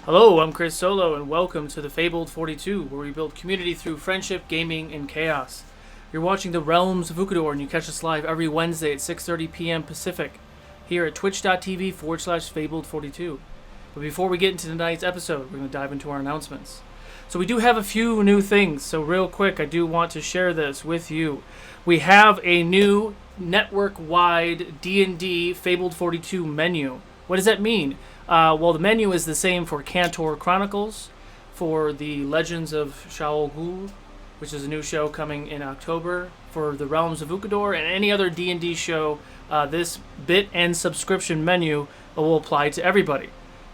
Hello, I'm Chris Solo, and welcome to the Fabled 42, where we build community through friendship, gaming, and chaos. You're watching the Realms of Ukodor, and you catch us live every Wednesday at 6:30 p.m. Pacific, here at twitch.tv/Fabled42. But before we get into tonight's episode, we're going to dive into our announcements. So we do have a few new things, so real quick, I do want to share this with you. We have a new network-wide D&D Fabled 42 menu. What does that mean? Well, the menu is the same for Cantor Chronicles, for the Legends of RoU, which is a new show coming in October, for the Realms of Ukodor, and any other D&D show. This bit and subscription menu will apply to everybody.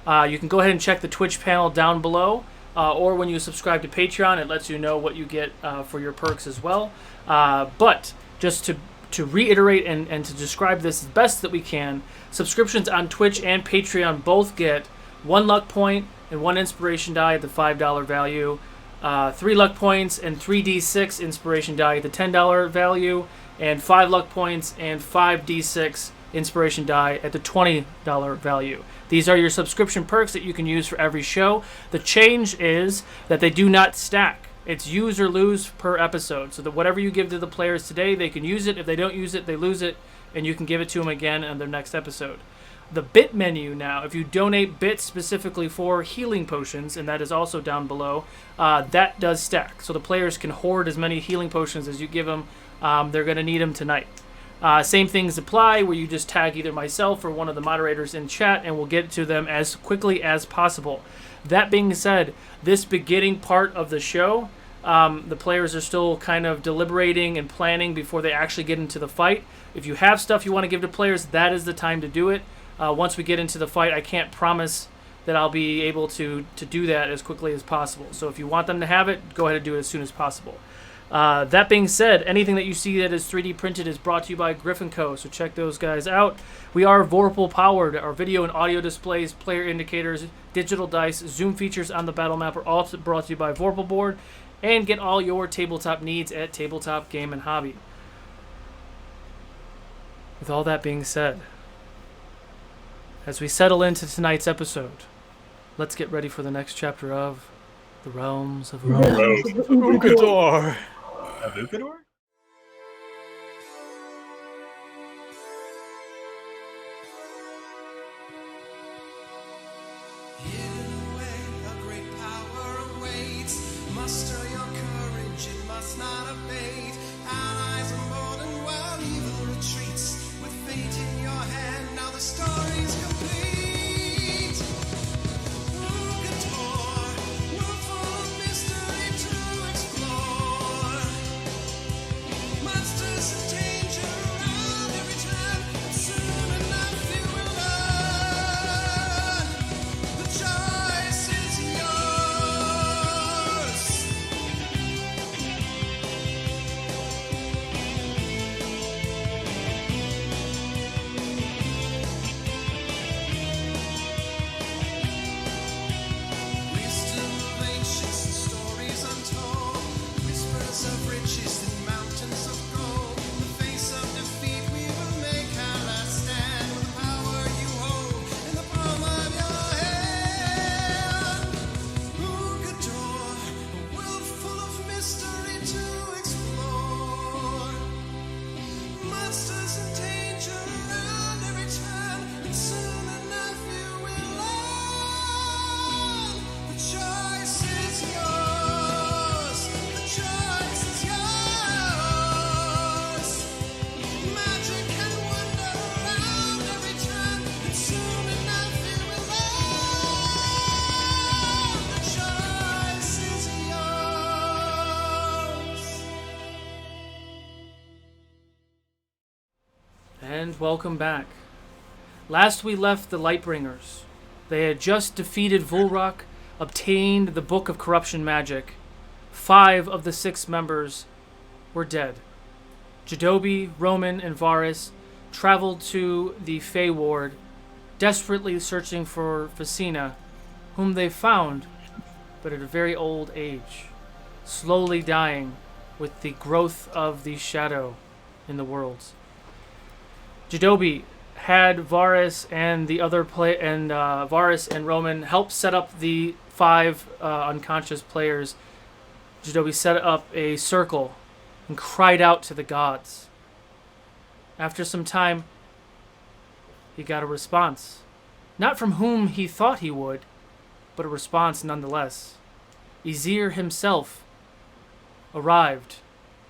You can go ahead and check the Twitch panel down below, or when you subscribe to Patreon, it lets you know what you get for your perks as well. But just to reiterate and to describe this as best that we can, subscriptions on Twitch and Patreon both get 1 luck point and 1 inspiration die at the $5 value, 3 luck points and 3d6 inspiration die at the $10 value, and 5 luck points and 5d6 inspiration die at the $20 value. These are your subscription perks that you can use for every show. The change is that they do not stack. It's use or lose per episode, so that whatever you give to the players today, they can use it. If they don't use it, they lose it, and you can give it to them again on their next episode. The bit menu now, if you donate bits specifically for healing potions, and that is also down below, that does stack. So the players can hoard as many healing potions as you give them. They're going to need them tonight. Same things apply, where you just tag either myself or one of the moderators in chat, and we'll get to them as quickly as possible. That being said, this beginning part of the show, the players are still kind of deliberating and planning before they actually get into the fight. If you have stuff you want to give to players, that is the time to do it. Once we get into the fight, I can't promise that I'll be able to do that as quickly as possible. So if you want them to have it, go ahead and do it as soon as possible. That being said, anything that you see that is 3D printed is brought to you by Griffin Co., so check those guys out. We are Vorpal powered. Our video and audio displays, player indicators, digital dice, zoom features on the battle map are all brought to you by Vorpal Board. And get all your tabletop needs at Tabletop Game and Hobby. With all that being said, as we settle into tonight's episode, let's get ready for the next chapter of The Realms of Ukodor. Of Ukodor? And welcome back. Last we left the Lightbringers. They had just defeated Volrock, obtained the Book of Corruption Magic. 5 of the 6 members were dead. Jadobi, Roman, and Varus traveled to the Fey Ward, desperately searching for Facina, whom they found, but at a very old age, slowly dying with the growth of the shadow in the worlds. Jadobi had Varus and the other Varus and Roman help set up the 5 unconscious players. Jadobi set up a circle and cried out to the gods. After some time, he got a response. Not from whom he thought he would, but a response nonetheless. Izir himself arrived,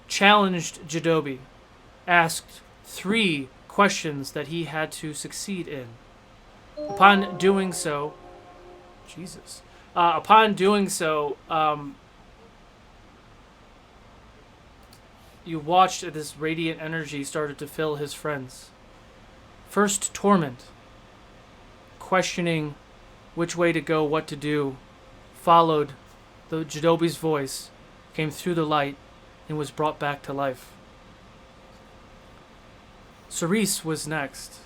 challenged Jadobi, asked 3 questions that he had to succeed in. Upon doing so, you watched as this radiant energy started to fill his friends. First, Torment, questioning which way to go, what to do, followed the Jadobi's voice, came through the light, and was brought back to life. Cerise was next,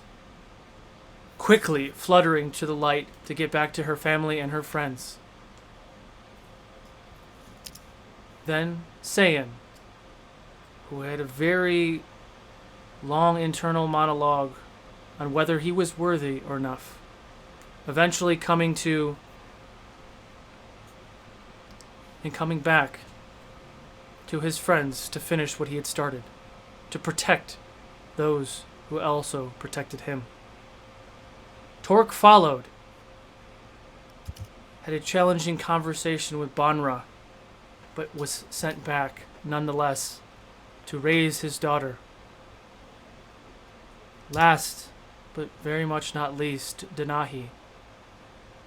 quickly fluttering to the light to get back to her family and her friends. Then Saiyan, who had a very long internal monologue on whether he was worthy or not, eventually coming to and coming back to his friends to finish what he had started, to protect those who also protected him. Torque followed, had a challenging conversation with Banra, but was sent back nonetheless to raise his daughter. Last, but very much not least, Danahi.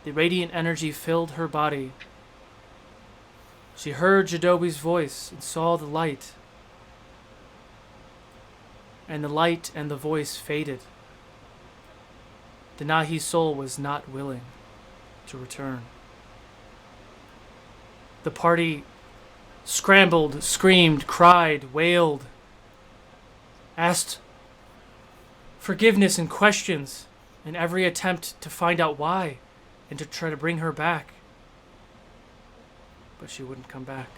The radiant energy filled her body. She heard Jadobi's voice and saw the light. And the light and the voice faded. Danahi's soul was not willing to return. The party scrambled, screamed, cried, wailed, asked forgiveness and questions in every attempt to find out why and to try to bring her back. But she wouldn't come back.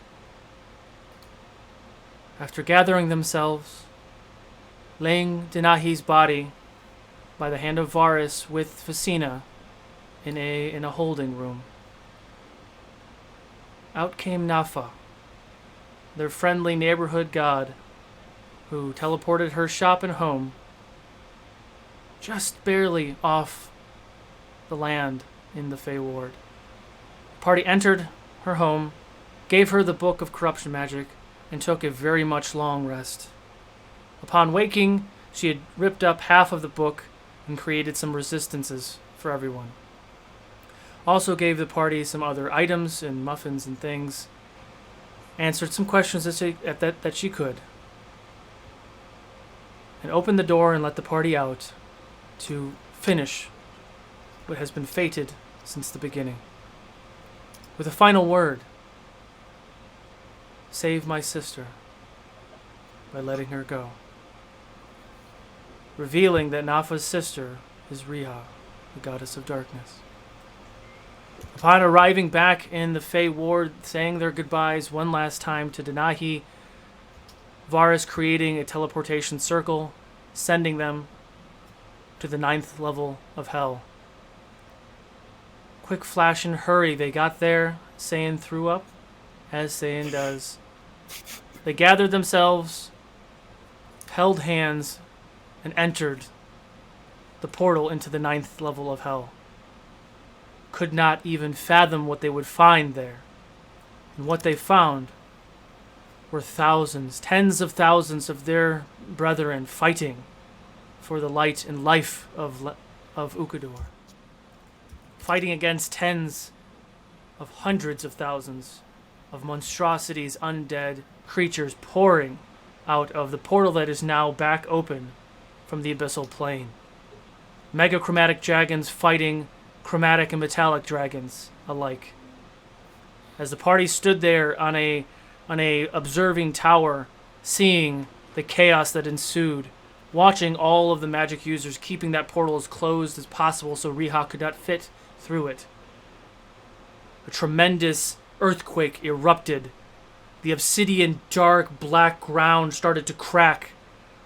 After gathering themselves, laying Danahi's body by the hand of Varus with Facina in a holding room, out came Nafa, their friendly neighborhood god, who teleported her shop and home just barely off the land in the Fey Ward. The party entered her home, gave her the Book of Corruption Magic, and took a very much long rest. Upon waking, she had ripped up half of the book and created some resistances for everyone. Also gave the party some other items and muffins and things. Answered some questions that she could. And opened the door and let the party out to finish what has been fated since the beginning. With a final word: save my sister by letting her go. Revealing that Nafa's sister is Riha, the goddess of darkness. Upon arriving back in the Fey Ward, saying their goodbyes one last time to Danahi, Varus creating a teleportation circle, sending them to the 9th level of hell. Quick flash and hurry, they got there. Saiyan threw up, as Saiyan does. They gathered themselves, held hands, and entered the portal into the 9th level of hell. Could not even fathom what they would find there. And what they found were thousands, tens of thousands of their brethren fighting for the light and life of Ukodor. Fighting against tens of hundreds of thousands of monstrosities, undead creatures pouring out of the portal that is now back open from the abyssal plane. Megachromatic dragons fighting chromatic and metallic dragons alike. As the party stood there on a observing tower, seeing the chaos that ensued, watching all of the magic users keeping that portal as closed as possible so Riha could not fit through it. A tremendous earthquake erupted. The obsidian dark black ground started to crack.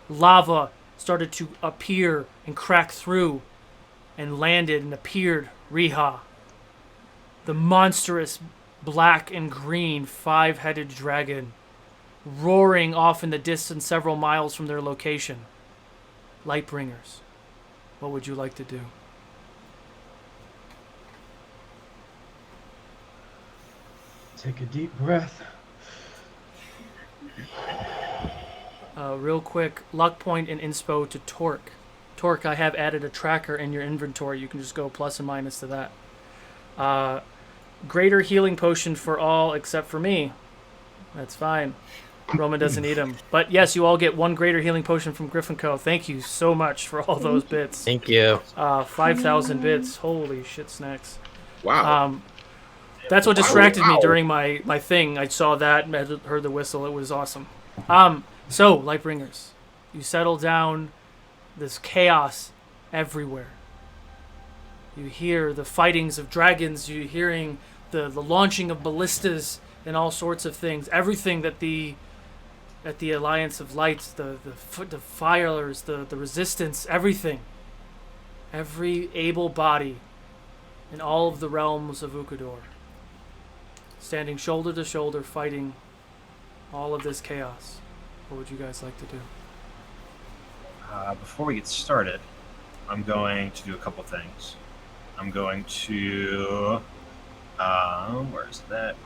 Lava started to appear and crack through and landed and appeared Riha. The monstrous black and green 5-headed dragon roaring off in the distance several miles from their location. Lightbringers, what would you like to do? Take a deep breath. Real quick, luck point and inspo to Torque. Torque, I have added a tracker in your inventory. You can just go plus and minus to that. Greater healing potion for all except for me. That's fine. Roman doesn't need them. But yes, you all get 1 greater healing potion from Griffin Co. Thank you so much for all those bits. Thank you. 5,000 bits. Holy shit snacks. Wow. That's what distracted me during my thing. I saw that and heard the whistle. It was awesome. So, Lightbringers, you settle down. This chaos everywhere. You hear the fightings of dragons. You're hearing the launching of ballistas and all sorts of things. Everything that the Alliance of Lights, the Firelers, the Resistance, everything. Every able body in all of the realms of Ukodor. Standing shoulder to shoulder, fighting all of this chaos. What would you guys like to do? Before we get started, I'm going to do a couple things. I'm going to... where's that?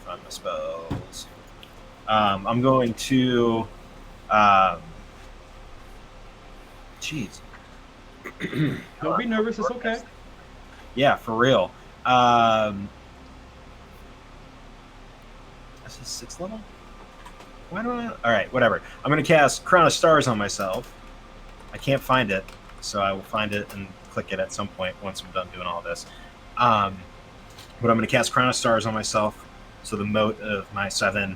Find my spells. I'm going to... Jeez. Don't be nervous, it's okay. Yeah, for real. This is 6th level? Why do I... Alright, whatever. I'm going to cast Crown of Stars on myself. I can't find it, so I will find it and click it at some point once I'm done doing all this. But I'm going to cast Crown of Stars on myself, so the moat of my 7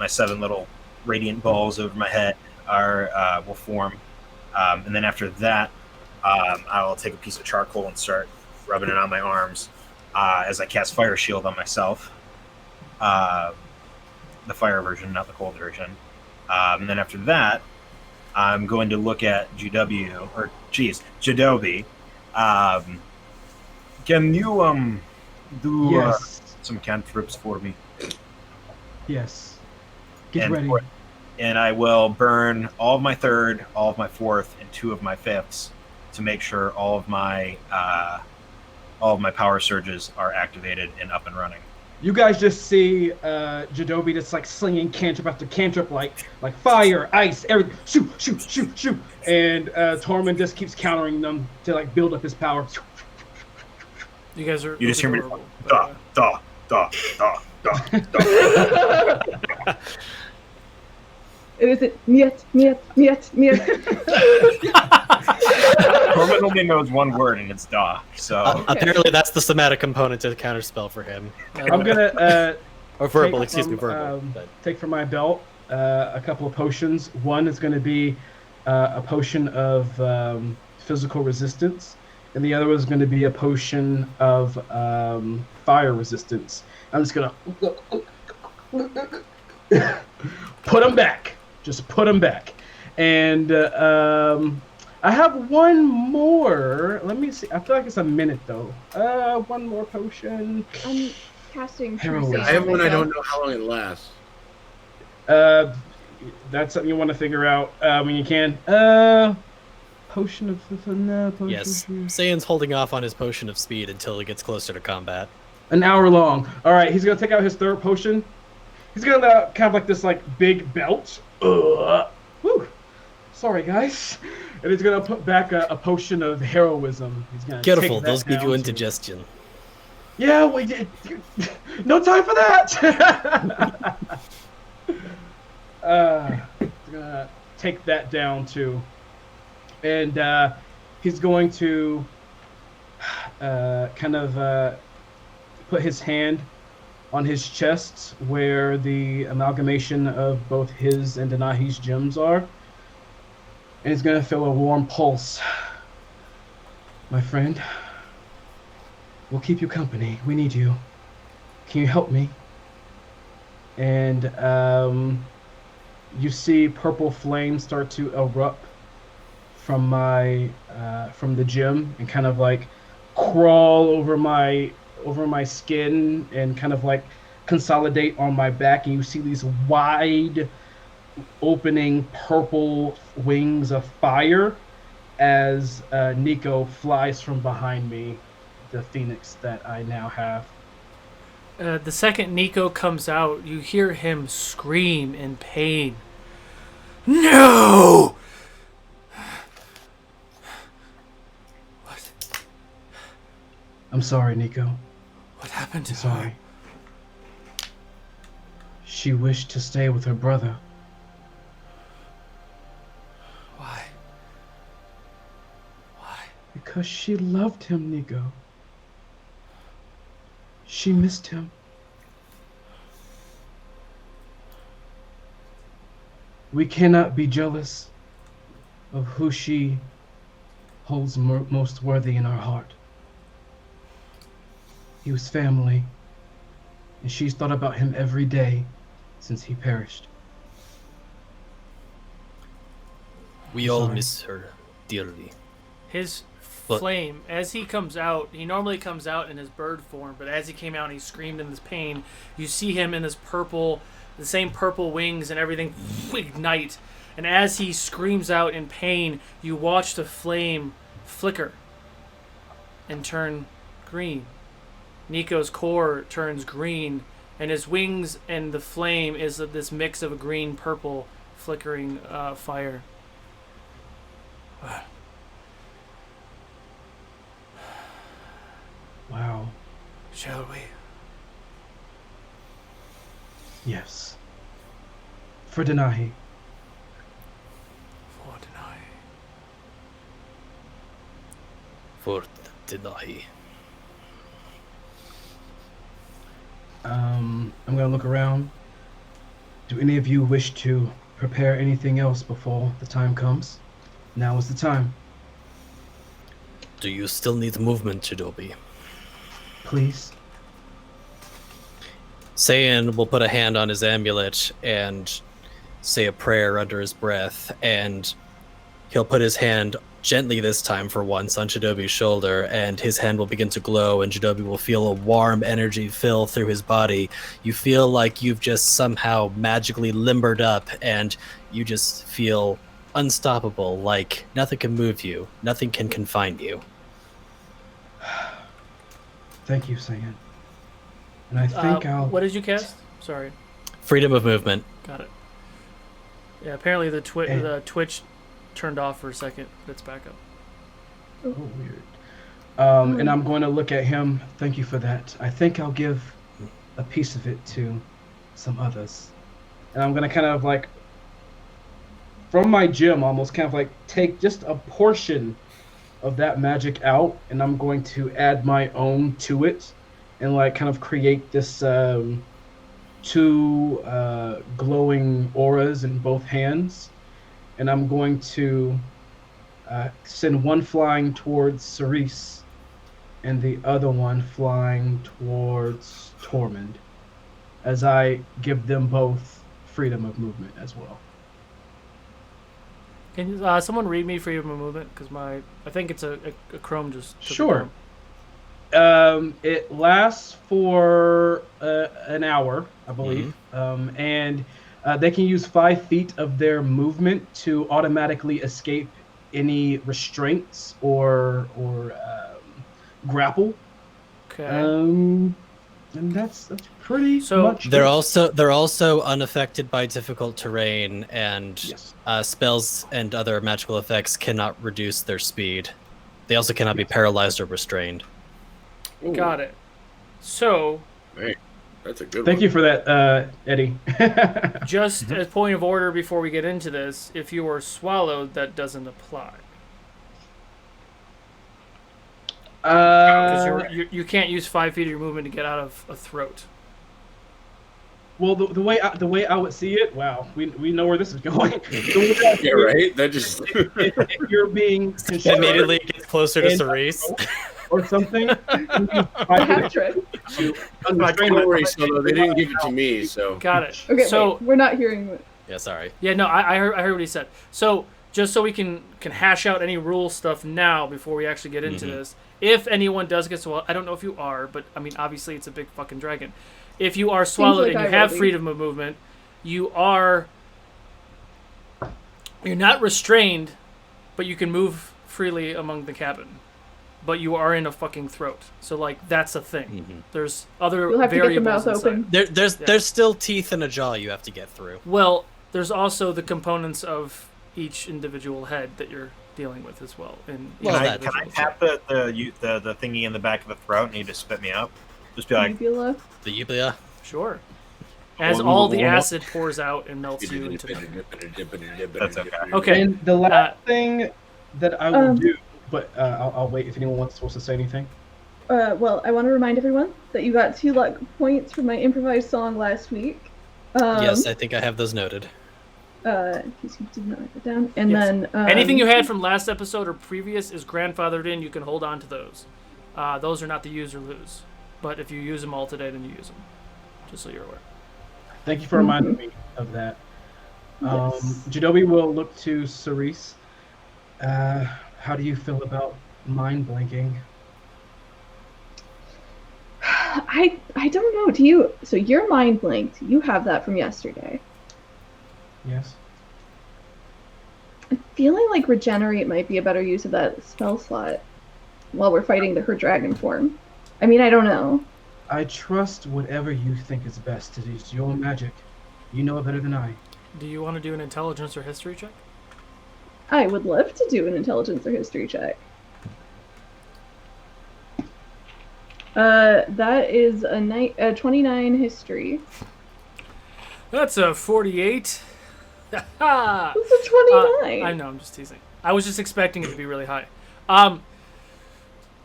little radiant balls over my head will form. And then after that, I will take a piece of charcoal and start rubbing it on my arms as I cast Fire Shield on myself. The fire version, not the cold version. And then after that, I'm going to look at Jadobi. Can you do Yes. some cantrips for me? Yes. Get ready. And I will burn all of my 3rd, all of my 4th, and 2 of my 5ths to make sure all of my power surges are activated and up and running. You guys just see Jadobi just like slinging cantrip after cantrip, like fire, ice, everything. Shoot. And Tormund just keeps countering them to like build up his power. You guys are... You just hear me... adorable, Da, but, da, da, da, da, da. Is it Miet? Tormund only knows one word, and it's da. So Apparently, that's the somatic component to the counterspell for him. I'm gonna Or verbal, take verbal. take from my belt a couple of potions. One is going to be a potion of physical resistance, and the other was going to be a potion of fire resistance. I'm just gonna put them back. Just put them back. And I have one more. Let me see. I feel like it's a minute though. One more potion. I'm casting Heroism. True I have Save one. I myself. don't know how long it lasts. That's something you want to figure out when you can. Potion of potion. Yes, Saiyin's holding off on his potion of speed until he gets closer to combat. An hour long. All right, he's gonna take out his 3rd potion. He's gonna kind of like this like big belt. Woo. Sorry guys. And he's gonna put back a potion of heroism. He's gonna Careful, take that those give you down to- indigestion. Yeah, we did. No time for that. He's gonna take that down too. And he's going to put his hand on his chest where the amalgamation of both his and Denahi's gems are. And he's going to feel a warm pulse. My friend, we'll keep you company. We need you. Can you help me? And you see purple flames start to erupt from the gem and kind of like crawl over my skin and kind of like consolidate on my back, and you see these wide opening purple wings of fire as Nico flies from behind me, the phoenix that I now have. The second Nico comes out, you hear him scream in pain. No! What? I'm sorry, Nico. What happened to I'm sorry. She wished to stay with her brother. Why? Why? Because she loved him, Nico. She missed him. We cannot be jealous of who she holds most worthy in our heart. He was family, and she's thought about him every day since he perished. We all miss her dearly. His flame, as he comes out, he normally comes out in his bird form, but as he came out and he screamed in this pain, you see him in this purple, the same purple wings and everything ignite. And as he screams out in pain, you watch the flame flicker and turn green. Nico's core turns green, and his wings and the flame is this mix of a green-purple flickering fire. Wow. Shall we? Yes. For Denahi. For Denahi. For Denahi. I'm going to look around. Do any of you wish to prepare anything else before the time comes? Now is the time. Do you still need movement, Chidobi? Please. Saiyan will put a hand on his amulet and say a prayer under his breath, and he'll put his hand gently this time for once on Chidobi's shoulder, and his hand will begin to glow, and Chidobi will feel a warm energy fill through his body. You feel like you've just somehow magically limbered up, and you just feel unstoppable, like nothing can move you, nothing can confine you. Thank you, Saiyan. And I think What did you cast? Sorry. Freedom of movement. Got it. Yeah, apparently the Twitch turned off for a second, but it's back up. Oh, weird. And I'm going to look at him. Thank you for that. I think I'll give a piece of it to some others. And I'm going to kind of like, from my gem, almost kind of like take just a portion of that magic out, and I'm going to add my own to it and like kind of create this two glowing auras in both hands. And I'm going to send one flying towards Cerise and the other one flying towards Tormund, as I give them both freedom of movement as well. Can someone read me freedom of movement? Because I think it's a Chrome just took Sure. it down. It lasts for an hour, I believe, and they can use 5 feet of their movement to automatically escape any restraints or grapple. Okay. And that's pretty much. They're also unaffected by difficult terrain, and Yes. Spells and other magical effects cannot reduce their speed. They also cannot be paralyzed or restrained. Got it. So, Right. That's a good Thank one. you for that, Eddie. Just as point of order before we get into this, if you are swallowed, that doesn't apply. Because you can't use 5 feet of your movement to get out of a throat. Well, the way I would see it, wow, we know where this is going. Yeah, right. That just If you're being Immediately gets closer to And- Cerise. or something, I have tried. don't worry, Solo. They didn't give it to me, so Got it. Okay, So wait, we're not hearing what. Yeah, sorry. yeah, no, I heard what he said. So just so we can hash out any rule stuff now before we actually get into this. If anyone does get swallowed, I don't know if you are, but I mean, obviously it's a big fucking dragon. If you are swallowed like and you I have will be. freedom of movement, you're not restrained, but you can move freely among the cabin. But you are in a fucking throat, so like that's a thing. There's other You'll have to get the variables mouth inside. open. There's still teeth in a jaw you have to get through. Well, there's also the components of each individual head that you're dealing with as well. Well, Can I that's- tap the thingy in the back of the throat and you just spit me out? Just be like, Uvula. The Ublia. Sure. As all the acid pours out and melts you into them. that's okay. Okay. And the last thing that I will do, but I'll wait if anyone wants to say anything. Well, I want to remind everyone that you got 2 luck points for my improvised song last week. Yes, I think I have those noted. In case you did not write it down. And Yes. then Anything you had from last episode or previous is grandfathered in. You can hold on to those. Those are not the use or lose. But if you use them all today, then you use them. Just so you're aware. Thank you for reminding me of that. Yes. Jadobi will look to Cerise. How do you feel about mind blanking? I don't know. Do you? So you're mind blanked. You have that from yesterday. Yes. I'm feeling like regenerate might be a better use of that spell slot while we're fighting her dragon form. I mean, I don't know. I trust whatever you think is best. It is your magic. You know it better than I. Do you want to do an intelligence or history check? I would love to do an intelligence or history check. That is a 29 history. That's a 48. Ha! It's a 29. I know, I'm just teasing. I was just expecting it to be really high.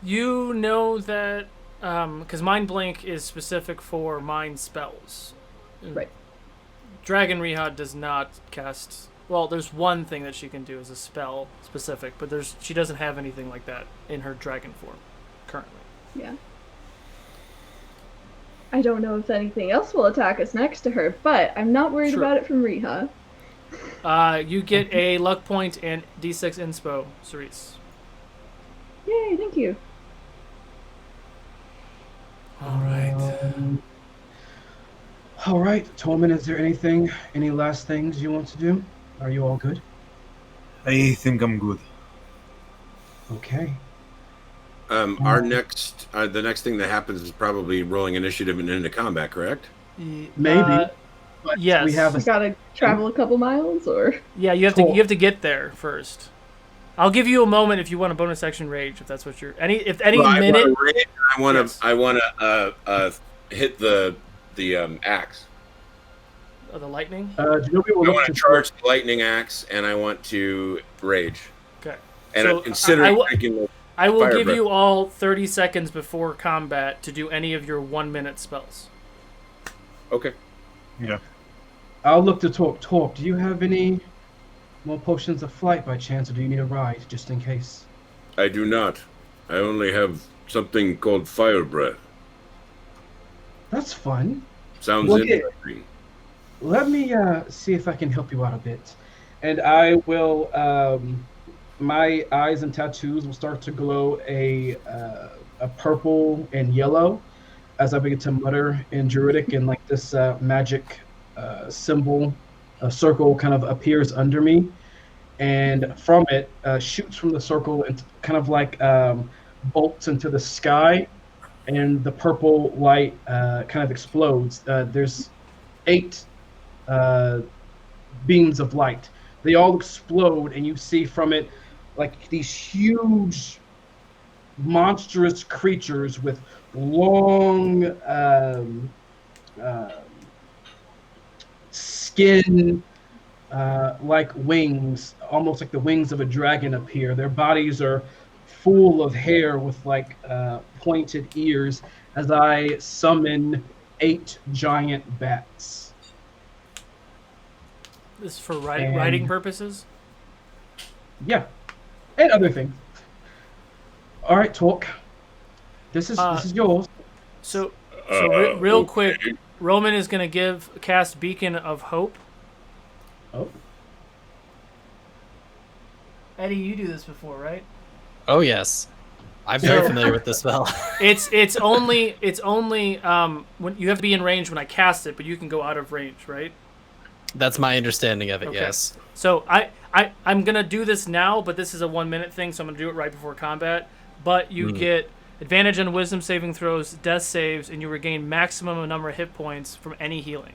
You know that because Mind Blank is specific for mind spells. Right. Dragon Riha does not cast. Well, there's one thing that she can do as a spell specific, but she doesn't have anything like that in her dragon form currently. Yeah. I don't know if anything else will attack us next to her, but I'm not worried Sure. about it from Riha. You get a luck point and D6 inspo, Cerise. Yay, thank you. All right. All right, Tolman, is there any last things you want to do? Are you all good? I think I'm good. Okay. Our next, the next thing that happens is probably rolling initiative and into combat, correct? Maybe. But yes. We have We gotta travel a couple miles, or Yeah, you have to get there first. I'll give you a moment if you want a bonus action rage, if that's what you're any minute. I want to. Yes. I want to hit the axe. Of the lightning. Jadobi will I look want to to charge the lightning axe, and I want to rage. Okay. And So, I'm considering I will- drinking the I will Fire give breath. you all 30 seconds before combat to do any of your 1 minute spells. Okay. I'll look to Torque. Torque, do you have any more potions of flight by chance, or do you need a ride just in case? I do not. I only have something called fire breath. That's fun. Sounds Look at- interesting. Let me see if I can help you out a bit. And I will, my eyes and tattoos will start to glow a purple and yellow as I begin to mutter in Druidic, and like this magic symbol, a circle kind of appears under me. And from it, shoots from the circle and kind of like bolts into the sky. And the purple light kind of explodes. There's 8 beams of light. They all explode, and you see from it like these huge, monstrous creatures with long skin, like wings, almost like the wings of a dragon appear. Their bodies are full of hair with like pointed ears as I summon 8 giant bats. This is for And- writing purposes? Yeah, and other things. All right, Torque. This is yours. So real quick, Roman is going to cast Beacon of Hope. Oh, Eddie, you do this before, right? Oh yes, I'm very So- familiar with this spell. It's only when you have to be in range when I cast it, but you can go out of range, right? That's my understanding of it. Okay. Yes. So I'm gonna do this now, but this is a 1 minute thing, so I'm gonna do it right before combat. But you get advantage on Wisdom saving throws, Death saves, and you regain maximum number of hit points from any healing.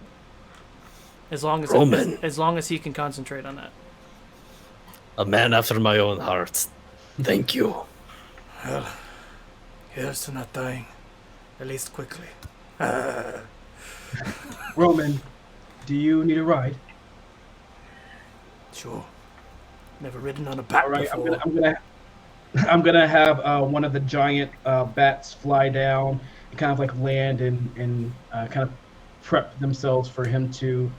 As long as he can concentrate on that. A man after my own heart. Thank you. Well, here's to not dying, at least quickly. Roman, do you need a ride? Sure. Never ridden on a bat All right, before. I'm gonna have one of the giant bats fly down and kind of like land and kind of prep themselves for him to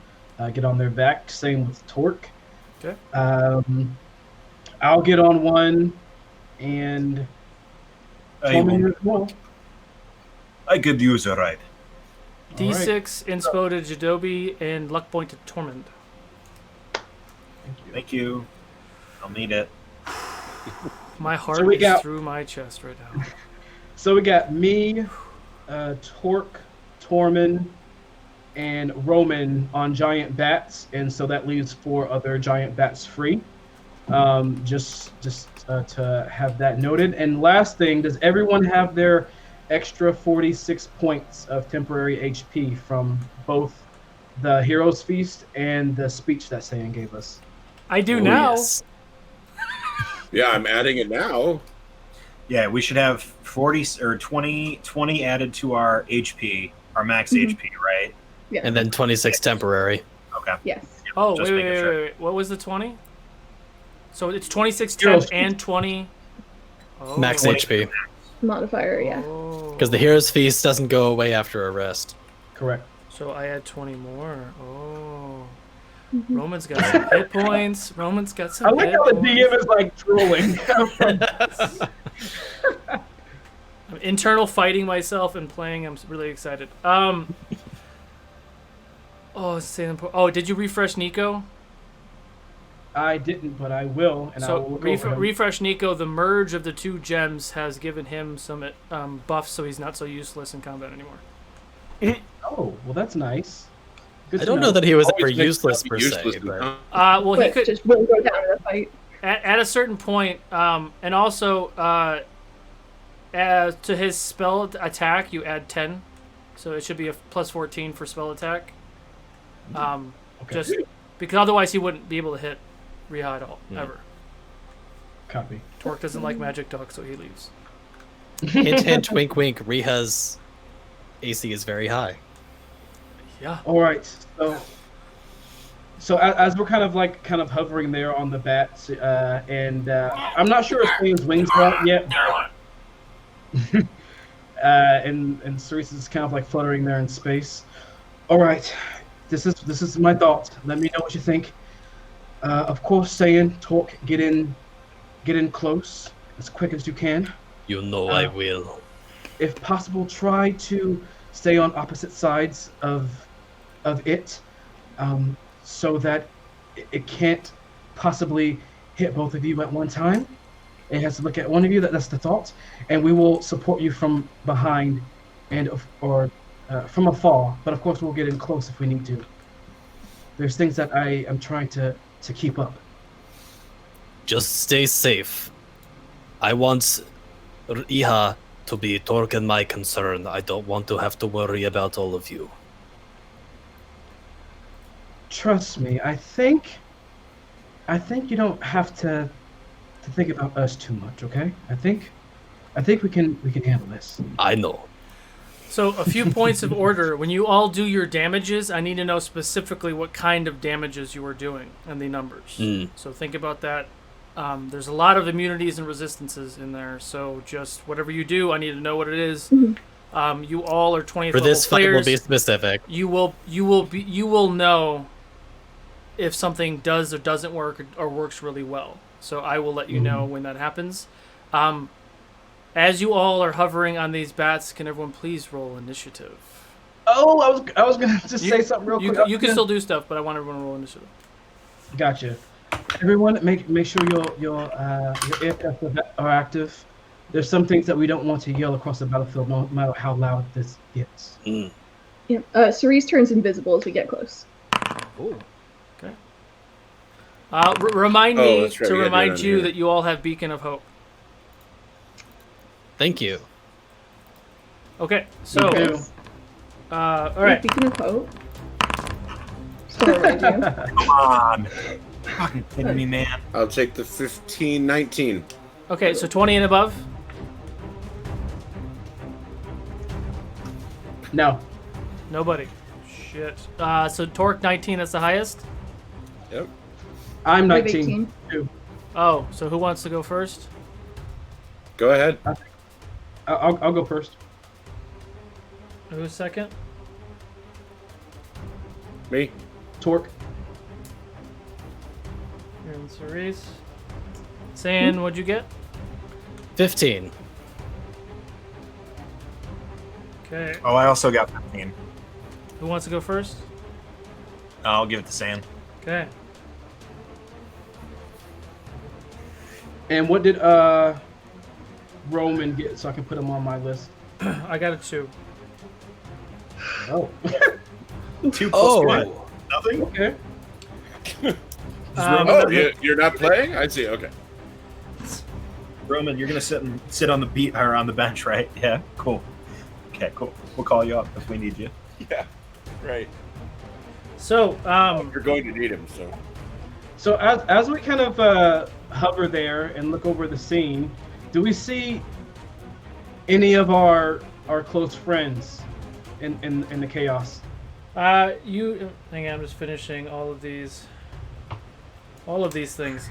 get on their back. Same with Torque. Okay. I'll get on one and Torment as well. I could use a ride. D6 inspo to Jadobi and luck point to Tormund. Thank you. I'll need it. My heart we is got- through my chest right now. So we got me, Torque, Tormund, and Roman on giant bats, and so that leaves 4 other giant bats free. Just to have that noted. And last thing, does everyone have their extra 46 points of temporary HP from both the Hero's Feast and the speech that Saiyan gave us? I do Oh, now. yes. Yeah, I'm adding it now. Yeah, we should have 40 or 20 added to our HP, our max Mhm. HP, right? Yeah. And then 26 temporary. Okay. Yes. Oh, Just wait, making sure. wait. What was the 20? So it's 26 Heroes temp and 20. Oh. Max 20. HP. Modifier, yeah. Oh. Because the Hero's Feast doesn't go away after a rest. Correct. So I add 20 more. Oh. Mhm. Roman's got some hit points. Roman's got some I like hit how the points. DM is like trolling. I'm internal fighting myself and playing. I'm really excited. Did you refresh Nico? I didn't, but I will, and I So will look over him. refresh Nico. The merge of the 2 gems has given him some buffs, so he's not so useless in combat anymore. Oh, well, that's nice. Good I to don't know that he was ever Always makes useless me per useless se, in but com- Well, he But could just wouldn't go down in the fight. at a certain point, and also to his spell attack, you add 10, so it should be a plus 14 for spell attack. Okay. Just because otherwise he wouldn't be able to hit Riha at all ever. Copy. Torque doesn't like magic talk, so he leaves. hint, hint, wink, wink. Riha's AC is very high. Yeah. All right. So as we're kind of hovering there on the bats, and I'm not sure if Saiyan's wings are out yet. And Cerise is kind of like fluttering there in space. All right. This is my thought. Let me know what you think. Of course, Saiyan, Torque, get in close as quick as you can. You know I will. If possible, try to stay on opposite sides of it, so that it can't possibly hit both of you at one time. It has to look at one of you. That's the thought, and we will support you from behind or from afar. But of course, we'll get in close if we need to. There's things that I am trying to keep up. Just stay safe. I want Riha to be Torque and my concern. I don't want to have to worry about all of you. Trust me. I think you don't have to think about us too much. Okay? I think we can handle this. I know. So a few points of order. When you all do your damages, I need to know specifically what kind of damages you are doing and the numbers. So think about that. There's a lot of immunities and resistances in there, so just whatever you do, I need to know what it is. You all are 20th For level this fight, players. will be specific. You will know if something does or doesn't work or works really well. So I will let you know when that happens. As you all are hovering on these bats, can everyone please roll initiative? Oh, I was gonna just say something real quick. You can still do stuff, but I want everyone to roll initiative. Gotcha. Everyone, make sure your aircraft are active. There's some things that we don't want to yell across the battlefield, no matter how loud this gets. Yeah. Cerise turns invisible as we get close. Ooh. Okay. Remind me to remind you that you all have Beacon of Hope. Thank you. Okay, so all right. Beacon of Hope. Still around you. Come on. Fucking kidding me, man. I'll take the 15-19. Okay, so 20 and above. No. Nobody. Shit. So Torque 19. That's the highest. Yep. I'm I have 19. 18. Too. Oh, so who wants to go first? Go ahead. I'll go first. Who's second? Me. Torque. And Cerise. San, what'd you get? 15. Okay. Oh, I also got 15. Who wants to go first? I'll give it to Sam. Okay. And what did Roman get so I can put him on my list? I got a 2. Oh. 2 plus what? Nothing? Okay. You're not playing? I see. Okay. Roman, you're gonna sit on the beat or on the bench, right? Yeah. Cool. Okay. Cool. We'll call you up if we need you. Yeah. Right. So, You're going to need him. So as we kind of hover there and look over the scene, do we see any of our close friends in the chaos? you hang on, I'm just finishing all of these things.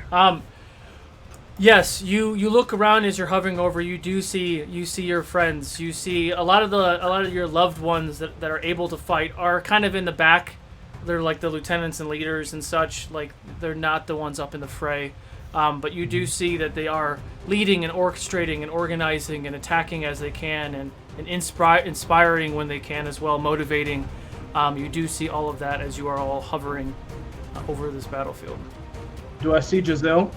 Yes, you look around as you're hovering over. You see your friends. You see a lot of your loved ones that are able to fight are kind of in the back. They're like the lieutenants and leaders and such. Like they're not the ones up in the fray. But you do see that they are leading and orchestrating and organizing and attacking as they can and inspiring when they can as well, motivating. You do see all of that as you are all hovering over this battlefield. Do I see Giselle?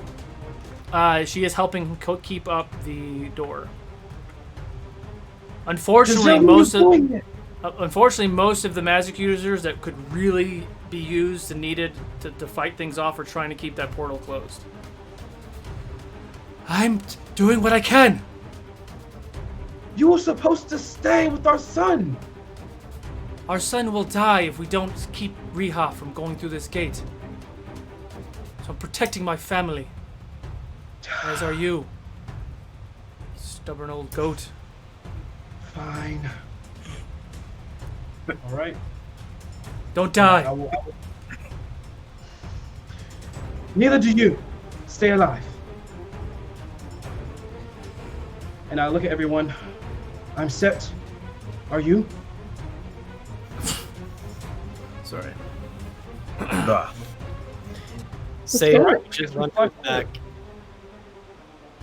She is helping keep up the door. Unfortunately, most of the magic users that could really be used and needed to fight things off are trying to keep that portal closed. I'm doing what I can. You were supposed to stay with our son. Our son will die if we don't keep Riha from going through this gate. So I'm protecting my family. As are you. Stubborn old goat. Fine. All right. Don't die. I will. Neither do you. Stay alive. And I look at everyone. I'm set. Are you? Sorry. Say go. just run back.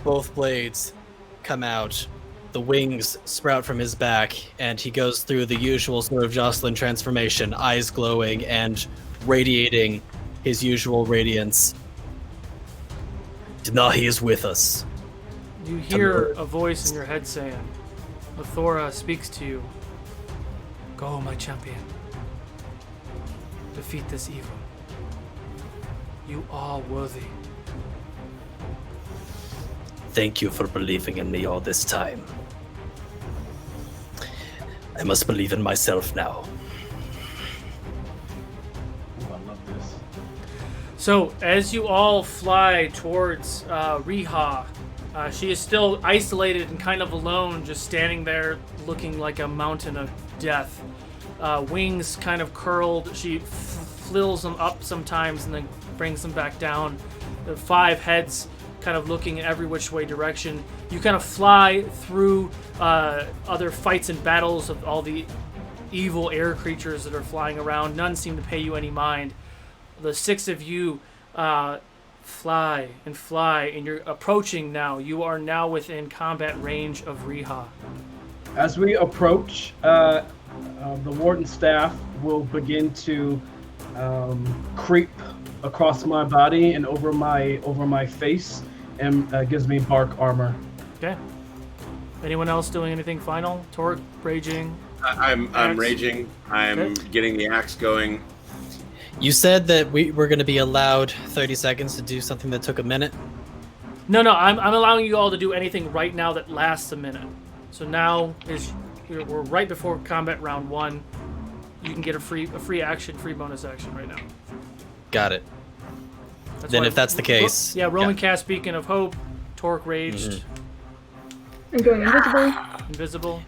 Both blades come out. The wings sprout from his back, and he goes through the usual sort of Jocelyn transformation, eyes glowing and radiating his usual radiance. Now he is with us. You hear a voice in your head saying, Mathora speaks to you. Go, my champion. Defeat this evil. You are worthy. Thank you for believing in me all this time. I must believe in myself now. Ooh, I love this. So, as you all fly towards Riha, She is still isolated and kind of alone, just standing there looking like a mountain of death. Wings kind of curled. She flills them up sometimes and then brings them back down. The 5 heads kind of looking in every which way direction. You kind of fly through other fights and battles of all the evil air creatures that are flying around. None seem to pay you any mind. The 6 of you fly, and you're approaching now. You are now within combat range of Riha. As we approach, the warden staff will begin to creep across my body and over my face, and gives me bark armor. Okay. Anyone else doing anything final? Torque, raging. I'm raging. I'm getting the axe going. You said that we were going to be allowed 30 seconds to do something that took a minute? No, I'm allowing you all to do anything right now that lasts a minute. So now we're right before combat round 1. You can get a free bonus action right now. Got it. That's Then why- if that's the case... Yeah, Roman cast Beacon of Hope, Torque raged, I'm going invisible. invisible.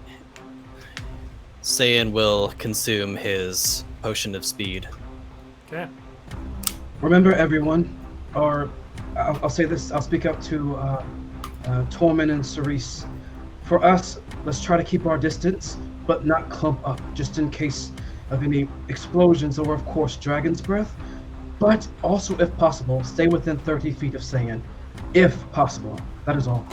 Saiyan will consume his potion of speed. Okay. Remember, everyone, or I'll say this. I'll speak up to Tormund and Cerise. For us, let's try to keep our distance, but not clump up, just in case of any explosions or, of course, dragon's breath. But also, if possible, stay within 30 feet of Saiyan, if possible. That is all.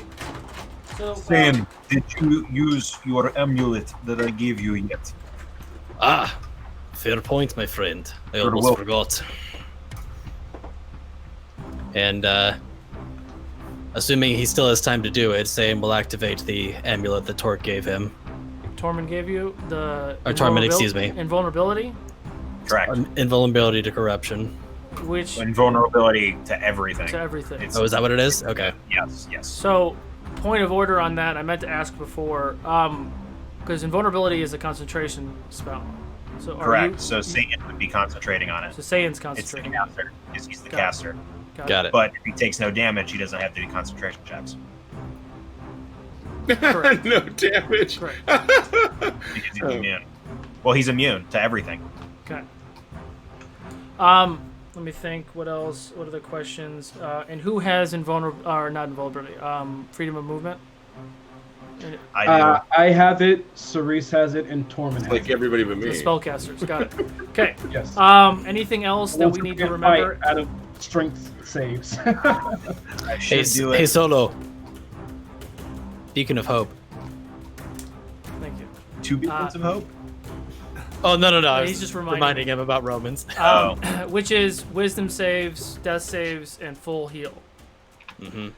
So, Sam, did you use your amulet that I gave you yet? Ah, fair point, my friend. I You're almost welcome. forgot. And assuming he still has time to do it, Saiyan will activate the amulet that Torque gave him. Tormund gave you the Or Tormund, excuse me. invulnerability, Correct. Invulnerability to corruption. which Invulnerability to everything. to everything. It's- Oh, is that what it is? Okay. Yes, yes. So, point of order on that, I meant to ask before, because invulnerability is a concentration spell. So are Correct. you, So Satan would be concentrating on it. so Saiyan's It's the concentrating. caster. He's the Got it. caster. Got it. But if he takes no damage, he doesn't have to do concentration checks. Correct. No damage. Correct. Because he's immune. Well, he's immune to everything. Okay. Let me think. What else? What other questions? And who has not invulnerability? Freedom of movement. And I do. I have it, Cerise has it, and Tormund has Like it. everybody but the me. spellcasters. Got it. Okay. Yes. Anything else that Once we need get to remember? fight out of strength saves. I should do Hey, it. Solo. Beacon of Hope. Thank you. 2 beacons of hope? Oh, no. I he's was just reminding him about Romans. Which is wisdom saves, death saves, and full heal. Mm-hmm.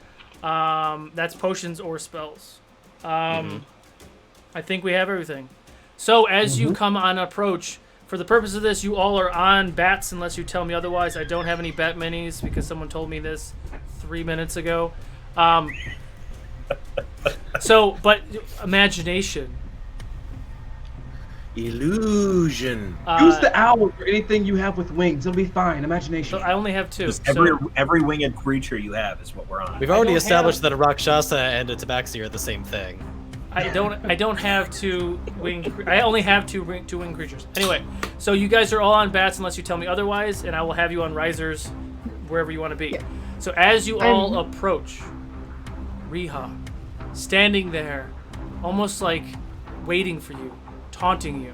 That's potions or spells. I think we have everything. So as you come on approach, for the purpose of this, you all are on bats unless you tell me otherwise. I don't have any bat minis because someone told me this 3 minutes ago. But imagination. Illusion. Use the owl for anything you have with wings. It'll be fine. Imagination. So I only have 2. Just So every winged creature you have is what we're on. We've already don't established that a Rakshasa and a Tabaxi are the same thing. I don't have 2 winged. I only have 2 winged creatures. Anyway, so you guys are all on bats unless you tell me otherwise, and I will have you on risers wherever you want to be. Yeah. So as you all approach, Riha, standing there, almost like waiting for you, taunting you.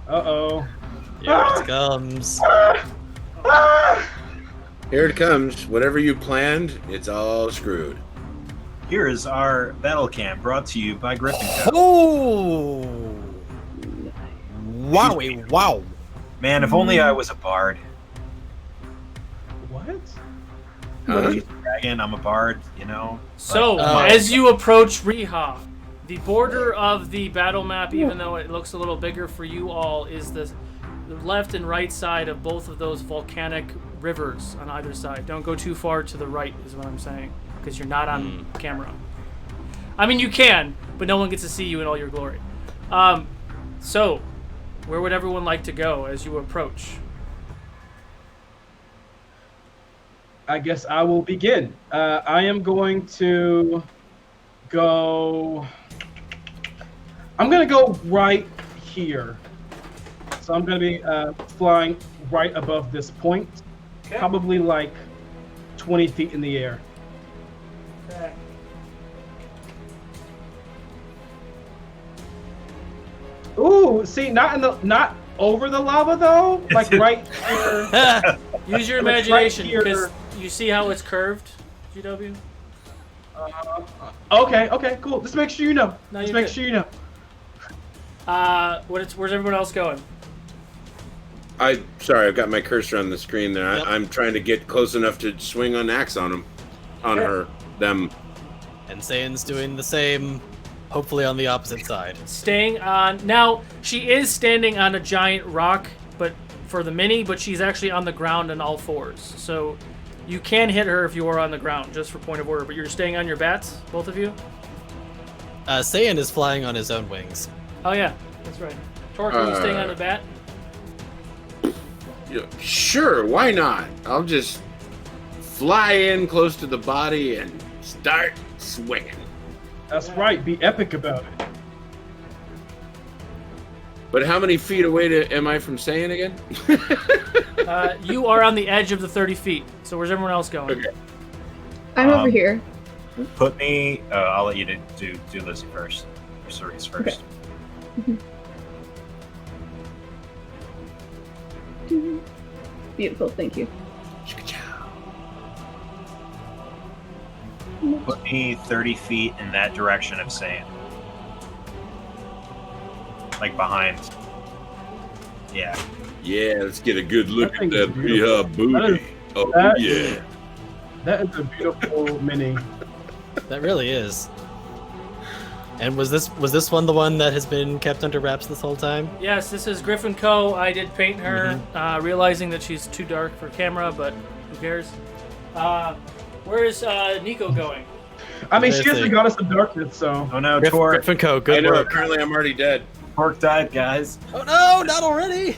Uh-oh. Here it comes. Here it comes. Whatever you planned, it's all screwed. Here is our battle camp brought to you by Griffin Co. Oh! Wowie, wow. Man, if only I was a bard. What? She's a dragon, I'm a bard, you know? So But- as you approach Riha, the border of the battle map, even though it looks a little bigger for you all, is the left and right side of both of those volcanic rivers on either side. Don't go too far to the right, is what I'm saying, because you're not on camera. I mean, you can, but no one gets to see you in all your glory. So, where would everyone like to go as you approach? I guess I will begin. I am going to go. I'm going to go right here. So I'm going to be flying right above this point, probably like 20 feet in the air. Okay. Ooh, see, not over the lava though, like right here. Use your Like right imagination here. because you see how it's curved, GW. Okay, cool. Just make sure you know. No, Just you're make good. sure you know. Where's everyone else going? Sorry, I've got my cursor on the screen there. Yep. I'm trying to get close enough to swing an axe on him, them. And Sayan's doing the same, hopefully on the opposite side. Staying on. Now, she is standing on a giant rock, but for the mini, but she's actually on the ground on all fours. So you can hit her if you are on the ground, just for point of order. But you're staying on your bats, both of you? Saiyan is flying on his own wings. Oh, yeah. That's right. Torque, are you staying on the bat? Yeah, sure, why not? I'll just fly in close to the body and start swinging. That's right. Be epic about it. But how many feet away am I from saying again? You are on the edge of the 30 feet. So where's everyone else going? Okay. I'm over here. Put me. I'll let you do Lizzie first. Or Cerise first. Beautiful, thank you. Put me 30 feet in that direction of Saiyan. Like behind. Yeah. Yeah, let's get a good look That at thing is that beautiful. Riha booty. Oh, that- yeah. That is a beautiful mini. That really is. And was this one the one that has been kept under wraps this whole time? Yes, this is Griffin Co. I did paint her, realizing that she's too dark for camera, but who cares? Where is Nico going? I mean, she Let's is the see. goddess of darkness, so. Oh no, Torque. Griffin Co. I Good know, work. apparently I'm already dead. Torque died, guys. Oh no, not already!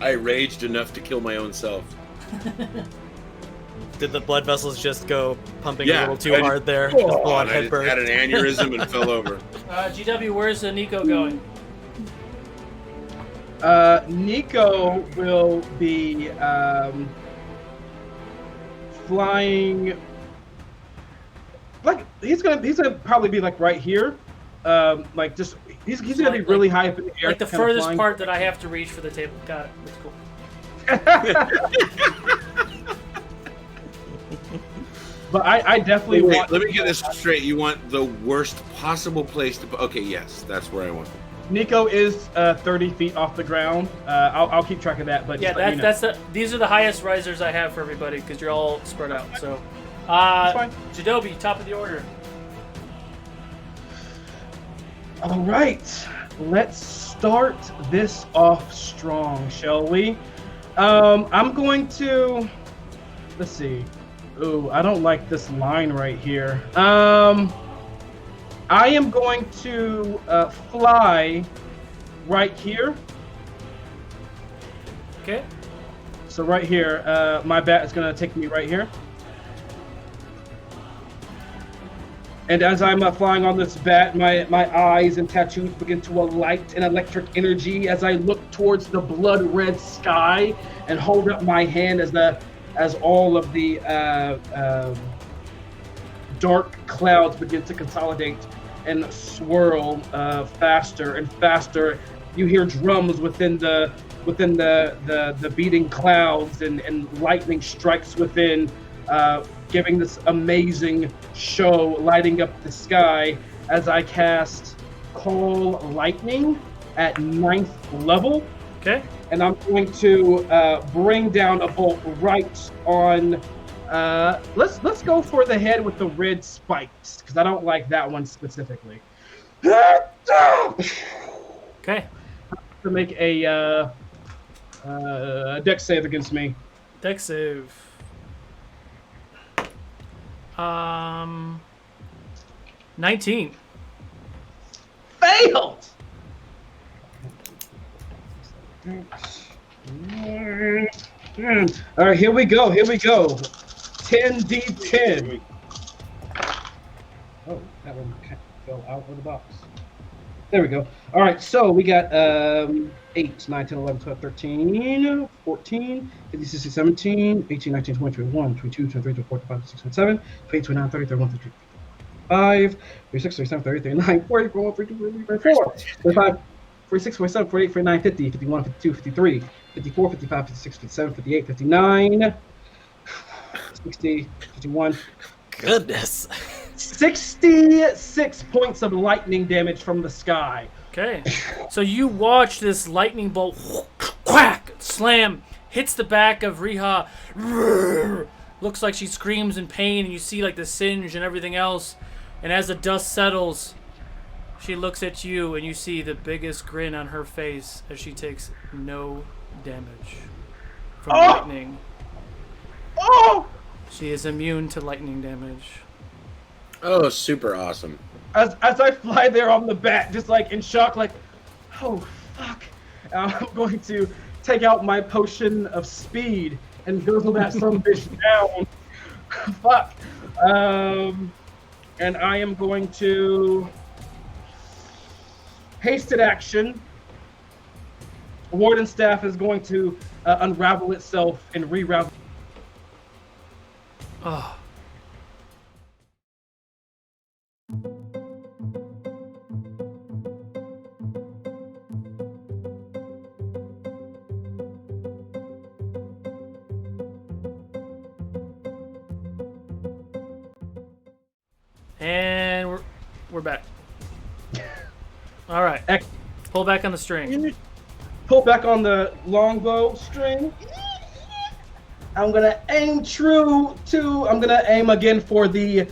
I raged enough to kill my own self. Did the blood vessels just go pumping Yeah, a little too I- hard there? Oh, Just full on and I head just burn. had an aneurysm and fell over. GW, where's Nico going? Nico will be flying. Like he's gonna probably be like right here. Like just he's gonna be really high up in the air. Like the kinda furthest flying. part that I have to reach for the table. Got it. That's cool. But I definitely Wait, want. let me get this straight. You want the worst possible place to put. Okay, yes, that's where I want it. Nico is 30 feet off the ground. I'll keep track of that. But Yeah, just let you know. these are the highest risers I have for everybody because you're all spread out. So, That's fine. Jadobi, top of the order. All right, let's start this off strong, shall we? I'm going to. Let's see. Ooh, I don't like this line right here. I am going to fly right here. Okay. So right here, my bat is going to take me right here. And as I'm flying on this bat, my eyes and tattoos begin to alight in electric energy as I look towards the blood red sky and hold up my hand as all of the dark clouds begin to consolidate and swirl faster and faster. You hear drums within the beating clouds and lightning strikes within, giving this amazing show, lighting up the sky as I cast Call Lightning at 9th level. Okay. And I'm going to bring down a bolt right on. Let's go for the head with the red spikes because I don't like that one specifically. Okay. To make a dex save against me. Dex save. 19. Failed. All right, here we go. 10d10. Oh, that one fell out of the box. There we go. All right, so we got 8, 9, 10, 11, 12, 13, 14, 15, 16, 17, 18, 19, 20, 21, 22, 23, 24, 25, 26, 27, 28, 29, 30, 31, 32, 35, 36, 37, 38, 39, 40, 41, 42, 43, 44, 45, 46, 47, 48, 49, 50, 51, 52, 53, 54, 55, 56, 57, 58, 59, 60, 51. Goodness. 66 points of lightning damage from the sky. Okay. So you watch this lightning bolt quack, slam, hits the back of Riha. Looks like she screams in pain, and you see like the singe and everything else. And as the dust settles, she looks at you, and you see the biggest grin on her face as she takes no damage from lightning. Oh! She is immune to lightning damage. Oh, super awesome. As I fly there on the bat, just like in shock, like, oh fuck! I'm going to take out my potion of speed and guzzle that some bitch down. Fuck. And I am going to hasted action. Warden staff is going to unravel itself and reroute. Oh. And we're back. All right. Pull back on the string. Pull back on the longbow string. I'm gonna aim true to. I'm gonna aim again for the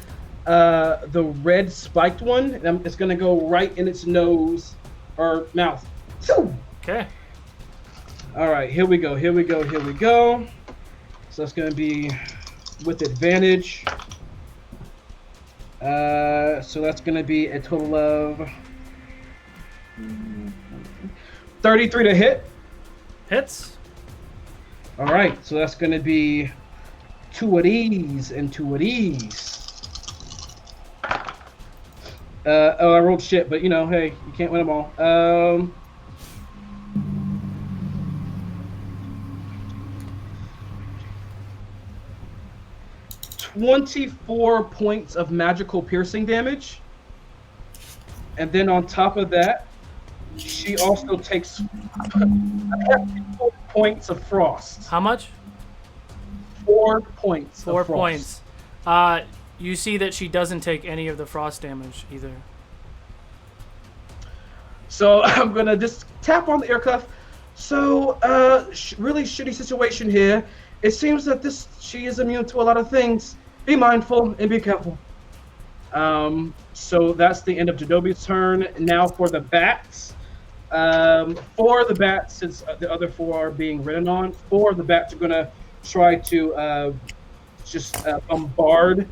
red spiked one. And it's gonna go right in its nose or mouth. Okay. All right, here we go. So that's gonna be with advantage. So that's gonna be a total of 33 to hit. Hits. All right, so that's gonna be 2 of these and 2 of these. Oh, I rolled shit, but you know, hey, you can't win them all. 24 points of magical piercing damage. And then on top of that, she also takes 4 points of frost. How much? 4 points. 4 of frost. points. You see that she doesn't take any of the frost damage either. So I'm gonna just tap on the air cuff. So, really shitty situation here. It seems that she is immune to a lot of things. Be mindful and be careful. So that's the end of Jadobi's turn. Now for the bats. 4 of the bats, since the other 4 are being ridden on, 4 of the bats are gonna try to bombard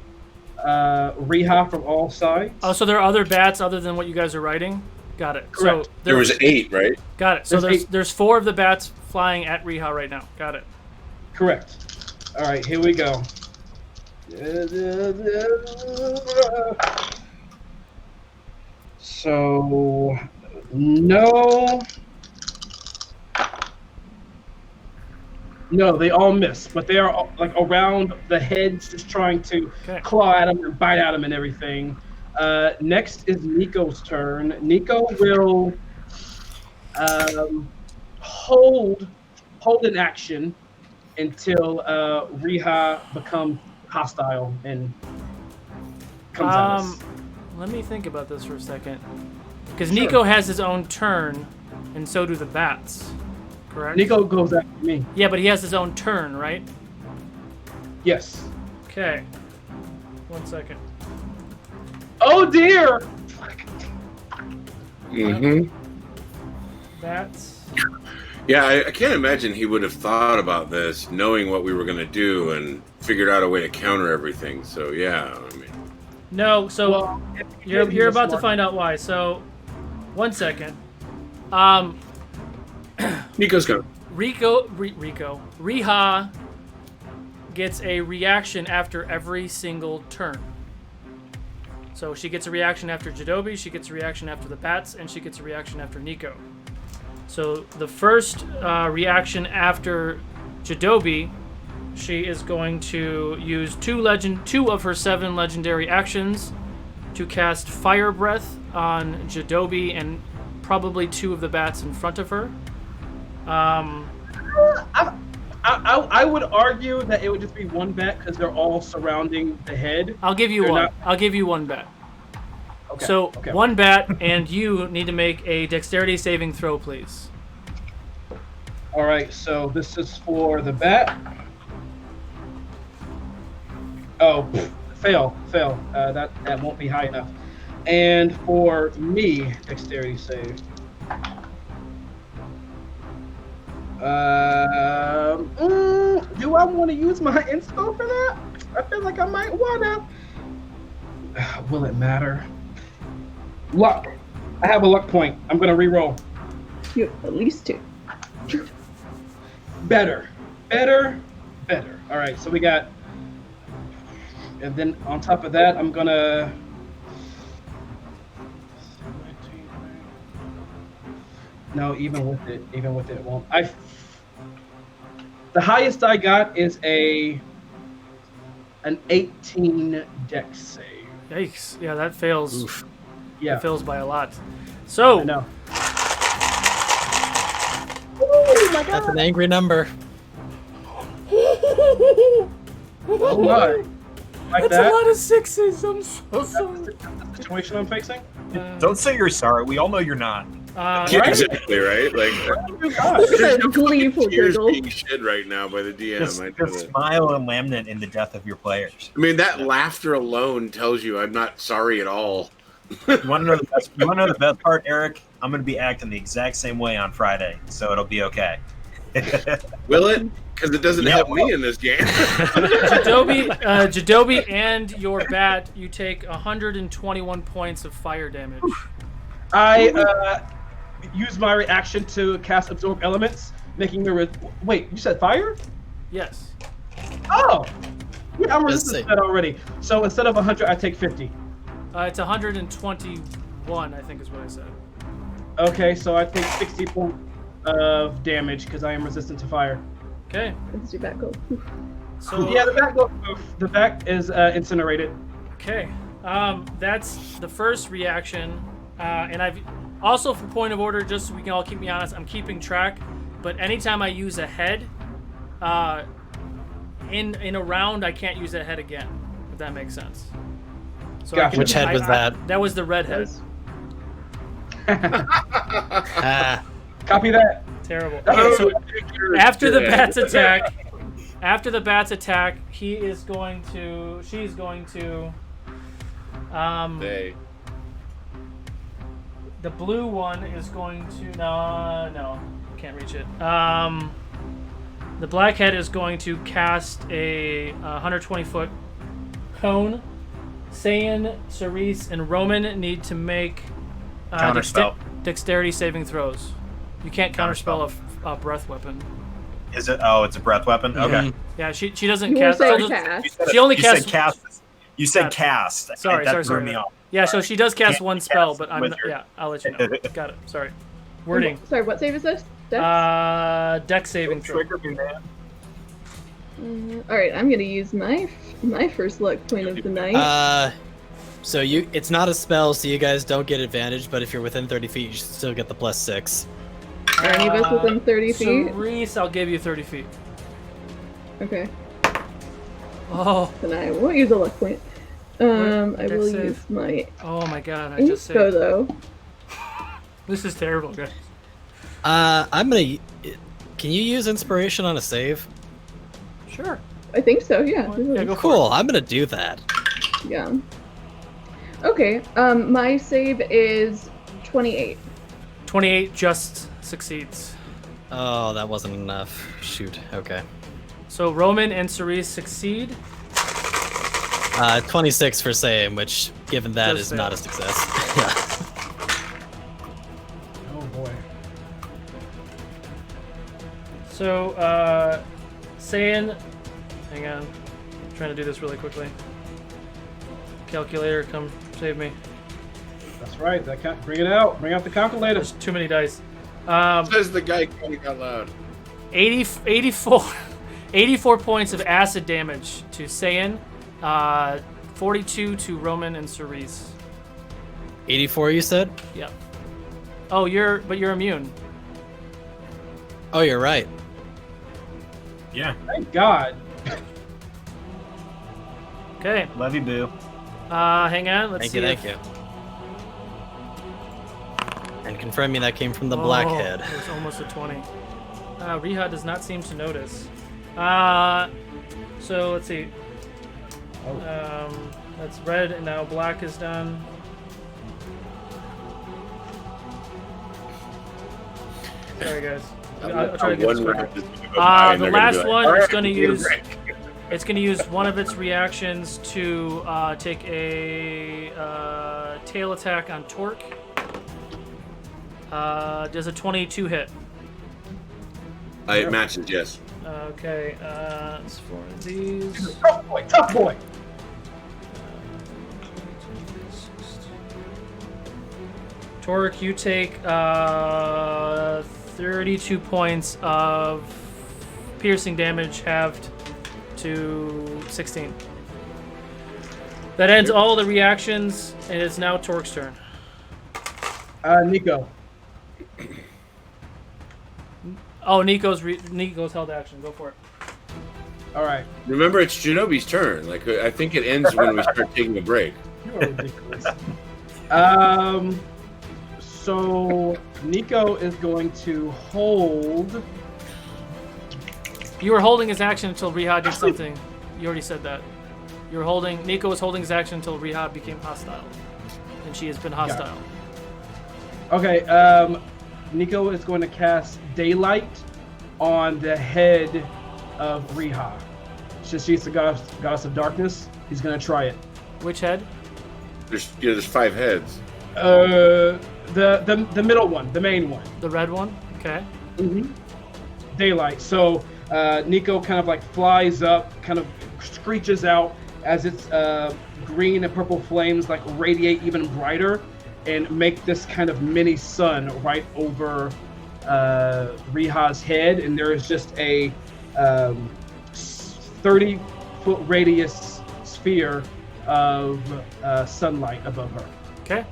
Riha from all sides. Oh, so there are other bats other than what you guys are riding? Got it. Correct. So There was 8, right? Got it. So There's there's 4 of the bats flying at Riha right now. Got it. Correct. All right, here we go. So, no, they all miss, but they are like around the heads, just trying to claw at them and bite at them and everything. Next is Nico's turn. Nico will hold an action until Riha becomes hostile and comes at us. Let me think about this for a second. Because Nico has his own turn, and so do the bats. Correct? Nico goes after me. Yeah, but he has his own turn, right? Yes. Okay. 1 second. Oh dear! Mm-hmm. Bats. Yeah, I can't imagine he would have thought about this, knowing what we were going to do, and figured out a way to counter everything. So, yeah, I mean... No, so Well, you're about to find out why. So, 1 second. Nico's going. Riha gets a reaction after every single turn. So she gets a reaction after Jadobi, she gets a reaction after the bats, and she gets a reaction after Nico. So the first reaction after Jadobi, she is going to use two of her 7 legendary actions to cast Fire Breath on Jadobi and probably 2 of the bats in front of her. I would argue that it would just be one bat because they're all surrounding the head. I'll give you one. I'll give you one bat. Okay. So one bat, and you need to make a dexterity saving throw, please. All right. So this is for the bat. Oh, fail. That won't be high enough. And for me, dexterity save. Do I want to use my inspo for that? I feel like I might wanna. Will it matter? Luck. I have a luck point. I'm gonna re-roll. You have at least 2. Better. All right, so we got, and then on top of that, I'm gonna. No, even with it, it won't. The highest I got is an 18 dex save. Yikes! Yeah, that fails. Oof. Yeah, It fails by a lot. So. I know. Oh my That's god! an angry number. Oh my! Like That's that. a lot of 6s. I'm so sorry. That's the situation I'm facing. Don't say you're sorry. We all know you're not. Yeah, Right? exactly, right? Like, Oh gosh. This is there's a no fucking gleeful tears giggle. being shed right now by the DM. Just, I know just that. smile and laminate in the death of your players. I mean, that laughter alone tells you I'm not sorry at all. You want to know the best part, Eric? I'm going to be acting the exact same way on Friday, so it'll be okay. Will it? Because it doesn't help me in this game. Jadobi and your bat, you take 121 points of fire damage. I use my reaction to cast Absorb Elements, making the. Wait, you said fire? Yes. Oh! Yeah, I'm Just resistant say- to that already. So instead of 100, I take 50. It's 121, I think is what I said. Okay, so I take 60 points of damage because I am resistant to fire. Okay. Let's do back go. So Yeah, the back goes poof. The back is incinerated. Okay. That's the first reaction. And I've also, for point of order, just so we can all keep me honest, I'm keeping track. But anytime I use a head, in a round, I can't use that head again. If that makes sense. So Gotcha. Which head was that? That was the red head. Ah, Copy that. Terrible. Oh, Okay, so after the Yeah. bat's attack, she's going to, They. the blue one is going to, no, can't reach it. The black head is going to cast a 120-foot cone. Saiyan, Cerise, and Roman need to make Counterspell. dexterity saving throws. You can't counterspell a breath weapon. Is it? Oh, it's a breath weapon? Okay. Yeah, she doesn't You were cast. saying she'll just- cast. She only you casts. Said cast. You said Cast. cast. Sorry, that sorry. threw me off. Yeah, so she does cast Can't one cast spell, but I'm with not, her. yeah, I'll let you know. Got it. Sorry. Wording. Sorry, what save is this? Dex? Dex saving throw. Trigger me, man. All right, I'm gonna use my first luck point of the night. so it's not a spell, so you guys don't get advantage. But if you're within 30 feet, you still get the +6. Are any of us within 30 feet? Cerise, I'll give you 30 feet. Okay, Oh, then I won't use a luck point. I Dex will save. use my oh my God! I just info saved. though. This is terrible, guys. I'm gonna. Can you use inspiration on a save? Sure. I think so. Yeah. Yeah, go for Cool. I'm gonna do that. Yeah. Okay. My save is 28. it. 28 just succeeds. Oh, that wasn't enough. Shoot. Okay. So Roman and Cerise succeed. 26 for same, which, given that, Does is fail. not a success. Yeah. Oh boy. So, Saiyan, hang on, I'm trying to do this really quickly. Calculator, come save me. That's right. Bring it out. Bring out the calculator. There's too many dice. Says the guy counting out loud. 84 points of acid damage to Saiyan, 42 to Roman and Cerise. 84, you said? Yep. Oh, you're immune. Oh, you're right. Yeah. Thank God. Okay. Love you, boo. Hang on. Let's see. Thank you. And confirming that came from the blackhead. It was almost a 20. Riha does not seem to notice. So let's see. That's red, and now black is done. Sorry, guys. I'll try to get this quicker. The last one is going to use. It's going to use one of its reactions to take a tail attack on Torque. Does a 22 hit? It matches, yes. Okay, it's for these. Tough boy. Tough boy. Torque, you take 32 points of piercing damage, halved to 16. That ends all the reactions, and it's now Torque's turn. Nico. Oh, Nico's held action. Go for it. All right. Remember, it's Shinobi's turn. Like, I think it ends when we start taking a break. You are ridiculous. So Nico is going to hold. You were holding his action until Riha did something. You already said that. You were holding. Nico was holding his action until Riha became hostile, and she has been hostile. Okay. Nico is going to cast Daylight on the head of Riha. Since she's the goddess of darkness, he's going to try it. Which head? There's 5 heads. The middle one, the main one. The red one? Okay. Mm-hmm. Daylight. So Nico kind of like flies up, kind of screeches out as its green and purple flames like radiate even brighter and make this kind of mini sun right over Riha's head. And there is just a 30-foot radius sphere of sunlight above her. Okay.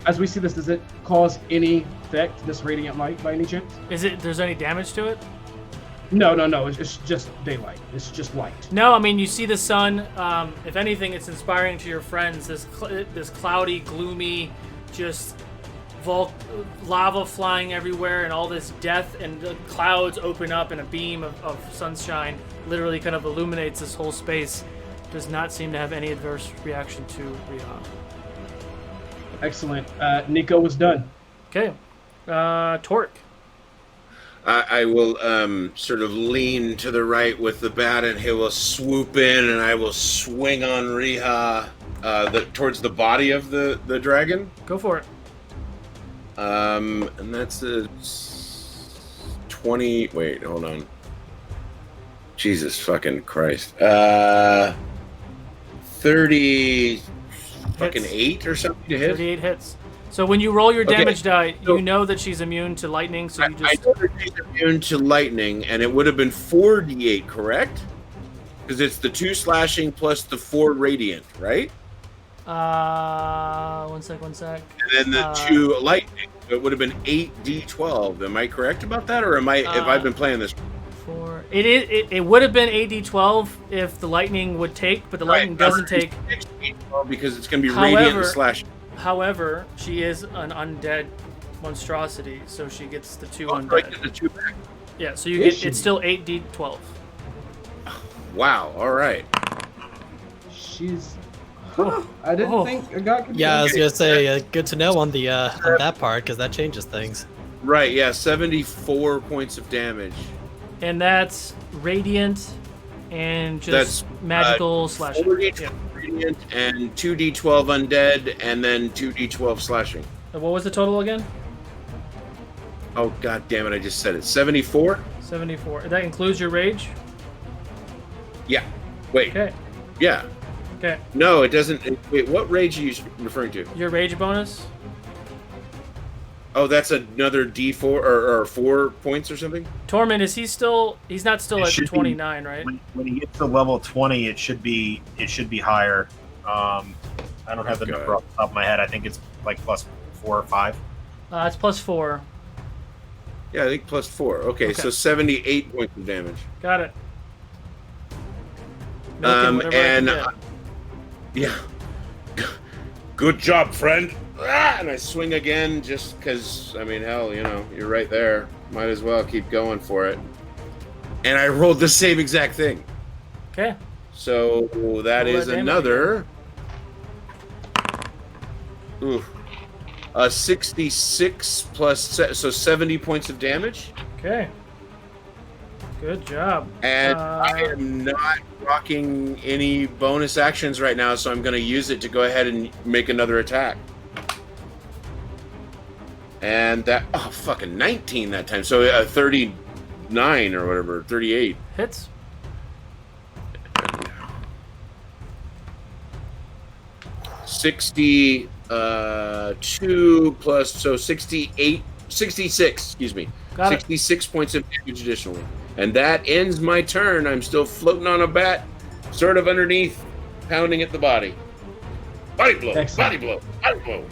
As we see this, does it cause any effect, this radiant light, by any chance? There's any damage to it? No. It's just daylight. It's just light. No, I mean, you see the sun. If anything, it's inspiring to your friends. This cloudy, gloomy, just lava flying everywhere, and all this death, and the clouds open up, and a beam of sunshine literally kind of illuminates this whole space. Does not seem to have any adverse reaction to Riha. Excellent. Nico was done. Okay. Torque. I will sort of lean to the right with the bat, and he will swoop in, and I will swing on Riha towards the body of the dragon. Go for it. And that's a 20. Wait, hold on. Jesus fucking Christ. 30. Fucking 8 or something to hit. 38 hits. So when you roll your damage die, you know that she's immune to lightning. So you just. I know that she's immune to lightning, and it would have been 4d8, correct? Because it's the 2 slashing plus the 4 radiant, right? One sec. And then the 2 lightning. It would have been 8d12. Am I correct about that, or have I been playing this? 4. It would have been 8d12 if the lightning would take, but the lightning doesn't take. Because it's going to be radiant and slash. However, she is an undead monstrosity, so she gets the 2 undead. Right, the 2 back. Yeah, so you get it's still 8d12. Wow. All right. She's. I didn't think a god could. Yeah, I was gonna say good to know on the on that part because that changes things. Right. Yeah. 74 points of damage. And that's radiant and just magical slash. 4d12 radiant and 2d12 undead, and then 2d12 slashing. And what was the total again? Oh god damn it! I just said it. 74. 74. That includes your rage? Yeah. Wait. Okay. Yeah. Okay. No, it doesn't. Wait, what rage are you referring to? Your rage bonus? Oh, that's another D4 or 4 points or something? Tormund, is he still? He's not still It at should be- 29, right? When he gets to level 20, it should be higher. I don't have the Okay. number off the top of my head. I think it's like plus 4 or 5. It's +4. Yeah, I think plus 4. Okay, so 78 points of damage. Got it. Milking whatever I can and get. yeah, good job, friend. And I swing again, just because. I mean, hell, you're right there. Might as well keep going for it. And I rolled the same exact thing. Okay. So that Roll is that damage another. Ooh, 66 plus so 70 points of damage. Okay. Good job. And I am not rocking any bonus actions right now, so I'm going to use it to go ahead and make another attack. And that, fucking 19 that time. So 39 or whatever, 38. Hits. $62 plus, so 66, excuse me. Got it. 66 points of damage additionally. And that ends my turn. I'm still floating on a bat, sort of underneath, pounding at the body. Body blow, Excellent. body blow, body blow.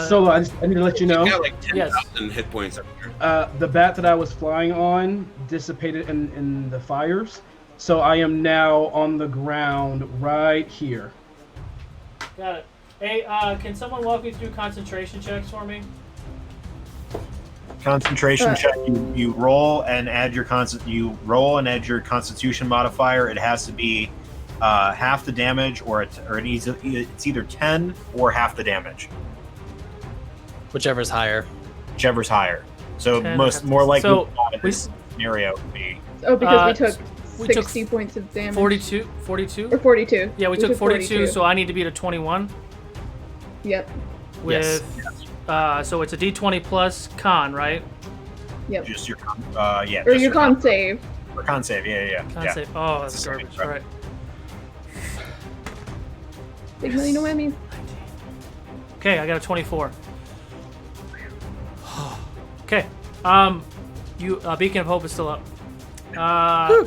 Solo, I need to let you know. I got like 10,000 Yes. hit points up here. The bat that I was flying on dissipated in the fires, so I am now on the ground right here. Got it. Hey, can someone walk me through concentration checks for me? Concentration check. You roll and add your Constitution modifier. It has to be half the damage, or it's either 10 or half the damage, Whichever's higher. whichever's higher. So 10 more likely So, in this scenario would be Oh, because we we took took 60 points of damage. 42? Or 42. Yeah, we took 42, so I need to beat a 21 Yep. with... so it's a d20 plus con, right? Yep. just your Or just your con save. or con save. Yeah. Con save. Oh, that's It's the same, garbage. right. All right. Big million no whammy. Okay, I got a 24. Okay. You Beacon of Hope is still up.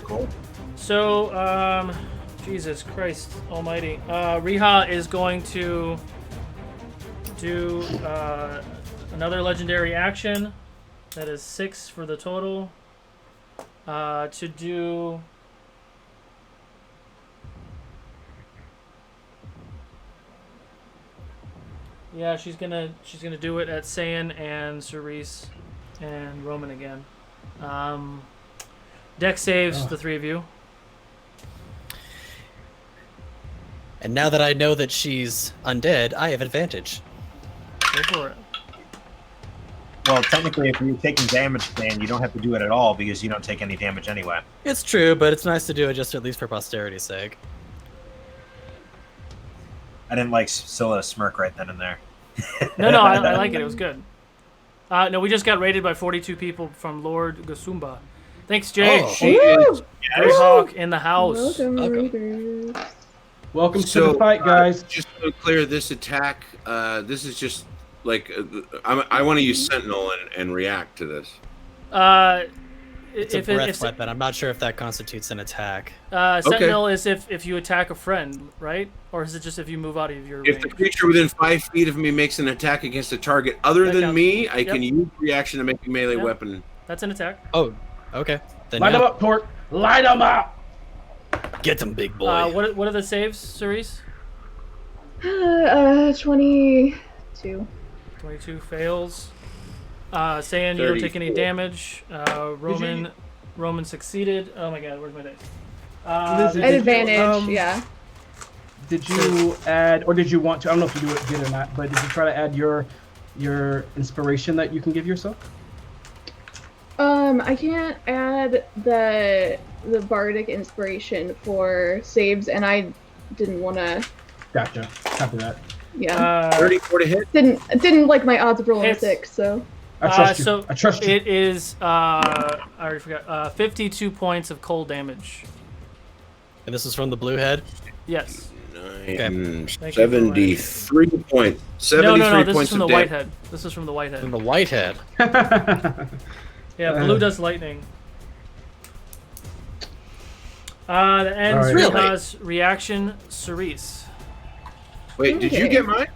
Cool. So, Jesus Christ Almighty, Riha is going to do another legendary action. That is 6 for the total. To do. Yeah, she's gonna do it at Saiyan and Cerise and Roman again. Dex saves the three of you. And now that I know that she's undead, I have advantage. Go for it. Well, technically, if you're taking damage, Dan, you don't have to do it at all because you don't take any damage anyway. It's true, but it's nice to do it just at least for posterity's sake. I didn't like Scylla's smirk right then and there. No, I like it. It was good. No, we just got raided by 42 people from Lord Gasumba. Thanks, Jay. Oh. She is. Greyhawk in the house. Welcome, Welcome. Raiders. Welcome to the fight, guys. Just to clear this attack, this is just like I want to use Sentinel and react to this. It's a breath weapon. I'm not sure if that constitutes an attack. Sentinel is if you attack a friend, right? Or is it just if you move out of your If range? the creature within 5 feet of me makes an attack against a target other That than counts. me, I Yep. can use reaction to make a melee Yep. weapon. That's an attack. Oh, okay. Then Light them yeah. up, Torque. Light them up. Get them, big boy. What are the saves, Cerise? 22. 22 fails. Saiyan, you don't take any 34. damage. Roman succeeded. Oh my god, where's my dice? Lizzie, At did you, advantage, yeah. Did you add, or did you want to? I don't know if you did or not, but did you try to add your inspiration that you can give yourself? I can't add the bardic inspiration for saves, and I didn't want to. Gotcha. Copy that. Yeah, 34 to hit. didn't like my odds of rolling a Hits. 6, so I trust you. So I trust you. it is. I already forgot. 52 points of cold damage. And this is from the blue head? Yes. Okay. 73 points. 73 No. This is points from the of white damage. head. This is from the white From head. the white head. Yeah, blue does lightning. That ends All right. Riha's reaction. Cerise. Wait, did you Okay. get mine?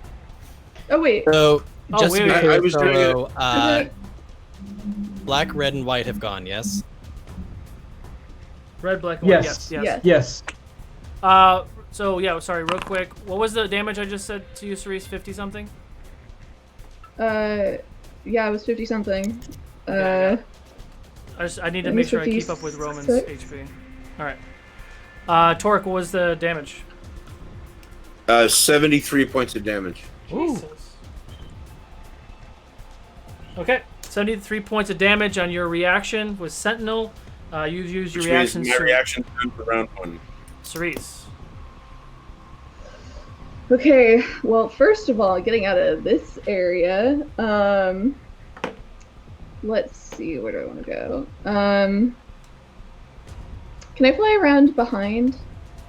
Oh wait. So, Oh, just wait, to be wait, clear, I was doing it. so, black, red, and white have gone, yes? Red, black, and white. Yes. Yes. Yes. Yes. So yeah, sorry, real quick. What was the damage I just said to you, Cerise? 50 something. Yeah, it was 50 something. I need to It make was sure I keep up with Roman's 56. HP. All right. Torque, what was the damage? 73 points of damage. Jesus. Okay, 73 points of damage on your reaction with Sentinel. You've used your Which means reaction. my reaction time for round 1. Cerise. Okay, well, first of all, getting out of this area, let's see, where do I want to go? Can I fly around behind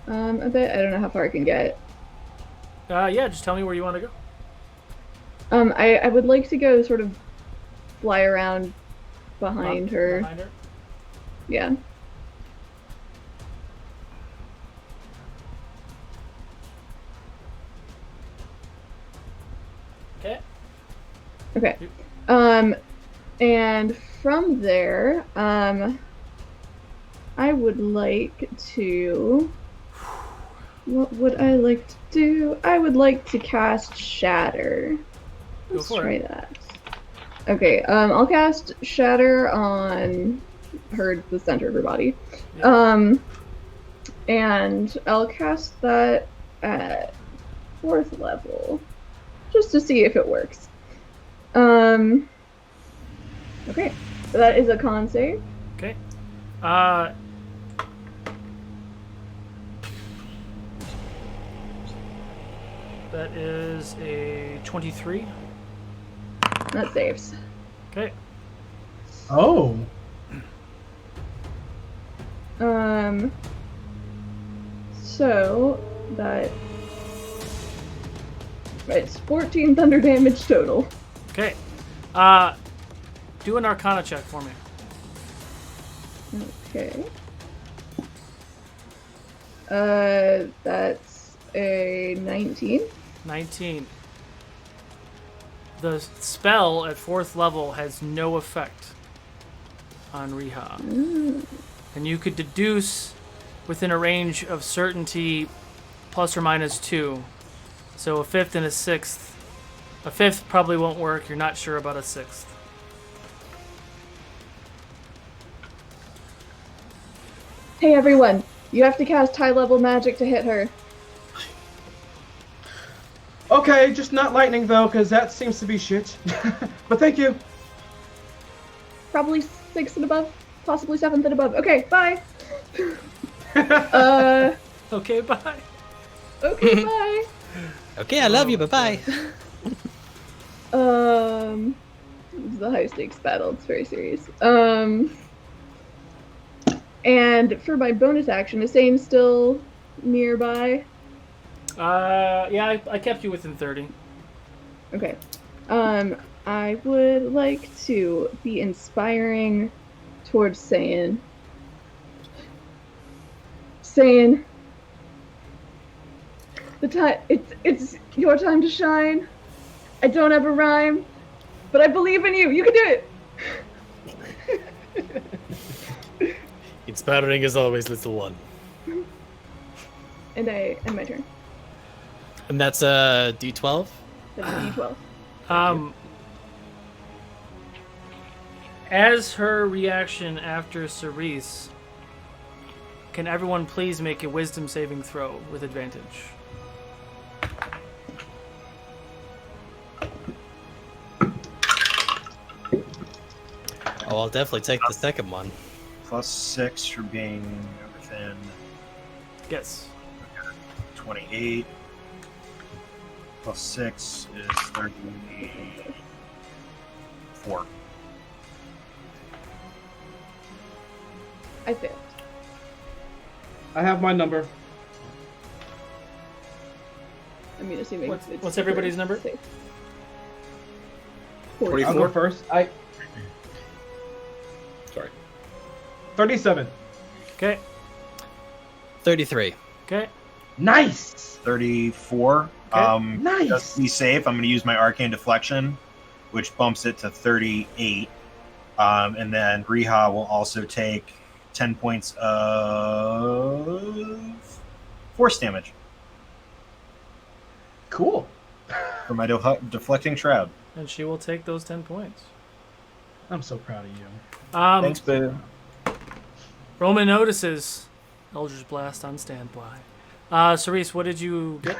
a bit? I don't know how far I can get. Yeah, just tell me where you want to go. I would like to go sort of fly around behind her. Behind her. Yeah. Okay. Okay. And from there, I would like to. What would I like to do? I would like to cast Shatter. Go Let's for try it. that. Okay, I'll cast Shatter on her, the center of her body. And I'll cast that at 4th level, just to see if it works. Okay, so that is a con save. Okay. That is a 23. That saves. Okay. Oh. So that it's 14 thunder damage total. Okay. Do an Arcana check for me. Okay. That's a 19. 19. The spell at 4th level has no effect on Riha. And you could deduce within a range of certainty plus or minus 2. So a 5th and a 6th. A 5th probably won't work. You're not sure about a 6th. Hey everyone, you have to cast high level magic to hit her. Okay, just not lightning though, because that seems to be shit. But thank you. Probably 6th and above, possibly 7th and above. Okay, bye. Okay, bye. Okay, bye. Okay, I love you, bye-bye. This is a high stakes battle. It's very serious. And for my bonus action, is Sane still nearby? Yeah, I kept you within 30. Okay. I would like to be inspiring towards Saiyan. Saiyan, it's your time to shine. I don't have a rhyme, but I believe in you. You can do it. Inspiring as always, little one. And my turn. And that's a D12? That's a D12. As her reaction after Cerise, can everyone please make a wisdom saving throw with advantage? Oh, I'll definitely take the second one. +6 for being within Yes. 28. +6 is 34. I failed. I have my number. I mean, assuming What's everybody's number? safe. 24. I'll go first. Sorry. 37. Okay. 33. Okay. Nice. 34. Okay. Nice. Just to be safe, I'm going to use my arcane deflection, which bumps it to 38. And then Riha will also take 10 points of force damage Cool. for my deflecting shroud. And she will take those 10 points. I'm so proud of you. Thanks, Boo. Roman notices Eldridge Blast on standby. Cerise, what did you get?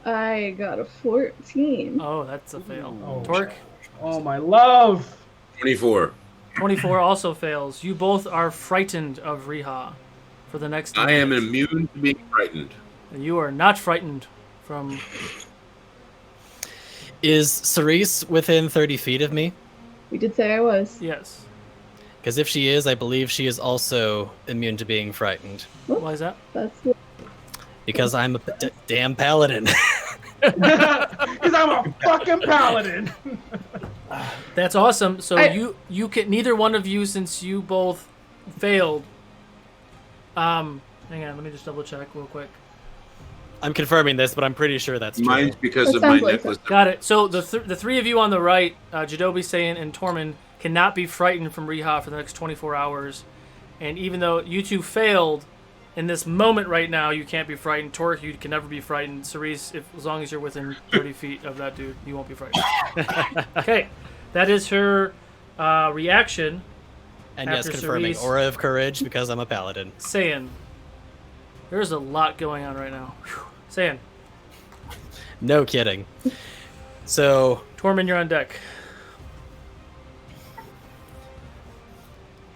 I got a 14. Oh, that's a fail. Oh. Torque, Oh, my love. 24. 24 also fails. You both are frightened of Riha for the next I am minute. immune to being frightened. And you are not frightened from... Is Cerise within 30 feet of me? We did say I was. Yes. Because if she is, I believe she is also immune to being frightened. Why is that? That's Because I'm a damn paladin. Because I'm a fucking paladin. That's awesome. So I- you can, neither one of you, since you both failed. Hang on, let me just double check real quick. I'm confirming this, but I'm pretty sure that's true. Mine's because That of my sounds like necklace. Got it. So the three of you on the right, Jadobi, Saiyan, and Tormund, cannot be frightened from Riha for the next 24 hours. And even though you two failed, in this moment right now, you can't be frightened. Torque, you can never be frightened. Cerise, as long as you're within 30 feet of that dude, you won't be frightened. Okay, that is her reaction. And yes, After confirming Cerise- Aura of Courage because I'm a paladin. Saiyan, there's a lot going on right now. Whew. Saiyan, No kidding. So, Tormund, you're on deck.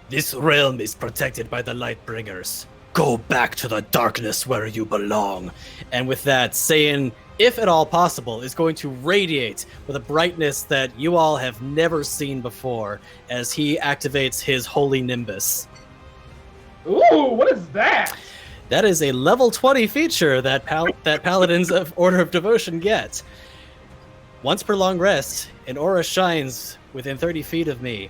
this realm is protected by the Lightbringers. Go back to the darkness where you belong. And with that, Saiyan, if at all possible, is going to radiate with a brightness that you all have never seen before as he activates his Holy Nimbus. Ooh, what is that? That is a level 20 feature that that Paladins of Order of Devotion get. Once per long rest, an aura shines within 30 feet of me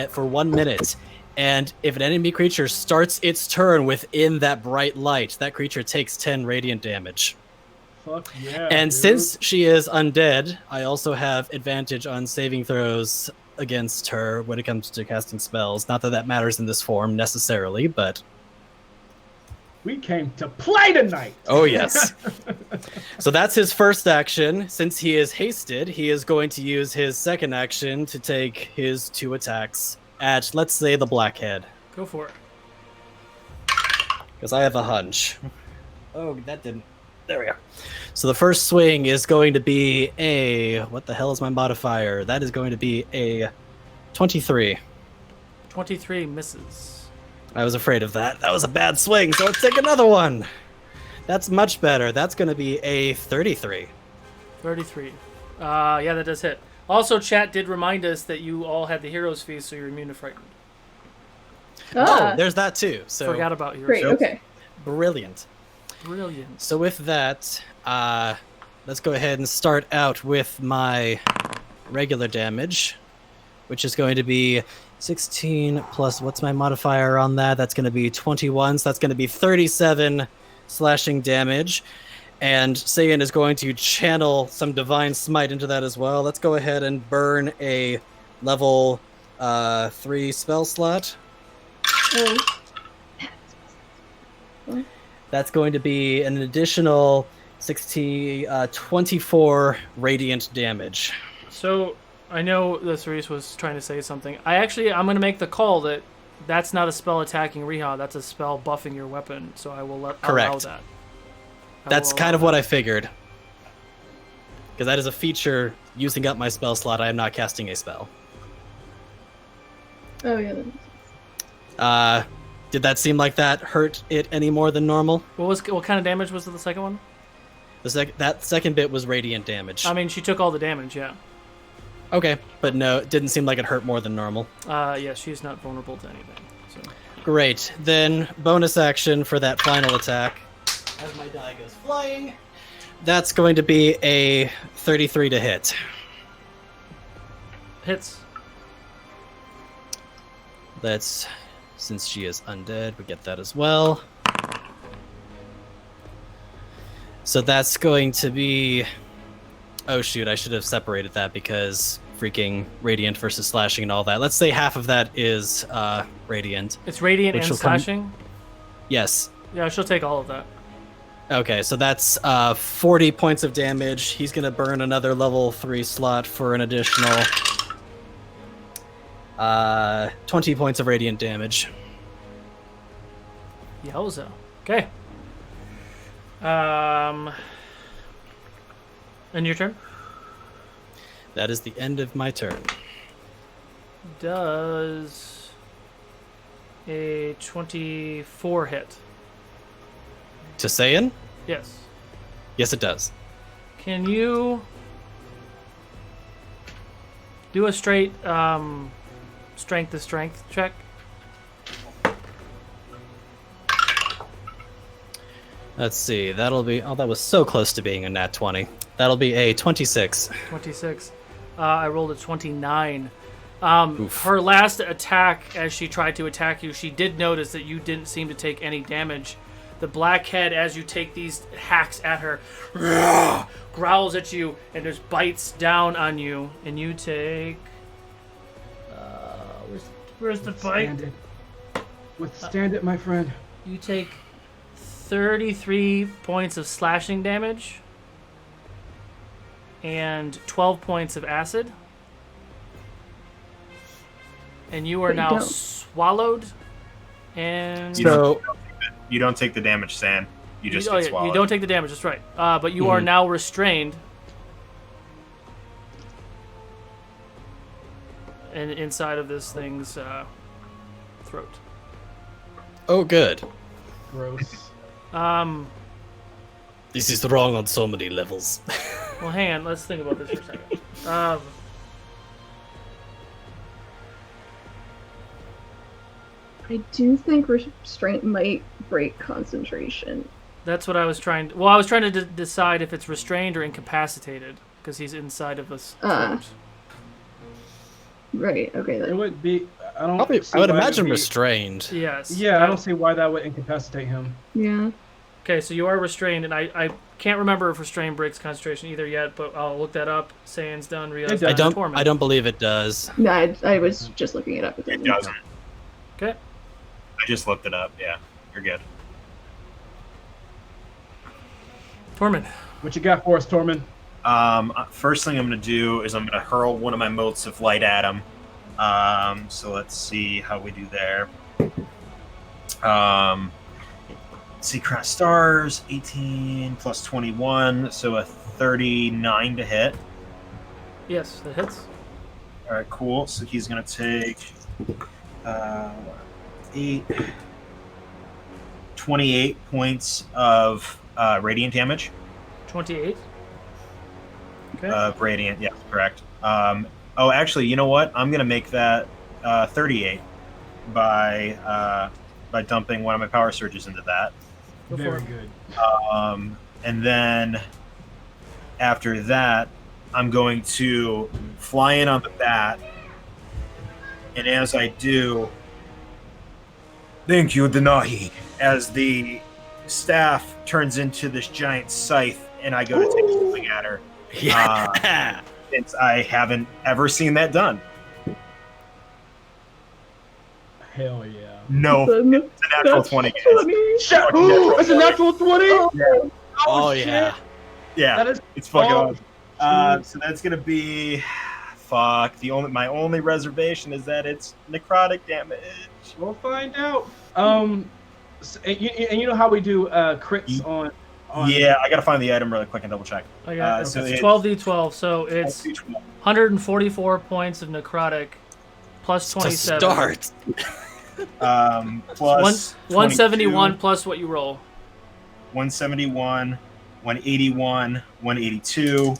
for 1 minute. And if an enemy creature starts its turn within that bright light, that creature takes 10 radiant damage. Fuck yeah. And dude. since she is undead, I also have advantage on saving throws against her when it comes to casting spells. Not that that matters in this form necessarily, but... we came to play tonight. Oh, yes. So that's his first action. Since he is hasted, he is going to use his second action to take his 2 attacks at, let's say, the Blackhead. Go for it. Because I have a hunch. Oh, that didn't... There we are. So the first swing is going to be a... What the hell is my modifier? That is going to be a 23. 23 misses. I was afraid of that. That was a bad swing, so let's take another one. That's much better. That's going to be a 33. 33. Yeah, that does hit. Also, chat did remind us that you all had the hero's feast, so you're immune to frightened. Ah, Oh, there's that too. So Forgot about hero's great. feast. Okay. brilliant. Brilliant. So with that, let's go ahead and start out with my regular damage, which is going to be 16 plus, what's my modifier on that? That's going to be 21, so that's going to be 37 slashing damage. And Saiyan is going to channel some Divine Smite into that as well. Let's go ahead and burn a level 3 spell slot. Oh, That's going to be an additional 24 radiant damage. So, I know that Cerise was trying to say something. I'm going to make the call that that's not a spell attacking Riha, that's a spell buffing your weapon, so I will allow Correct. that. That's kind of what I figured. Because that is a feature using up my spell slot. I am not casting a spell. oh yeah. That makes sense. Did that seem like that hurt it any more than normal? What kind of damage was the second one? That second bit was radiant damage. I mean, she took all the damage, yeah. Okay, but no, it didn't seem like it hurt more than normal. Yeah, she's not vulnerable to anything. So. Great. Then bonus action for that final attack. As my die goes flying. That's going to be a 33 to hit. Hits. Let's, since she is undead, we get that as well. So that's going to be... Oh shoot, I should have separated that because freaking radiant versus slashing and all that. Let's say half of that is radiant. It's radiant and slashing? Yes. Yeah, she'll take all of that. Okay, so that's 40 points of damage. He's going to burn another level 3 slot for an additional 20 points of radiant damage. Yowza. Okay. And your turn? That is the end of my turn. Does a 24 hit? To Saiyan? Yes. Yes, it does. Can you do a straight strength to strength check? Let's see. That'll be... Oh, that was so close to being a nat 20. That'll be a 26. 26. I rolled a 29. Oof. Her last attack, as she tried to attack you, she did notice that you didn't seem to take any damage. The black head, as you take these hacks at her, growls at you and just bites down on you. And you take... where's the bite? Withstand it, my friend. You take 33 points of slashing damage and 12 points of acid. And you are But you now don't. swallowed. And So... You don't take the damage, San. You just oh, get yeah, swallowed. you don't take the damage, that's right. But you are now restrained. And inside of this thing's throat. Oh, good. Gross. This is wrong on so many levels. Well, hang on. Let's think about this for a second. I do think restraint might break concentration. That's what I was trying to... Well, I was trying to decide if it's restrained or incapacitated, because he's inside of this throat. Right, okay It then. would be. I don't. Probably, see I would why it imagine be- restrained. Yes. Yeah, I don't see why that would incapacitate him. Yeah. Okay, so you are restrained, and I can't remember if restrained breaks concentration either yet, but I'll look that up. Sayan's done. Riha's It done. does. I don't believe it does. No, I was just looking it up. It doesn't. Okay. I just looked it up. Yeah, you're good. Tormund. What you got for us, Tormund? First thing I'm going to do is I'm going to hurl one of my motes of light at him. So let's see how we do there. Let's see, Cross Stars, 18 plus 21, so a 39 to hit. Yes, that hits. All right, cool. So he's going to take 28 points of radiant damage. 28. Okay. Radiant, yeah, correct. Oh, actually, you know what? I'm going to make that 38 by dumping one of my power surges into that. Go for Very it. good. And then after that, I'm going to fly in on the bat. And as I do, thank you, Denahi, as the staff turns into this giant scythe and I go to take a swing at her. Yeah. Since I haven't ever seen that done. Hell yeah. No, it's a natural 20. Guys. Shut! Ooh, it's a natural 20. Yeah. Oh, shit. yeah. Yeah, That is. it's fucking Oh, awesome. So that's gonna be, fuck. My only reservation is that it's necrotic damage. We'll find out. And you know how we do crits on. Yeah, I gotta find the item really quick and double check. I got so it's it's 12d12, so it's 144 points of necrotic plus To 27. start. Plus 171 22, plus what you roll. 171, 181, 182,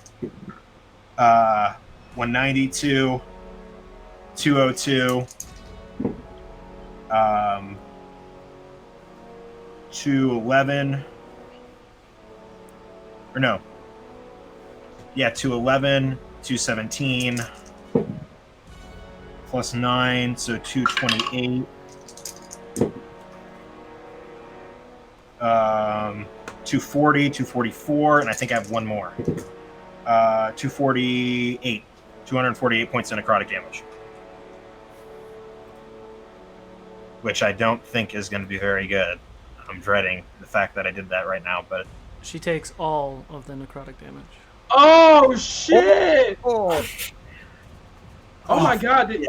192, 202, 211. Or no. Yeah, 211, 217. Plus 9, so 228. 240, 244, and I think I have one more. 248. 248 points of necrotic damage. Which I don't think is going to be very good. I'm dreading the fact that I did that right now, but... She takes all of the necrotic damage. Oh, shit! Oh, Oh my god, did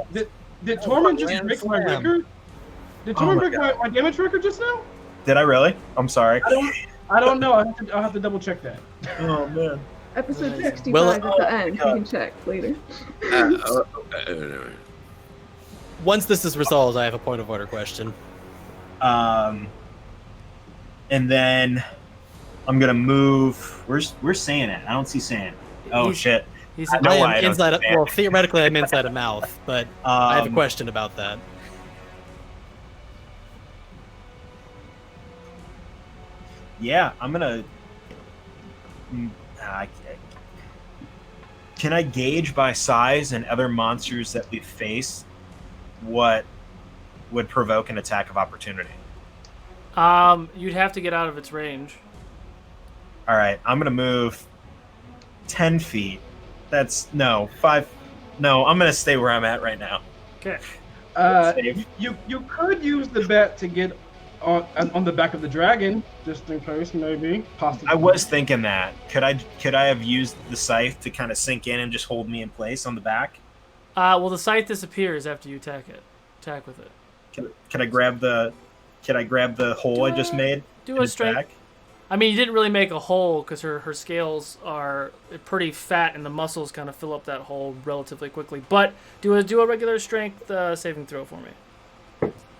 Tormund just break my record? Did Tormund break my damage record just now? Did I really? I'm sorry. I don't know. I'll have to double check that. Oh, man. Episode 65 Well, at the end. You can check later. once this is resolved, I have a point of order question. And then I'm gonna move. Where's Sand at? I don't see Sand. Oh shit! He's I know why I don't inside. see Sand. Well, theoretically, I'm inside a mouth, but I have a question about that. Yeah, I'm gonna. Can I gauge by size and other monsters that we face what would provoke an attack of opportunity? You'd have to get out of its range. All right, I'm gonna move 10 feet. That's no 5. No, I'm gonna stay where I'm at right now. Okay. You could use the bat to get on the back of the dragon, just in case, maybe. Possibly. I was thinking that. Could I have used the scythe to kind of sink in and just hold me in place on the back? Well, the scythe disappears after you attack with it. Can I grab the hole I just made? Do in a its strength. back? I mean, you didn't really make a hole because her scales are pretty fat and the muscles kind of fill up that hole relatively quickly. But do a regular strength saving throw for me.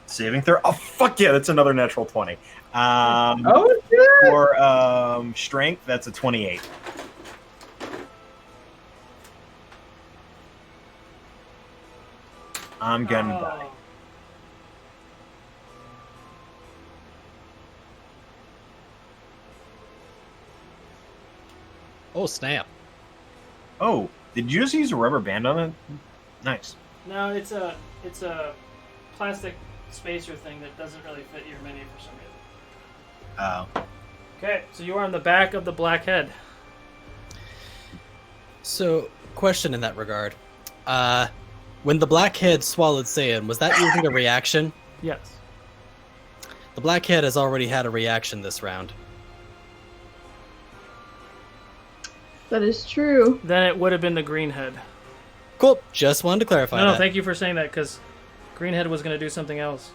Saving throw? Oh fuck yeah! That's another natural 20. Oh shit! For strength, that's a 28. I'm gonna die. Oh snap! Oh, did you just use a rubber band on it? Nice. No, it's a plastic spacer thing that doesn't really fit your mini for some reason. Oh. Okay, so you are on the back of the black head. So, question in that regard: when the blackhead swallowed Saiyan, was that using a reaction? Yes. The blackhead has already had a reaction this round. That is true. Then it would have been the green head. Cool. Just wanted to clarify. No, that. thank you for saying that because Greenhead was going to do something else.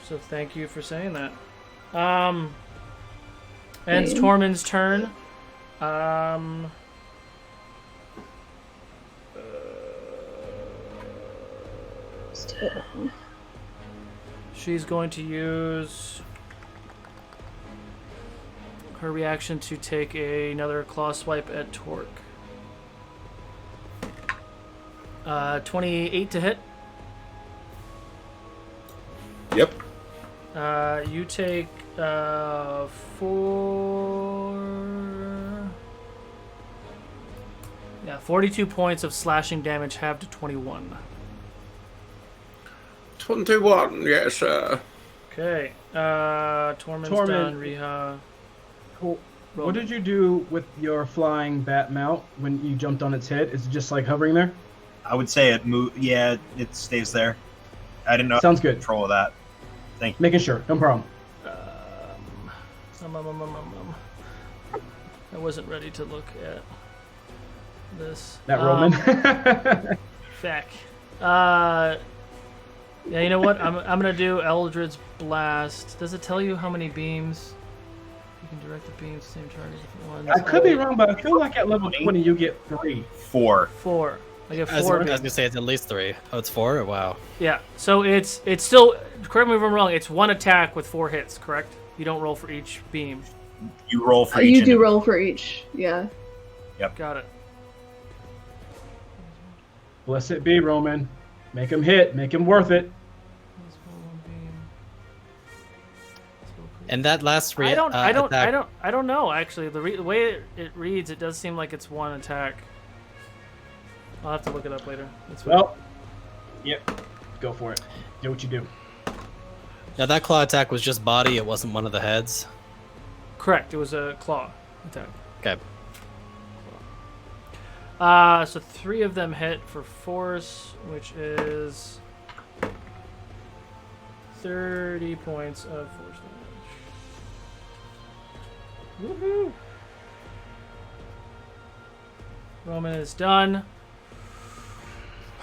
So thank you for saying that. And it's Tormund's turn. She's going to use her reaction to take another claw swipe at Torque. 28 to hit. Yep. You take 4. Yeah, 42 points of slashing damage, halved to 21. 21, yes, sir. Okay. Tormund's done. Riha. Cool. What did you do with your flying bat mount when you jumped on its head? Is it just like hovering there? I would say it move. Yeah, it stays there. I didn't know. Sounds good. Control of that. Thank you. Making sure. No problem. I wasn't ready to look at this. That Roman. Feck. Yeah, you know what? I'm gonna do Eldridge Blast. Does it tell you how many beams? You can direct the beams, same target, different ones. I could be wrong, but I feel like at level 20 you get 3. 4. 4. I get 4 I was beams. gonna say it's at least 3. Oh, it's 4? Wow. Yeah. So it's still. Correct me if I'm wrong. It's one attack with 4 hits. Correct? You don't roll for each beam. You roll for each. You do roll for each. Yeah. Got it. Bless it be, Roman. Make him hit. Make him worth it. And that last I don't attack, know actually. The way it reads, it does seem like it's one attack. I'll have to look it up later. That's fine. Well, yep. Go for it. Do what you do. yeah, that claw attack was just body. It wasn't one of the heads. Correct. It was a claw attack. Okay. So 3 of them hit for force, which is 30 points of force damage. Woohoo! Roman is done.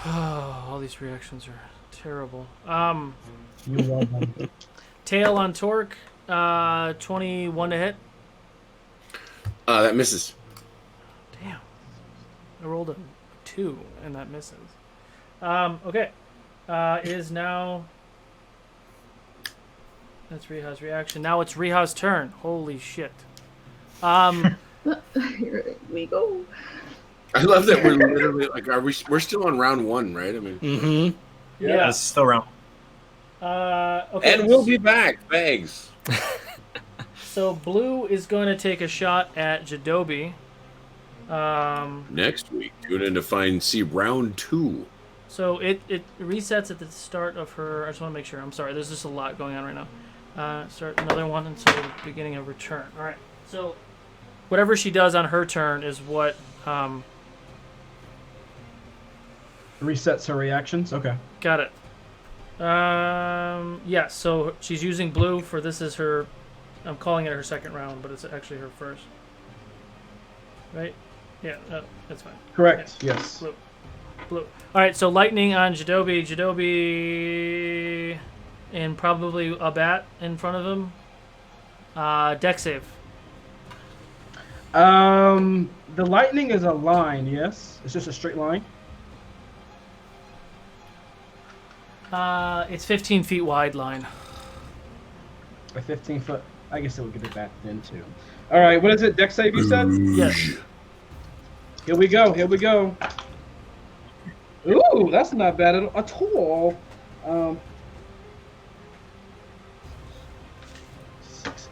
All these reactions are terrible. You love them. Tail on Torque, 21 to hit. That misses. Damn. I rolled a 2 and that misses. Okay. Is now... That's Riha's reaction. Now it's Riha's turn. Holy shit. Here we go. I love that we're literally like, we're still on round 1, right? I mean, Mm-hmm. Yeah. It's still around. Okay. and we'll be back. Thanks. So Blue is going to take a shot at Jadobi. Next week, tune in to see round 2. So it resets at the start of her... I just want to make sure. I'm sorry. There's just a lot going on right now. Start another one until the beginning of her turn. All right. So whatever she does on her turn is what... Resets her reactions. Okay. Got it. Yeah, so she's using Blue for... This is her... I'm calling it her second round, but it's actually her first. Right? Yeah, that's fine. Correct. Yeah. Yes. Blue. All right, so lightning on Jadobi. Jadobi, and probably a bat in front of him. Deck save. The lightning is a line. Yes, it's just a straight line. It's 15 feet wide line. A 15-foot. I guess it would get it back then too. All right, what is it? Deck save, you said? Yes. Here we go. Here we go. Ooh, that's not bad at all.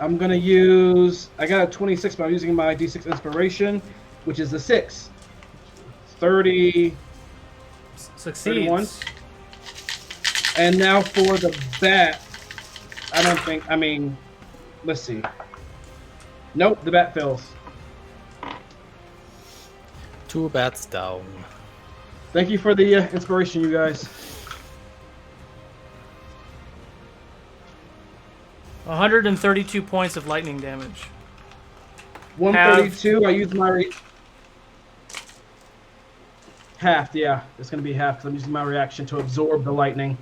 I'm gonna use. I got a 26, but I'm using my D6 inspiration, which is a 6. 30. Succeeds. 31. And now for the bat. I don't think. I mean, let's see. Nope, the bat fails. 2 bats down. Thank you for the inspiration, you guys. 132 points of lightning damage. 132. I used my half. Yeah, it's gonna be half because I'm using my reaction to absorb the lightning.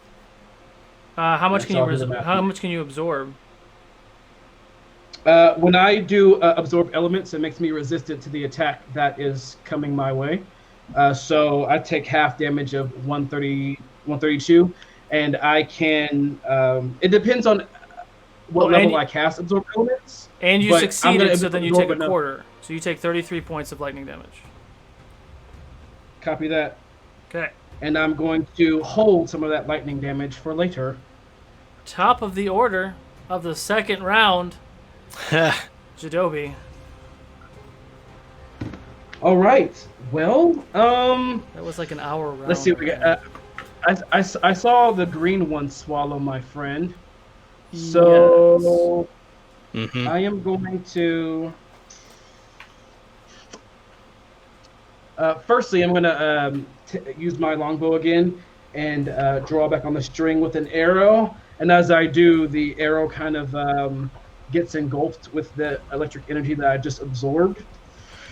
How much That's can you all good math. How much can you absorb? When I do absorb elements, it makes me resistant to the attack that is coming my way. So I take half damage of 132, and I can. It depends on what level I cast absorb elements. And you succeeded, so then you take a enough. quarter. So you take 33 points of lightning damage. Copy that. Okay. And I'm going to hold some of that lightning damage for later. Top of the order of the second round, Jadobi. All right. Well, That was like an hour round. let's see what we got. I saw the green one swallow my friend. So Mm-hmm. I am going to. Firstly, I'm going to use my longbow again and draw back on the string with an arrow. And as I do, the arrow kind of gets engulfed with the electric energy that I just absorbed.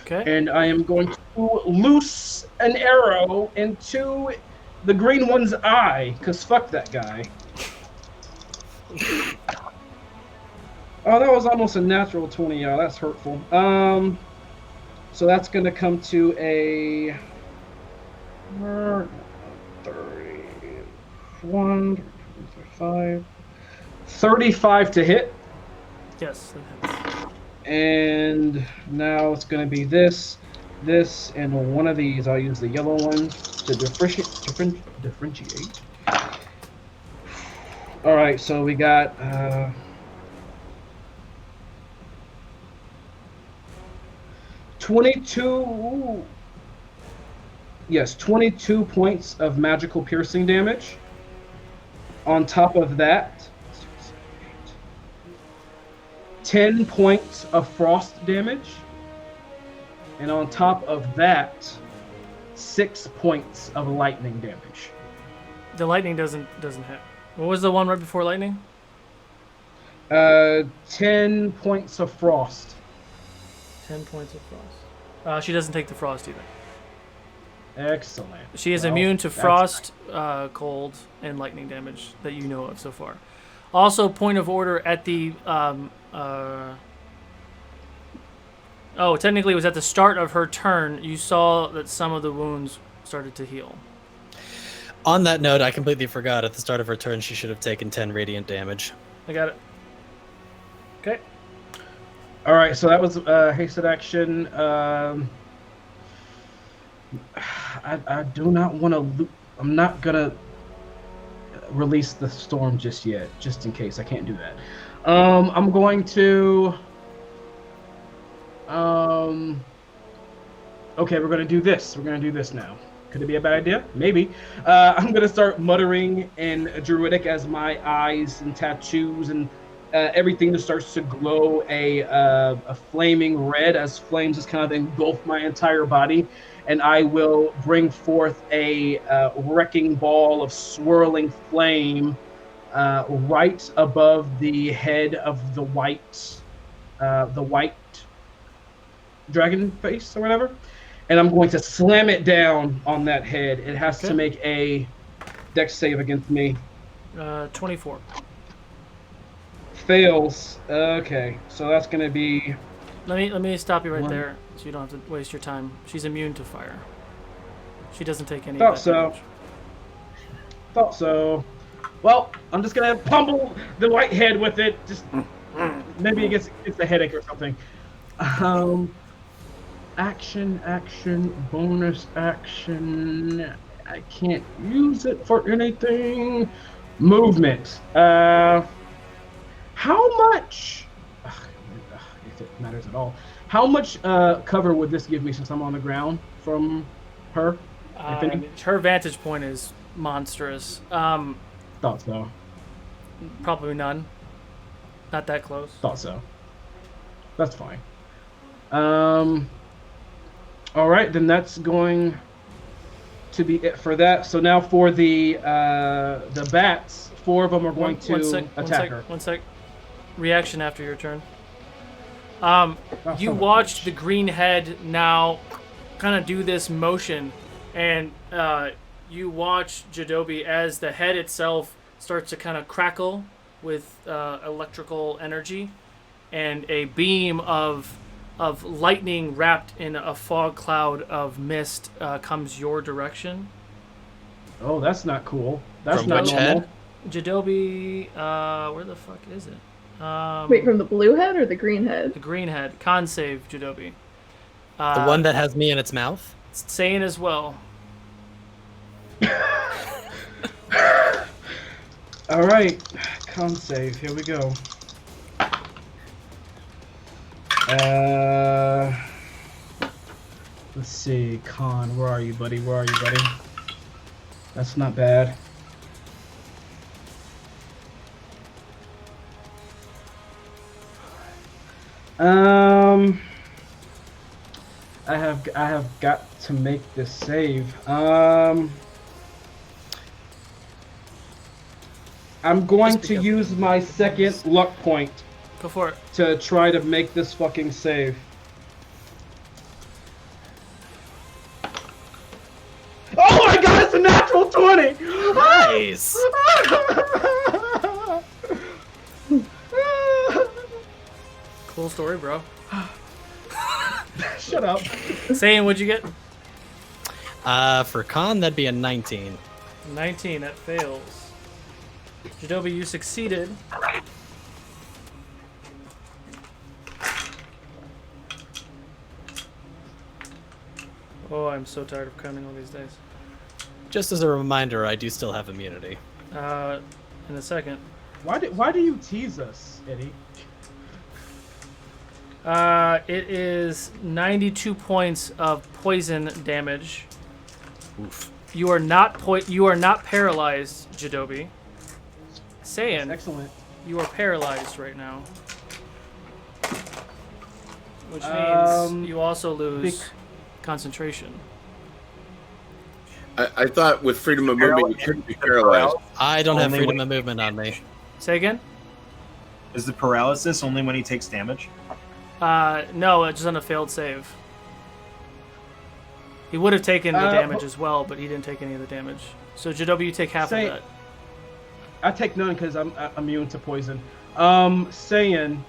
Okay. And I am going to loose an arrow into the green one's eye, because fuck that guy. Oh, that was almost a natural 20. Oh, that's hurtful. So that's going to come to a 31, 35, 35 to hit. Yes, that hits. And now it's going to be this, and one of these. I'll use the yellow one to differentiate. All right, so we got 22. Yes, 22 points of magical piercing damage. On top of that, 10 points of frost damage. And on top of that, 6 points of lightning damage. The lightning doesn't hit. What was the one right before lightning? 10 points of frost. 10 points of frost. She doesn't take the frost either. Excellent. She is immune to frost, cold, and lightning damage that you know of so far. Also, point of order at the... technically it was at the start of her turn. You saw that some of the wounds started to heal. On that note, I completely forgot at the start of her turn she should have taken 10 radiant damage. I got it. Okay. All right, so that was hasted action. I do not want to. I'm not gonna release the storm just yet, just in case. I can't do that. I'm going to. Okay, we're gonna do this. We're gonna do this now. Could it be a bad idea? Maybe. I'm gonna start muttering in Druidic as my eyes and tattoos and everything just starts to glow a flaming red as flames just kind of engulf my entire body. And I will bring forth a wrecking ball of swirling flame right above the head of the white dragon face or whatever. And I'm going to slam it down on that head. It has to make a dex save against me. 24. Fails. Okay, so that's going to be... Let me stop you right there, so you don't have to waste your time. She's immune to fire. She doesn't take any. Thought so. Thought so. Well, I'm just gonna pummel the white head with it. Just maybe it gets a headache or something. Action, bonus action. I can't use it for anything. Movement. How much? If it matters at all. How much cover would this give me since I'm on the ground from her? Her vantage point is monstrous. Thought so. Probably none. Not that close. Thought so. That's fine. All right, then that's going to be it for that. So now for the bats, 4 of them are going to attack her. One sec. Reaction after your turn. You watched the green head now kind of do this motion, and you watch Jadobi as the head itself starts to kind of crackle with electrical energy, and a beam of lightning wrapped in a fog cloud of mist comes your direction. Oh, that's not cool. That's From not which normal. head? Jadobi, where the fuck is it? Wait, from the blue head or the green head? The green head. Con save, Jadobi. The one that has me in its mouth? Sane as well. All right, con save. Here we go. Let's see, con. Where are you, buddy? Where are you, buddy? That's not bad. I have got to make this save. I'm going to use my second luck point. Go for it. To try to make this fucking save. Oh my god, it's a natural 20! Nice! Cool story, bro. Shut up. Sane, what'd you get? For con, that'd be a 19. 19, that fails. Jadobi, you succeeded. Oh, I'm so tired of counting all these days. Just as a reminder, I do still have immunity. In a second. Why do you tease us, Eddie? It is 92 points of poison damage. Oof. You are not paralyzed, Jadobi. Saying Excellent. you are paralyzed right now. Which means you also lose concentration. I thought with freedom of movement you couldn't be paralyzed. I don't have Only freedom when of he movement takes on me. damage. Say again? Is the paralysis only when he takes damage? No, it's just on a failed save. He would have taken the damage as well, but he didn't take any of the damage. So Jadobi, you take half of that. I take none because I'm immune to poison. Saying,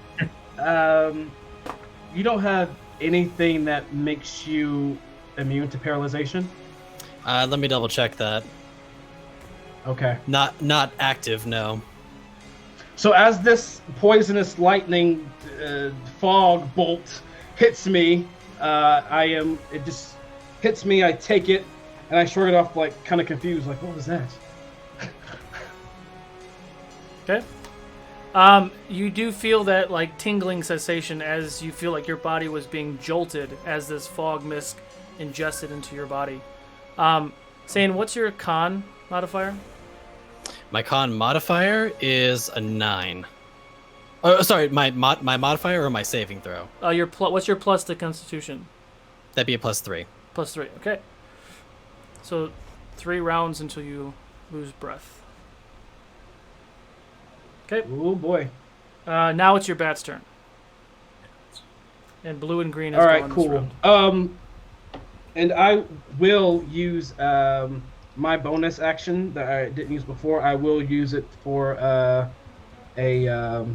you don't have anything that makes you immune to paralyzation? Let me double check that. Okay. Not active, no. So as this poisonous lightning fog bolt hits me, it just hits me, I take it, and I shrug it off like kind of confused, like, what was that? Okay. You do feel that like tingling sensation as you feel like your body was being jolted as this fog mist ingested into your body. Saying, what's your con modifier? My con modifier is a 9. Oh, sorry, my modifier or my saving throw? What's your plus to Constitution? That'd be a +3. +3. Okay. So 3 rounds until you lose breath. Okay. Oh boy. Now it's your bat's turn. And blue and green has All right, gone cool. this round. And I will use my bonus action that I didn't use before. I will use it for a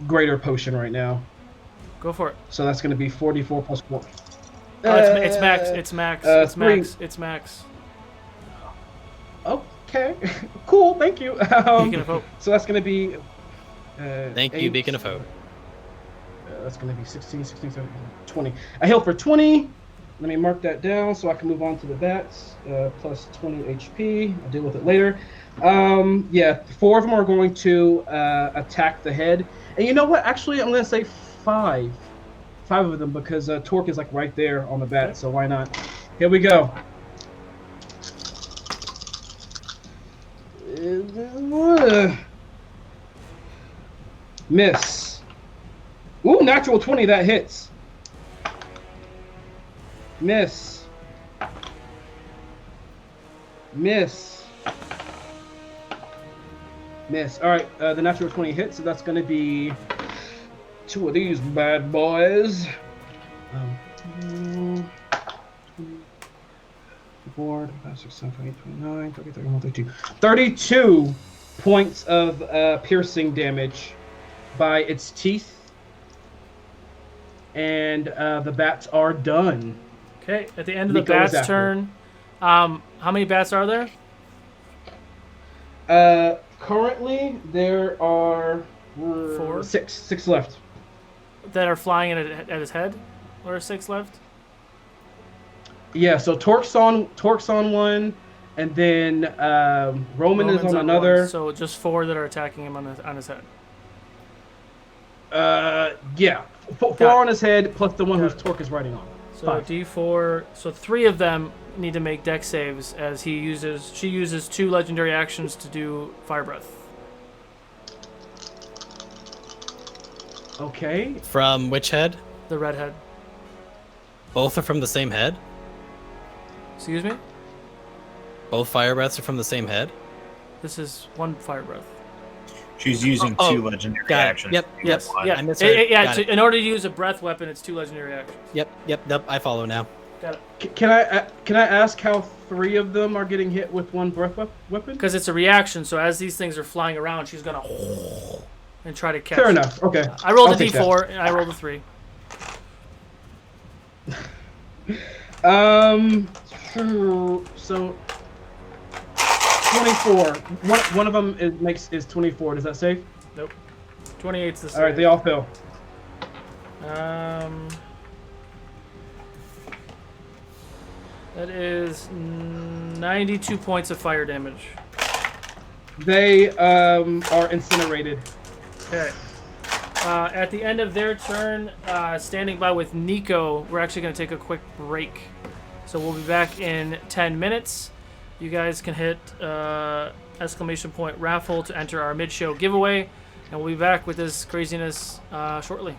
greater potion right now. Go for it. So that's going to be 44 plus 4. Oh, it's max. It's max. It's max. It's max. Okay. Cool. Thank you. Beacon of Hope. So that's going to be. Thank you, Beacon of Hope. That's going to be 16, 17, 20. I heal for 20. Let me mark that down so I can move on to the bats. Plus 20 HP. I'll deal with it later. Yeah, 4 of them are going to attack the head. And you know what? Actually, I'm going to say 5. 5 of them because Torque is like right there on the bat, so why not? Here we go. Miss. Ooh, natural 20, that hits. Miss. Miss. Miss. All right, the natural 20 hits, so that's going to be 2 of these bad boys. 4, 5, 6, 7, 8, 29, 30, 31, 32. 32 points of piercing damage by its teeth. And the bats are done. Okay, at the end of the Nico is bat's after. turn, how many bats are there? Currently, there are 4? 6 left. That are flying at his head? Or 6 left? Yeah, so Torque's on one, and then Roman is on another. One, so just 4 that are attacking him on his head. Yeah, 4 on his head plus the one whose Torque is riding on. So 5. D4. So 3 of them need to make dex saves as she uses 2 legendary actions to do fire breath. Okay. From which head? The red head. Both are from the same head? Excuse me? Both fire breaths are from the same head? This is 1 fire breath. She's using Oh, 2 legendary got it. actions. Yep, Yes. yep. Yeah. I misheard. Got it. In order to use a breath weapon, it's 2 legendary actions. Yep, I follow now. Got it. Can I ask how 3 of them are getting hit with 1 breath weapon? Because it's a reaction, so as these things are flying around, she's gonna and try to catch. Fair enough. Okay. I rolled I'll a take D4 and I rolled a 3. So 24. One of them is 24. Does that save? Nope. 28's the same. All right, they all fail. That is 92 points of fire damage. They are incinerated. Okay. At the end of their turn, standing by with Nico, we're actually going to take a quick break. So we'll be back in 10 minutes. You guys can hit exclamation point raffle to enter our mid-show giveaway. And we'll be back with this craziness shortly.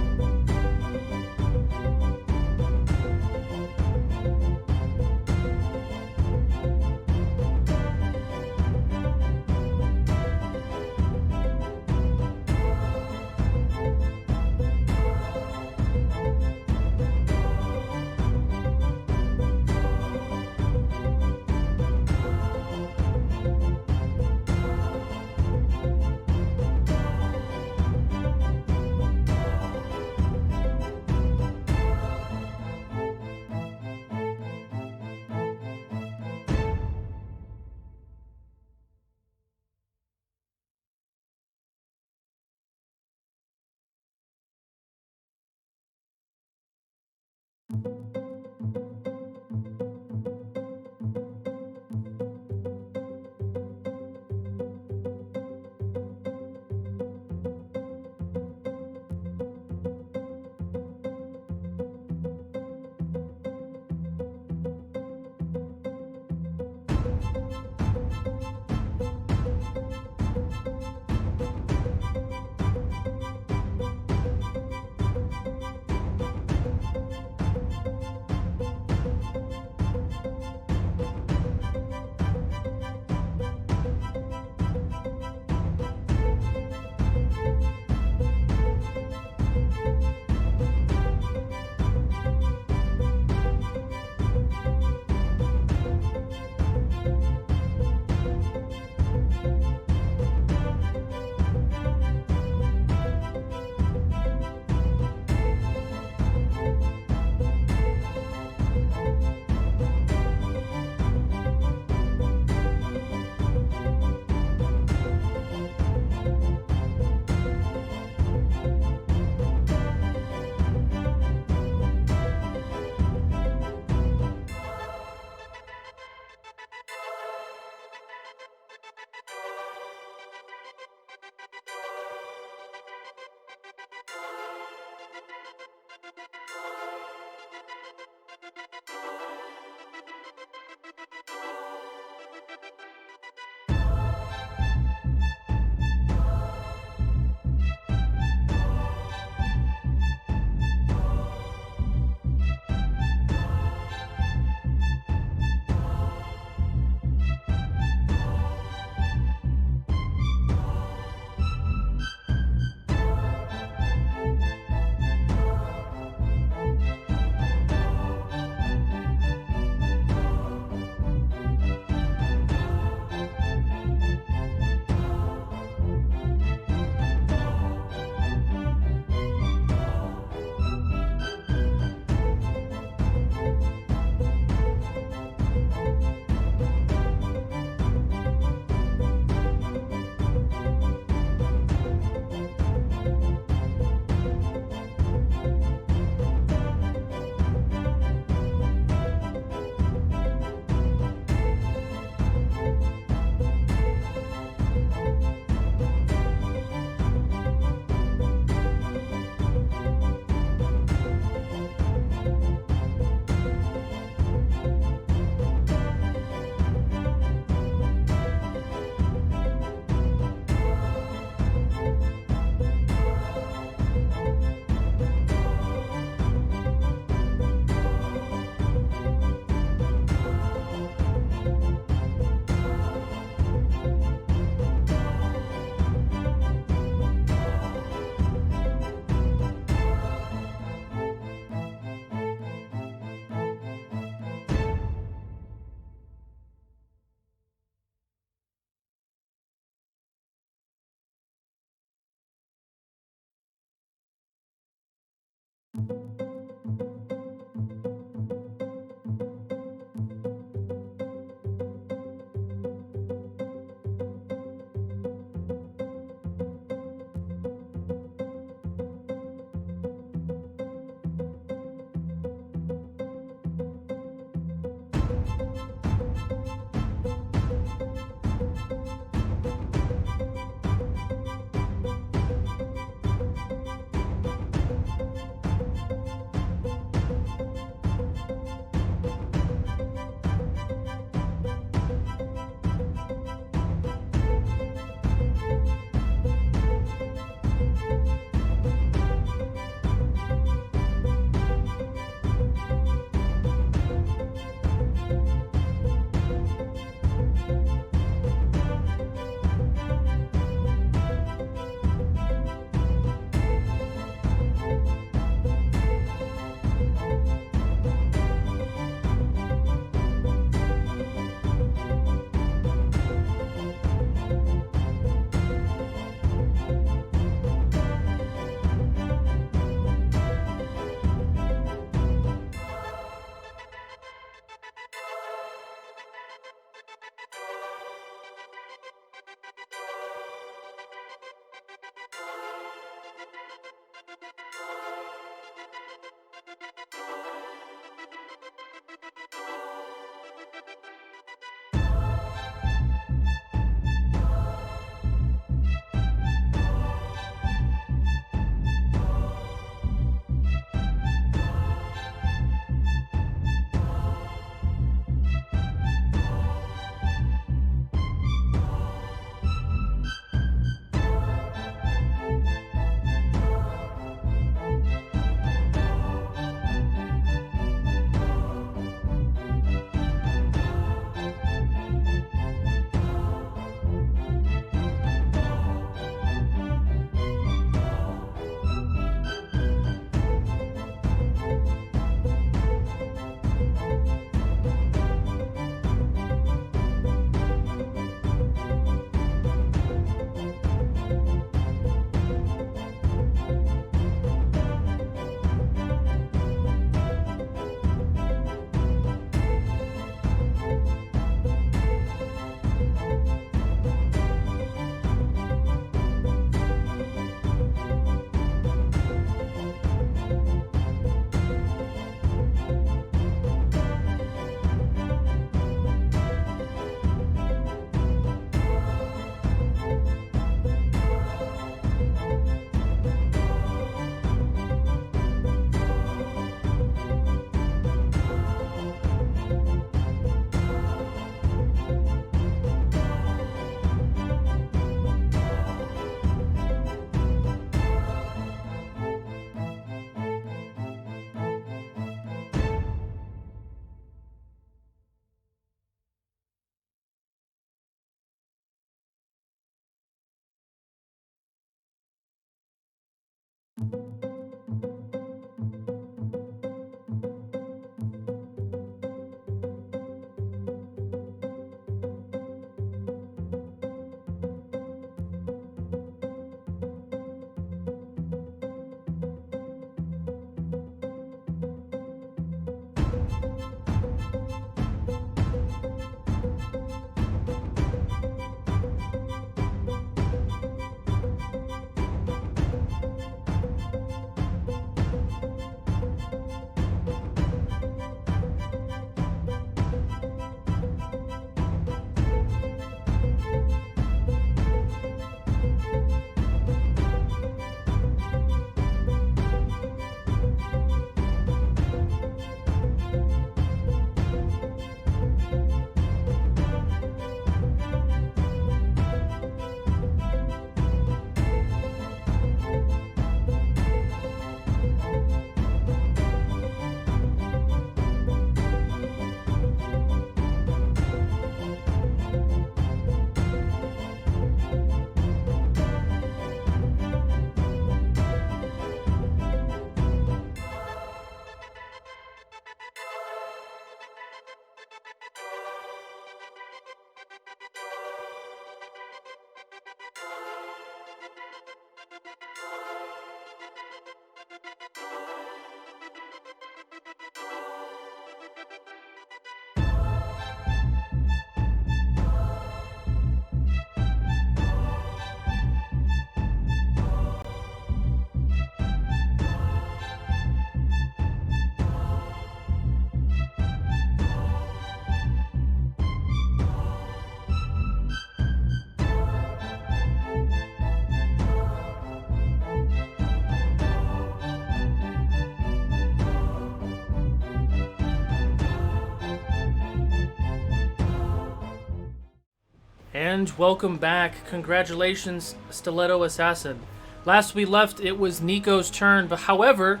And welcome back. Congratulations, Stiletto Assassin. Last we left, it was Nico's turn, but however,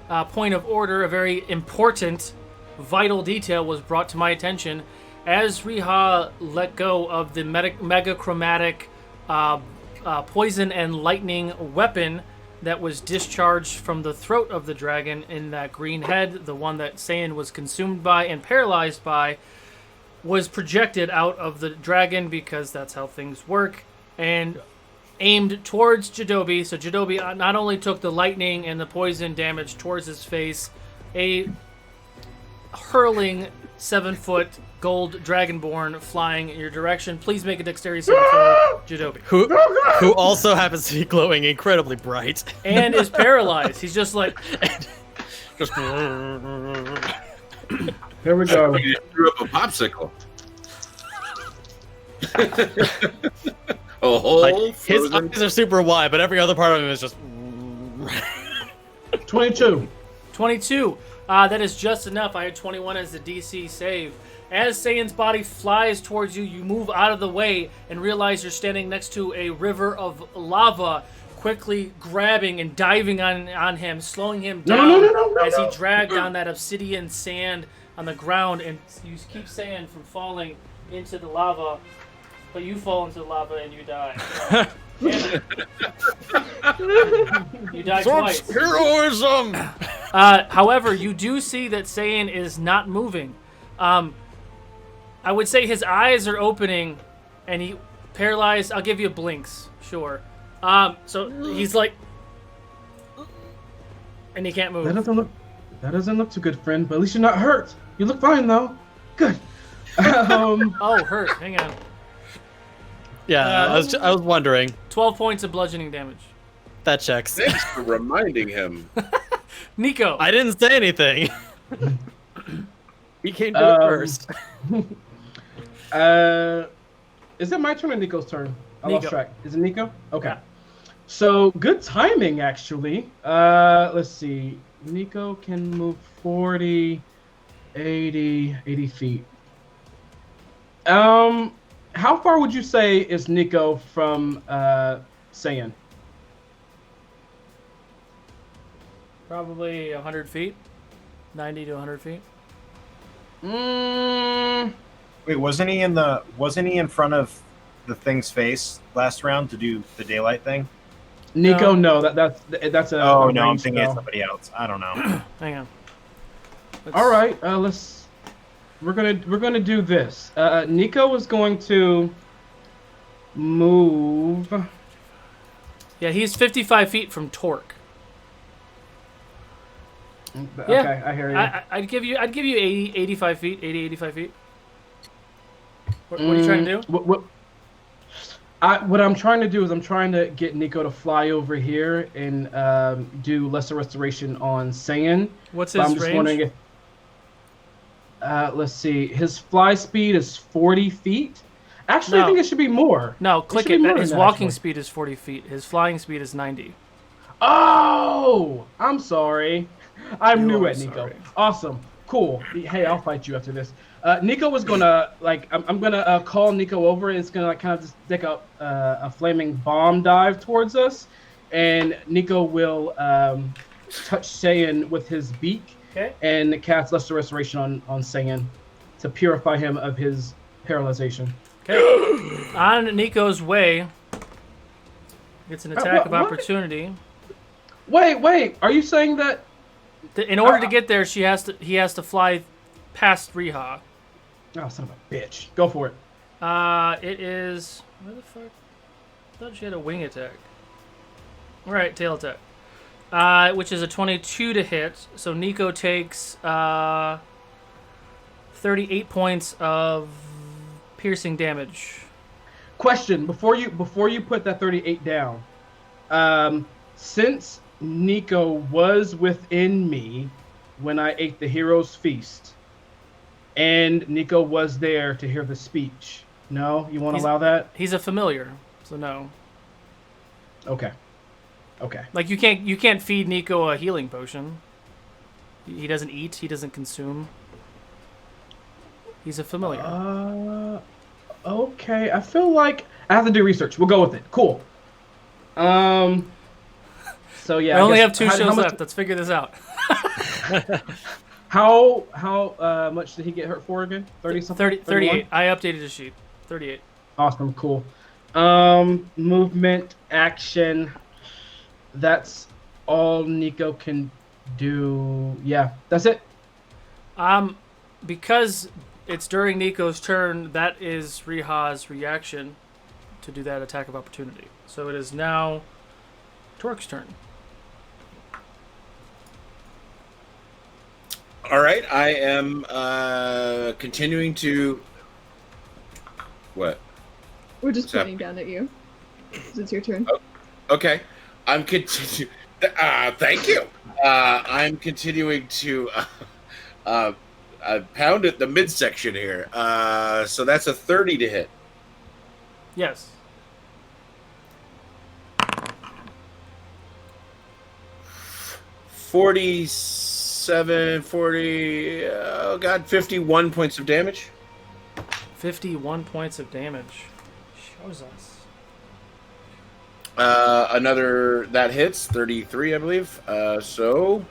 point of order, a very important, vital detail was brought to my attention as Riha let go of the megachromatic poison and lightning weapon that was discharged from the throat of the dragon in that green head, the one that Saiyan was consumed by and paralyzed by, was projected out of the dragon because that's how things work, and aimed towards Jidobi. So Jidobi not only took the lightning and the poison damage towards his face, a hurling 7-foot gold dragonborn flying in your direction. Please make a dexterity saving throw, Jidobi. Who also happens to be glowing incredibly bright. And is paralyzed. He's just like... Just... Here we go. You just threw up a popsicle. A whole Like, his frozen- eyes are super wide, but every other part of him is just... 22. 22. That is just enough. I had 21 as the DC save. As Saiyan's body flies towards you, you move out of the way and realize you're standing next to a river of lava, quickly grabbing and diving on him, slowing him down No, as he dragged on that obsidian sand on the ground, and you keep Saiyan from falling into the lava, but you fall into the lava and you die. You die twice. Heroism! However, you do see that Saiyan is not moving. I would say his eyes are opening, and he paralyzed. I'll give you blinks, sure. So he's like, and he can't move. That doesn't look too good, friend. But at least you're not hurt. You look fine though. Good. Oh, hurt. Hang on. Yeah, I was wondering. 12 points of bludgeoning damage. That checks. Thanks for reminding him. Nico. I didn't say anything. He came to it first. Is it my turn or Nico's turn? I Nico. lost track. Is it Nico? Okay. Yeah. So good timing, actually. Let's see. Nico can move 40, 80 feet. How far would you say is Nico from Saiyan? Probably 100 feet. 90 to 100 feet. Wait, wasn't he in front of the thing's face last round to do the daylight thing? Nico, no, that's a. Oh a no, I'm ranged thinking of spell. somebody else. I don't know. Hang on. All right, we're gonna do this. Nico is going to move. Yeah, he's 55 feet from Torque. Okay, Yeah. I hear you. I'd give you 80, 85 feet. 80, 85 feet. What are you trying to do? What I'm trying to do is I'm trying to get Nico to fly over here and do lesser restoration on Saiyan. What's But his I'm just range? wondering if. Let's see. His fly speed is 40 feet. Actually, No. I think it should be more. No, click should be it. more His than that, walking actually. speed is 40 feet. His flying speed is 90. Oh, I'm sorry. I'm You new are at Nico. sorry. Awesome. Cool. Hey, I'll fight you after this. Nico was gonna I'm gonna call Nico over. And it's gonna kind of just take a flaming bomb dive towards us, and Nico will touch Saiyan with his beak Okay. and cast Lesser Restoration on Saiyan to purify him of his paralyzation. Okay. On Nico's way, gets an attack of what? opportunity. Wait. Are you saying that? In order to get there, he has to fly past Riha. Oh, son of a bitch. Go for it. It is... Where the fuck? I thought she had a wing attack. Alright, tail attack. Which is a 22 to hit. So Nico takes 38 points of piercing damage. Question before you put that 38 down. Since Nico was within me when I ate the hero's feast, and Nico was there to hear the speech. No, you want to allow that? He's a familiar, so no. Okay. Like you can't feed Nico a healing potion. He doesn't eat. He doesn't consume. He's a familiar. Okay, I feel like I have to do research. We'll go with it. Cool. So yeah, I only guess- have 2 how shows much- left. Let's figure this out. How much did he get hurt for again? 30 something? 30, 38. 31? I updated his sheet. 38. Awesome, cool. Movement, action. That's all Nico can do. Yeah, that's it. Because it's during Nico's turn, that is Riha's reaction to do that attack of opportunity. So it is now Torque's turn. All right, I am continuing to. What? We're just What's that? pointing down at you. 'Cause it's your turn. Okay, I'm continuing. Thank you. I'm continuing to pound at the midsection here. So that's a 30 to hit. Yes. 47, 40. Oh God, 51 points of damage. 51 points of damage. Shows us. Another that hits 33, I believe. So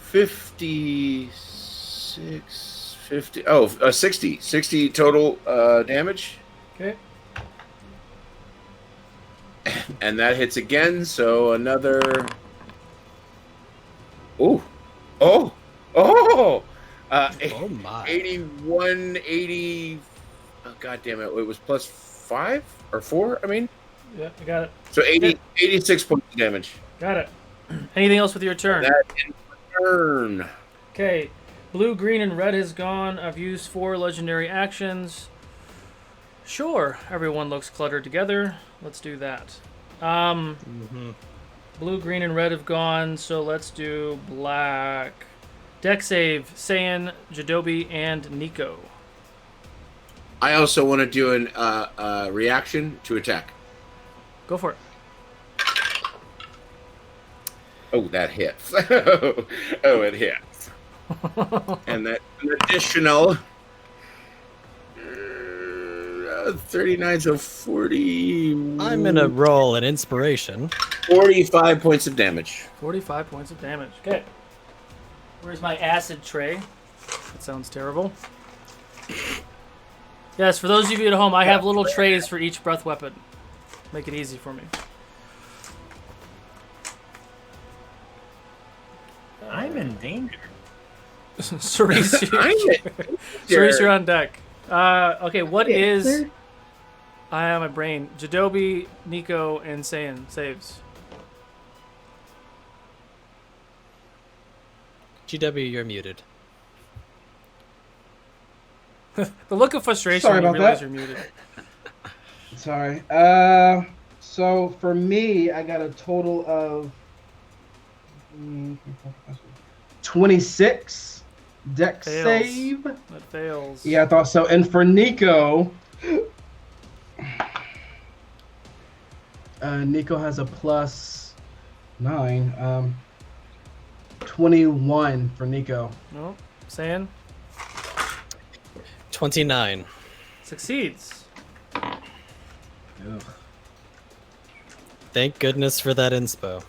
56, 50. Oh, 60 total damage, Okay. and that hits again. So another. Oh, oh, oh! Oh my. 81, 80. Oh, God damn it! It was plus 5 or 4. I mean, Yeah, I got it. so 86 points of damage. Got it. Anything else with your turn? That in turn. Okay. Blue, green, and red has gone. I've used 4 legendary actions. Sure. Everyone looks cluttered together. Let's do that. Blue, green, and red have gone, so let's do black. Deck save, Saiyan, Jadobi, and Nico. I also want to do an reaction to attack. Go for it. Oh, that hits. Oh, it hits. And that's an additional 39, so 40. I'm gonna roll an inspiration. 45 points of damage. 45 points of damage. Okay. Where's my acid tray? That sounds terrible. Yes, for those of you at home, I have little trays for each breath weapon. Make it easy for me. I'm in danger. Cerise, Cerise, you're on deck. Okay, what is... Sir? I have my brain. Jadobi, Nico, and Saiyan saves. GW, you're muted. The look of frustration Sorry when you about realize that. you're muted. Sorry. So for me, I got a total of 26 deck Fails. save. That fails. Yeah, I thought so. And for Nico, Nico has a plus 9. 21 for Nico. No. Saiyan 29. succeeds. Thank goodness for that inspo.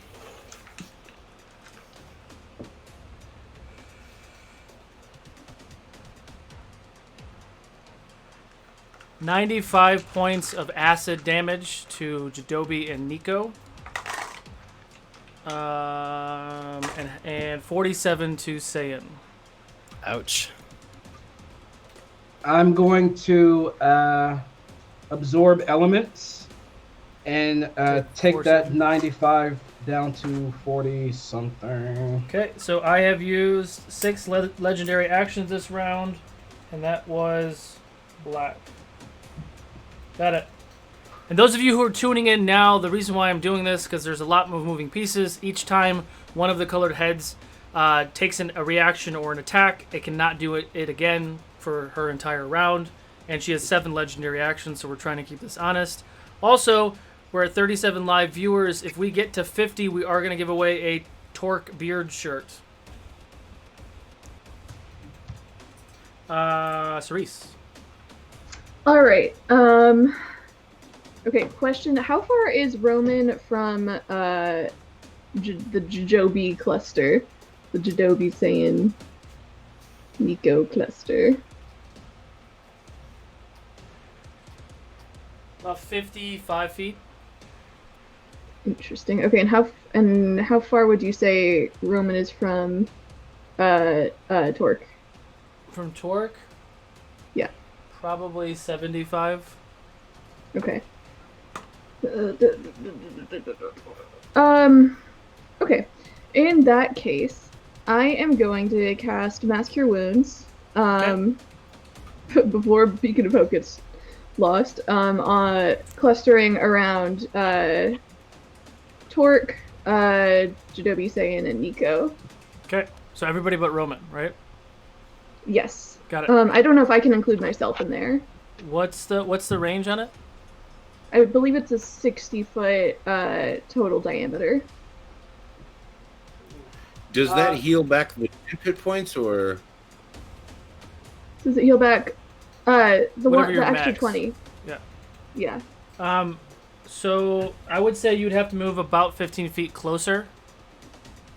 $95 points of acid damage to Jadobi and Nico. And 47 to Saiyan. Ouch. I'm going to absorb elements and take that 47. 95 down to 40 something. Okay, so I have used 6 legendary actions this round, and that was black. Got it. And those of you who are tuning in now, the reason why I'm doing this, because there's a lot of moving pieces. Each time one of the colored heads takes a reaction or an attack, it cannot do it again for her entire round. And she has 7 legendary actions, so we're trying to keep this honest. Also, we're at 37 live viewers. If we get to 50, we are going to give away a Torque beard shirt. Cerise. All right. Okay. Question: how far is Roman from the Jojobi cluster, the Jojobi Saiyan Nico cluster? About 55 feet. Interesting. Okay, and how far would you say Roman is from Torque? From Torque? Yeah. Probably 75. Okay. Okay. In that case, I am going to cast Mass Cure Wounds. Before Beacon of Hope gets lost. Clustering around Torque, Jojobi Saiyan, and Nico. Okay. So everybody but Roman, right? Yes. Got it. I don't know if I can include myself in there. What's the range on it? I believe it's a 60-foot total diameter. Does that heal back the 10 hit points, or Does it heal back? The extra max. 20. Yeah. Yeah. So I would say you'd have to move about 15 feet closer,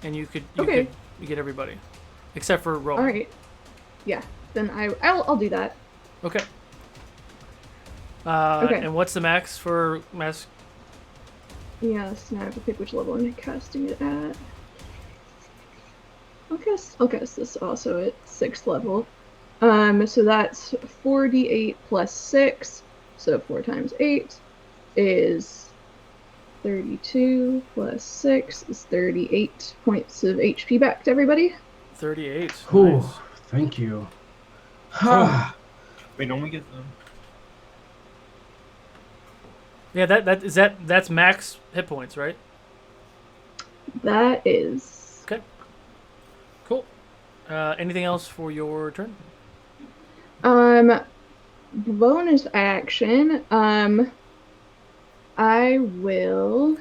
and you could get everybody, except for Roman. All right. Yeah. Then I'll do that. Okay. Okay. And what's the max for mass? Yes. Now I have to pick which level I'm casting it at. I'll cast this also at 6th level. So that's 4d8 plus 6. So 4 times 8 is 32 plus 6 is 38 points of HP back to everybody. 38. Ooh, Nice. thank you. Wait, don't we get them? Yeah, that's max hit points, right? That is. Okay. Cool. Anything else for your turn? Bonus action. I will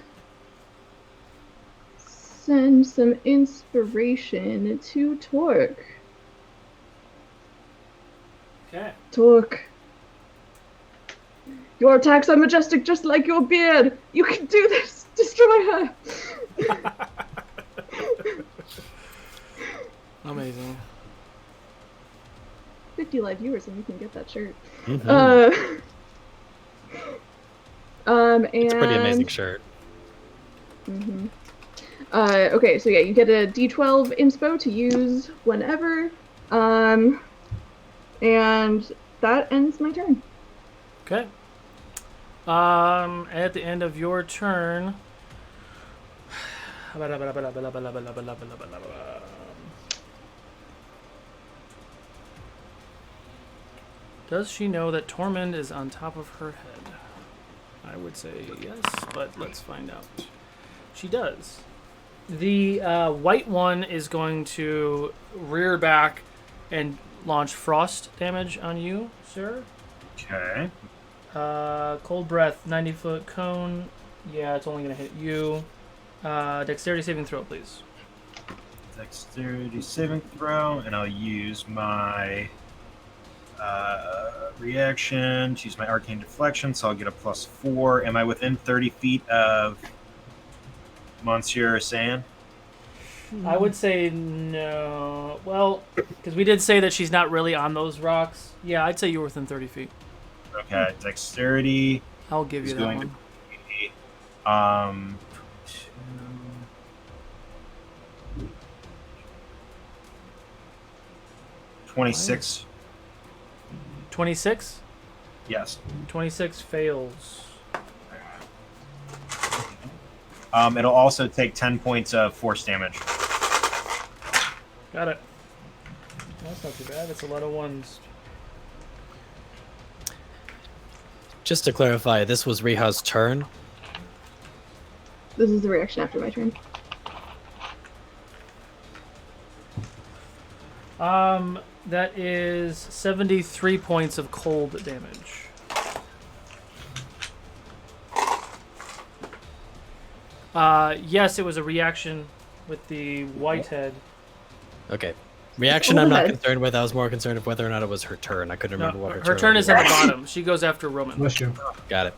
send some inspiration to Torque. Okay. Torque. Your attacks are majestic, just like your beard. You can do this. Destroy her. Amazing. 50 live viewers, and you can get that shirt. Mm-hmm. And It's a pretty amazing shirt. Mm-hmm. Okay, so yeah, you get a D12 inspo to use whenever. And that ends my turn. Okay. At the end of your turn. Does she know that Tormund is on top of her head? I would say yes, but let's find out. She does. The white one is going to rear back and launch frost damage on you, sir. Okay. Cold breath, 90-foot cone. Yeah, it's only going to hit you. Dexterity saving throw, please. Dexterity saving throw, and I'll use my reaction to use my arcane deflection, so I'll get a +4. Am I within 30 feet of Monsieur Sand? I would say no. Well, because we did say that she's not really on those rocks. Yeah, I'd say you're within 30 feet. Okay, dexterity I'll give you is that going one. to be 26. 26? Yes. 26 fails. It'll also take 10 points of force damage. Got it. That's not too bad. That's a lot of ones. Just to clarify, this was Riha's turn. This is the reaction after my turn. That is 73 points of cold damage. Yes, it was a reaction with the white head. Okay. Reaction All I'm not ahead. concerned with. I was more concerned with whether or not it was her turn. I couldn't No, remember what her turn is at was. the bottom. She goes after Roman. Bless you. Got it.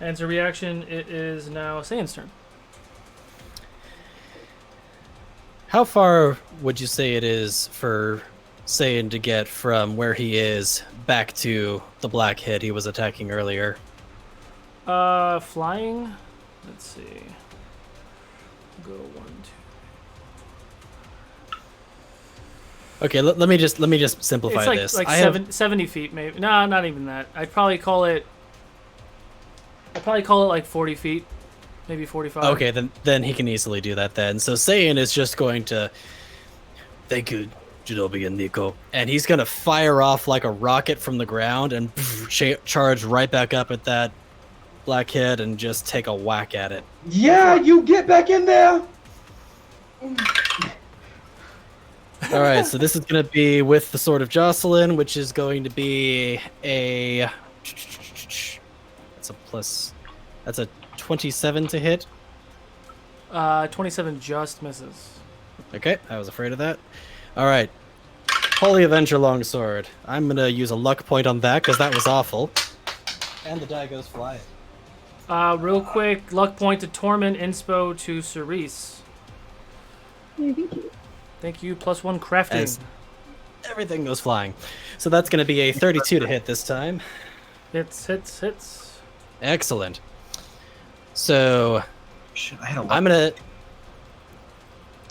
Ends a reaction. It is now Saiyin's turn. How far would you say it is for Saiyan to get from where he is back to the black head he was attacking earlier? Flying. Let's see. Go 1, 2. Okay, let me just simplify It's like this. like I have 70 feet, maybe. No, not even that. I'd probably call it like 40 feet, maybe 45. okay, then he can easily do that then. So Saiyan is just going to thank you, Shinobi and Nico, and he's gonna fire off like a rocket from the ground and charge right back up at that blackhead and just take a whack at it. Yeah, you get back in there. All right, so this is going to be with the Sword of Jocelyn, which is going to be a... That's a 27 to hit. 27 just misses. Okay, I was afraid of that. All right. Holy Avenger Longsword. I'm going to use a luck point on that because that was awful. And the die goes flying. Real quick, luck point to Torment, inspo to Cerise. Yeah, thank you. Thank you, +1 crafting. As everything goes flying. So that's going to be a 32 to hit this time. Hits. Excellent. So Shit, I had a I'm going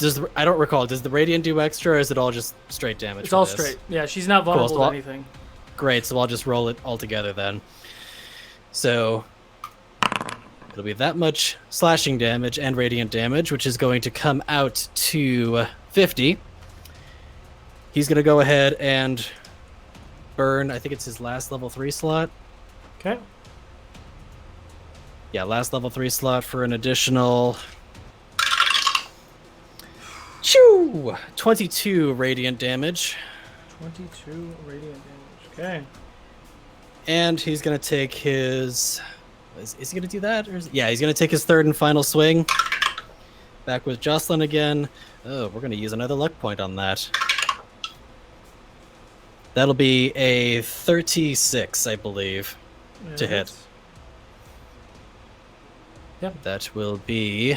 to... I don't recall. Does the Radiant do extra, or is it all just straight damage? It's for all this? straight. Yeah, she's not vulnerable so to I'll- anything. Great, so I'll just roll it all together then. So it'll be that much slashing damage and radiant damage, which is going to come out to 50. He's going to go ahead and burn, I think it's his last level 3 slot. Okay. Yeah, last level 3 slot for an additional 22 radiant damage. 22 radiant damage. Okay. And he's going to take his... Is he going to do that? Yeah, he's going to take his third and final swing. Back with Jocelyn again. Oh, we're going to use another luck point on that. That'll be a 36, I believe, to hit. Yep. That will be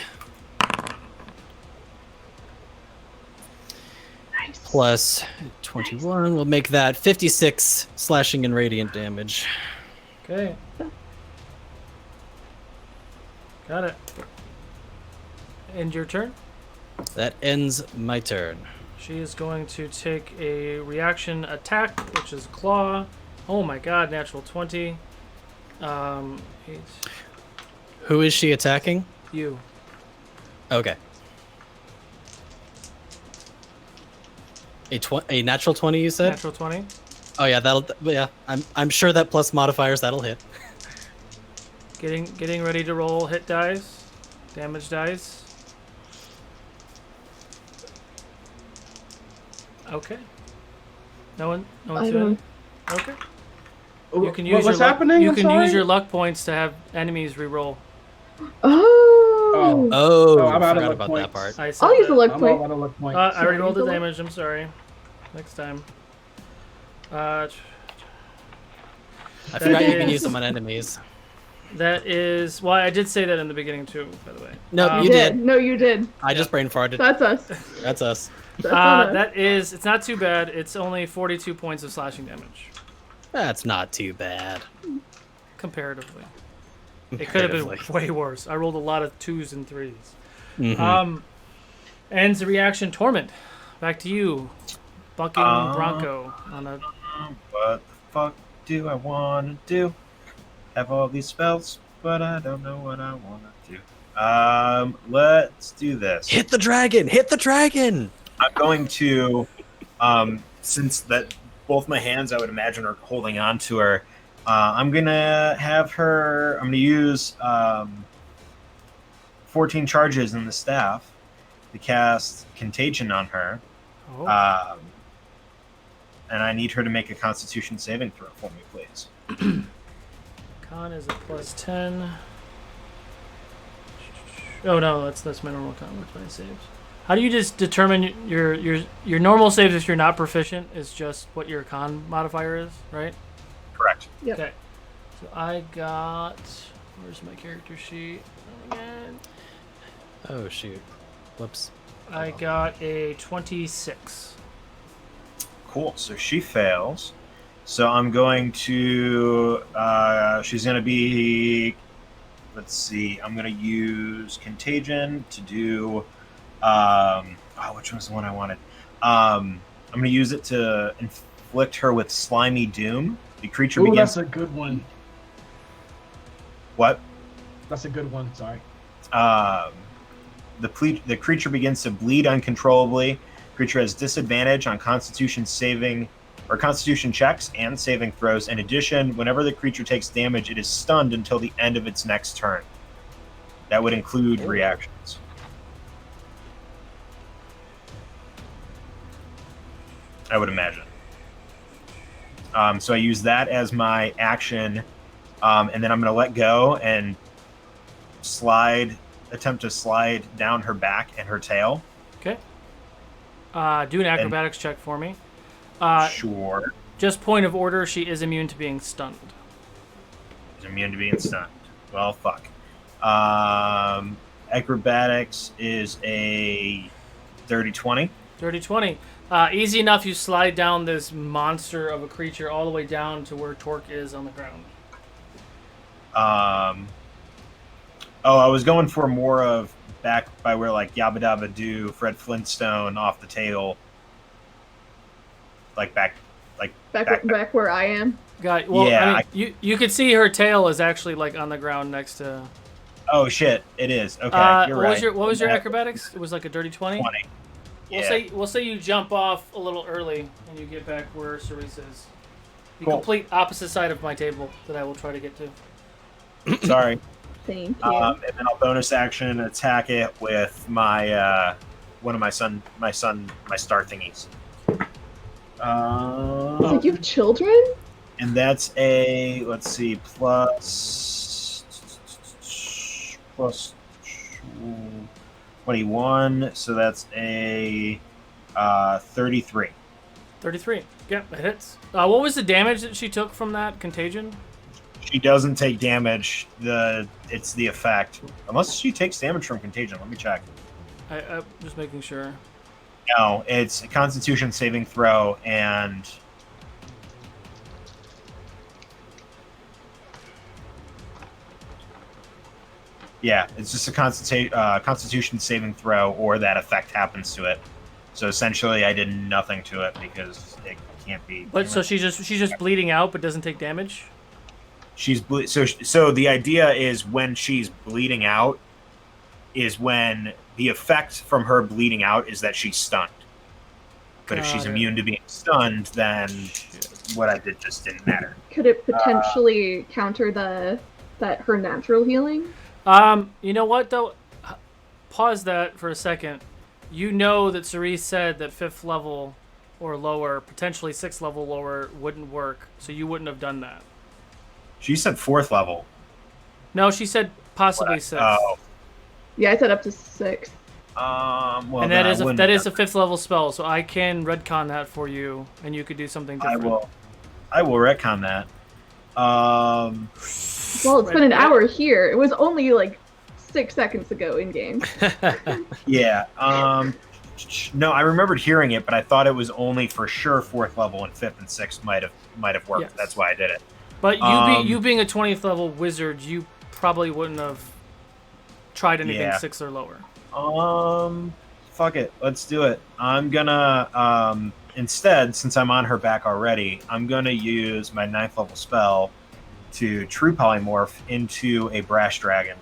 Nice. plus 21. We'll make that 56 slashing and radiant damage. Okay. Got it. End your turn. That ends my turn. She is going to take a reaction attack, which is claw. Oh my god, natural 20. 8. Who is she attacking? You. Okay. A natural 20, you said? Natural 20. Oh yeah, I'm sure that plus modifiers that'll hit. Getting ready to roll hit dice. Damage dice. Okay. No one's I doing don't. it? Okay. You can use What's your luck, happening? You I'm can sorry? use your luck points to have enemies reroll. Oh. Oh, I'm out of forgot luck about points. that part. I said I'll use that. a luck I'm point. all out of luck points. I already rolled the Use a luck- damage. I'm sorry. Next time. I That forgot you can is- use them on enemies. That is. Well, I did say that in the beginning too, by the way. No, you You did. did. No, you did. I just brain farted. That's us. That's us. That's not us. That is. It's not too bad. It's only 42 points of slashing damage, That's not too bad. comparatively. It could have been Comparatively. way worse. I rolled a lot of 2s and 3s. Mhm. Ends the reaction. Torment. Back to you. Bucking Bronco on a. What the fuck do I want to do? Have all these spells, but I don't know what I want to do. Let's do this. Hit the dragon! Hit the dragon! I'm going to, since that both my hands, I would imagine, are holding on to her. I'm gonna have her. I'm gonna use 14 charges in the staff to cast Contagion on her, Oh. and I need her to make a Constitution saving throw for me, please. Con is a +10. Oh no, that's my normal con with my saves. How do you just determine your normal saves if you're not proficient is just what your con modifier is, right? Correct. Yep. Okay. So I got. Where's my character sheet? Again. Oh shoot. Whoops. I got a 26. Cool. So she fails. So I'm going to. She's going to be. Let's see. I'm going to use Contagion to do. Which was the one I wanted? I'm going to use it to inflict her with Slimy Doom. The creature begins. That's a good one. What? That's a good one. Sorry. The creature begins to bleed uncontrollably. Creature has disadvantage on Constitution saving or Constitution checks and saving throws. In addition, whenever the creature takes damage, it is stunned until the end of its next turn. That would include reactions. I would imagine. So I use that as my action, and then I'm going to let go and attempt to slide down her back and her tail. Okay. Do an acrobatics check for me. Sure. Just point of order, she is immune to being stunned. She's immune to being stunned. Well, fuck. Acrobatics is a 30-20. 30-20. Easy enough, you slide down this monster of a creature all the way down to where Torque is on the ground. I was going for more of back by where like Yabba Dabba Doo, Fred Flintstone off the tail. Like back where I am. Got well. Yeah, I mean, you could see her tail is actually like on the ground next to. Oh shit! It is okay. You're right. What was your acrobatics? It was like a dirty 20. 20. We'll say you jump off a little early and you get back where Cerise is. The Cool. complete opposite side of my table that I will try to get to. Sorry. Thank you. And then I'll bonus action attack it with my one of my star thingies. It's like you have children? And that's a plus 21, so that's a 33. 33. Yeah, that hits. What was the damage that she took from that contagion? She doesn't take damage. It's the effect. Unless she takes damage from contagion. Let me check. I'm just making sure. No, it's a Constitution saving throw, and yeah, it's just a Constitution saving throw, or that effect happens to it. So essentially, I did nothing to it because it can't be. But so she's just bleeding out, but doesn't take damage. So the idea is when she's bleeding out, is when the effect from her bleeding out is that she's stunned. But if she's immune to being stunned, then what I did just didn't matter. Could it potentially counter her natural healing? You know what though? Pause that for a second. You know that Cerise said that 5th level or lower, potentially 6th level lower, wouldn't work, so you wouldn't have done that. She said 4th level. No, she said possibly 6th. Oh. Yeah, I said up to 6. Well, and that is a 5th level spell, so I can retcon that for you, and you could do something different. I will retcon that. Well, it's been an hour here. It was only like 6 seconds ago in game. Yeah. No, I remembered hearing it, but I thought it was only for sure 4th level, and 5th and 6th might have worked. Yes. That's why I did it. But you being a 20th level wizard, you probably wouldn't have tried anything 6th or lower. Fuck it. Let's do it. I'm gonna instead, since I'm on her back already, I'm gonna use my 9th level spell to true polymorph into a brash dragon.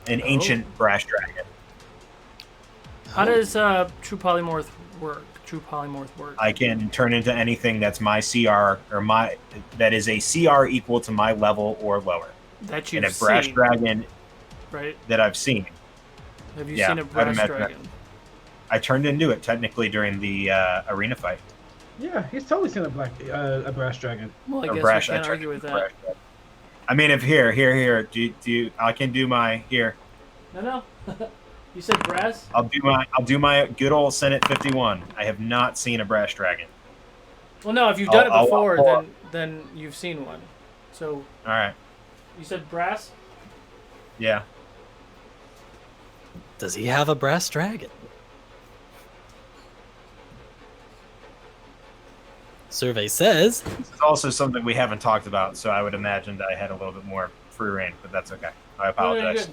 An ancient brash dragon. How does true polymorph work? I can turn into anything that's my CR that is a CR equal to my level or lower. That you've and a brash seen, dragon, right? That I've seen. Have you seen a brash dragon? I turned into it technically during the arena fight. Yeah, he's totally seen a brash dragon. Well, I guess you can't argue with that. I mean, if here, do I can do my here. No. You said brass? I'll do my good old Senate 51. I have not seen a brass dragon. Well, no. If you've done it I'll before, then you've seen one. So. All right. You said brass? Yeah. Does he have a brass dragon? Survey says. This is also something we haven't talked about, so I would imagine that I had a little bit more free reign, but that's okay. I apologize.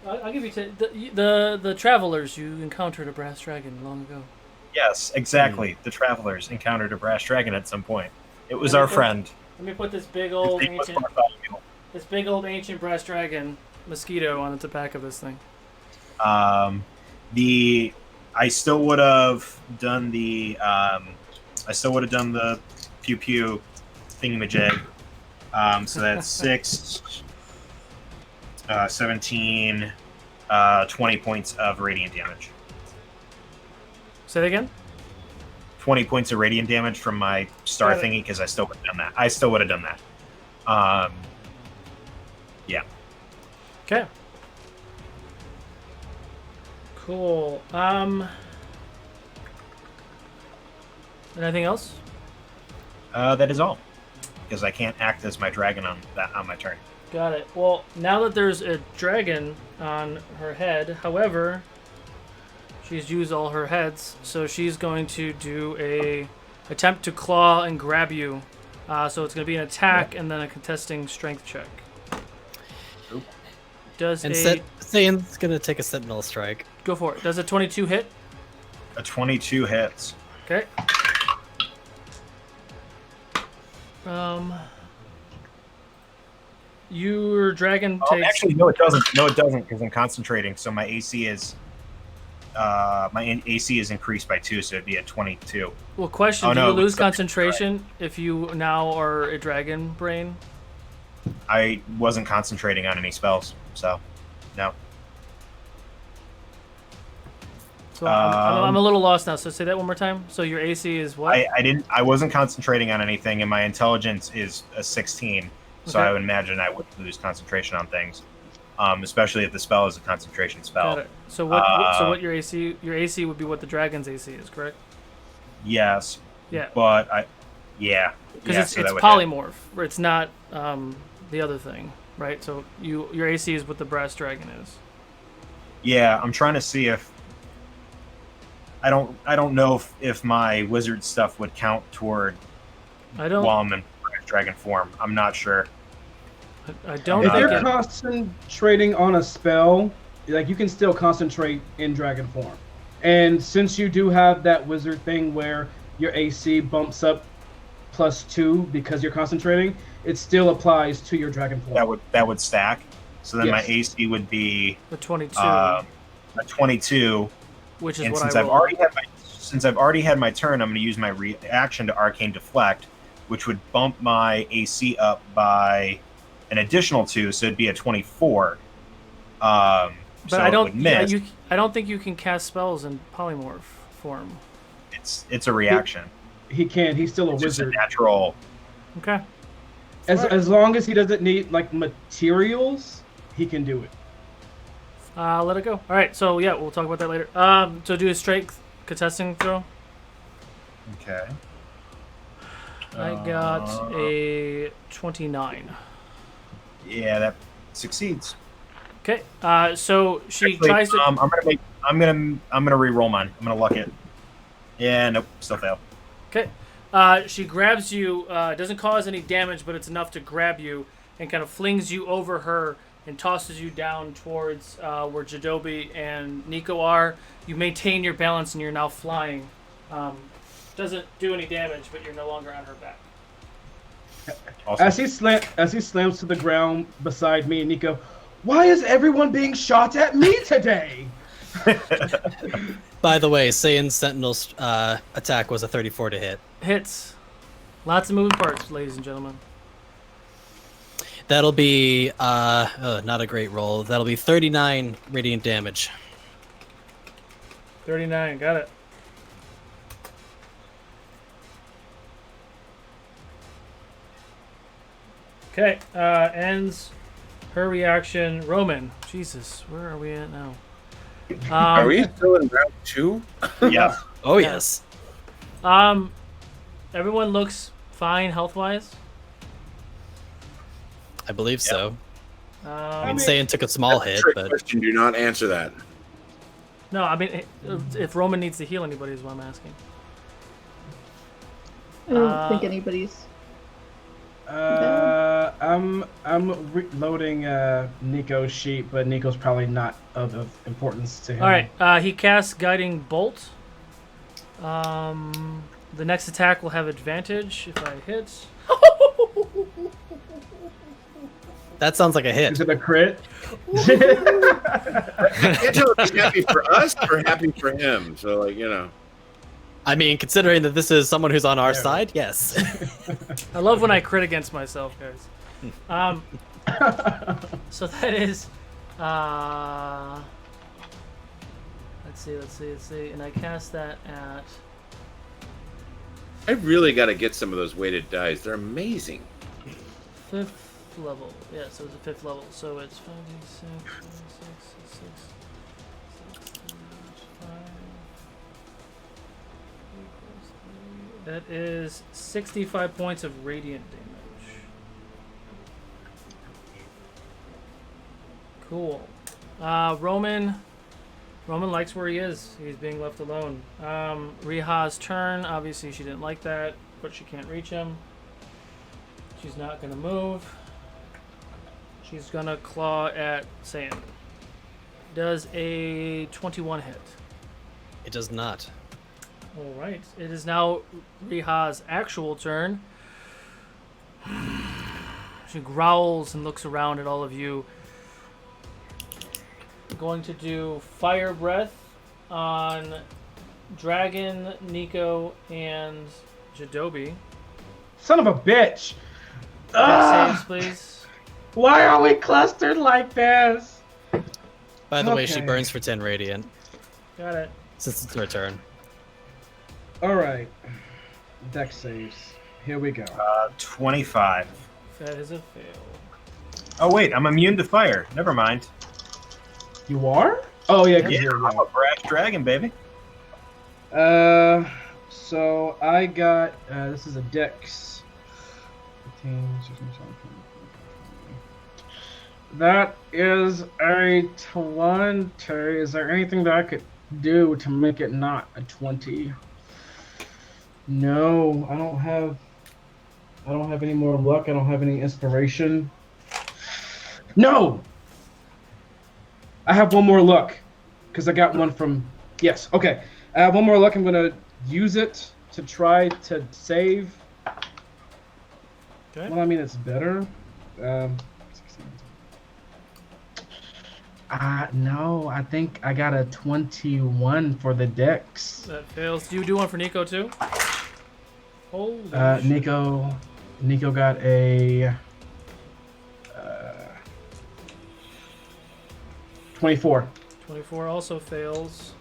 I'll give you the travelers. You encountered a brass dragon long ago. Yes, exactly. The travelers encountered a brass dragon at some point. It was our friend. Let me put this big His old name was ancient, Bartholomew. this big old ancient brass dragon mosquito on the back of this thing. I still would have done the pew pew thingamajig. So that's 6, 17, 20 points of radiant damage. Say that again. 20 points of radiant damage from my star thingy because I still would have done that. Yeah. Okay. Cool. Anything else? That is all. Because I can't act as my dragon on my turn. Got it. Well, now that there's a dragon on her head, however, she's used all her heads, so she's going to do a attempt to claw and grab you. So it's going to be an attack and then a contesting strength check. Oop. Sayan's going to take a sentinel strike. Go for it. Does a 22 hit? A 22 hits. Okay. Your dragon takes. Actually, no, it doesn't. No, it doesn't, because I'm concentrating. So my AC is increased by 2, so it'd be at 22. Well, question: Oh, do no, you lose it's not- concentration if you now are a dragon brain? I wasn't concentrating on any spells, so no. So I'm a little lost now. So say that one more time. So your AC is what? I wasn't concentrating on anything, and my intelligence is a 16. So Okay. I would imagine I would lose concentration on things, especially if the spell is a concentration spell. Got it. So what your AC? Your AC would be what the dragon's AC is, correct? Yes. Yeah. But yeah. Because Yeah, it's so that would polymorph. Or it's not the other thing, right? So your AC is what the brass dragon is. Yeah, I'm trying to see if I don't know if my wizard stuff would count toward while I'm in dragon form. I'm not sure. I don't If think you're it. concentrating on a spell, like you can still concentrate in dragon form. And since you do have that wizard thing where your AC bumps up +2 because you're concentrating, it still applies to your dragon form. That would stack. So then my Yes. AC would be The 22, a 22. which is And what since I I've rolled. already had my turn, I'm going to use my reaction to Arcane Deflect, which would bump my AC up by an additional 2, so it'd be a 24. But so I it don't. would miss. I don't think you can cast spells in polymorph form. It's a reaction. He can. He's still a It's just a wizard. natural. Okay. As long as he doesn't need like materials, he can do it. Let it go. All right. So yeah, we'll talk about that later. So do a strength contesting throw. Okay. I got a 29. Yeah, that succeeds. Okay. So she Actually, tries to. I'm gonna re-roll mine. I'm gonna luck it. Yeah, nope, still fail. Okay. She grabs you. Doesn't cause any damage, but it's enough to grab you and kind of flings you over her and tosses you down towards where Jadobi and Nico are. You maintain your balance and you're now flying. Doesn't do any damage, but you're no longer on her back. Awesome. As he slams to the ground beside me and Nico, why is everyone being shot at me today? By the way, Sayan's sentinel's attack was a 34 to hit. Hits. Lots of moving parts, ladies and gentlemen. That'll be not a great roll. That'll be 39 radiant damage. 39. Got it. Okay. Ends Her reaction, Roman. Jesus, where are we at now? Are we still in round 2? Yeah. Oh yes. Everyone looks fine health-wise. I believe so. I mean, Um, Saiyan took a small hit, Trick but question. Do not answer that. no, I mean, if Roman needs to heal anybody is what I'm asking. I don't think anybody's. I'm loading Nico's sheet, but Nico's probably not of importance to him. All right, he casts Guiding Bolt. The next attack will have advantage if I hit. that sounds like a hit. Is it a crit? Angela is happy for us or happy for him? So, like, you know. I mean, considering that this is someone who's on our side, yes. I love when I crit against myself, guys. So that is, let's see, and I cast that at. I really got to get some of those weighted dice. They're amazing. 5th level. Yeah, so it's a 5th level. So it's 5, 6, 5. That is 65 points of radiant damage. Cool. Roman likes where he is. He's being left alone. Riha's turn. Obviously, she didn't like that, but she can't reach him. She's not going to move. She's going to claw at Saiyan. Does a 21 hit? It does not. All right. It is now Riha's actual turn. She growls and looks around at all of you. Going to do Fire Breath on Dragon, Nico, and Jadobi. Son of a bitch! Saves, please. Why are we clustered like this? By the way, she Okay. burns for 10 radiant, Got it. since it's her turn. Alright. Dex saves. Here we go. 25. That is a fail. Oh wait, I'm immune to fire. Never mind. You are? Oh, yeah, 'cause Yeah, you're I'm a brash dragon, baby. So I got, this is a Dex. 15, 16, 17, 18, 20. That is a 20. Is there anything that I could do to make it not a 20? No, I don't have any more luck. I don't have any inspiration. No! I have one more luck, because I got one from... Yes, okay. I have one more luck. I'm going to use it to try to save. Okay. Well, I mean, it's better. 16. No, I think I got a 21 for the Dex. That fails. Do you do one for Nico too? Holy shit. Nico got a 24. 24 also fails.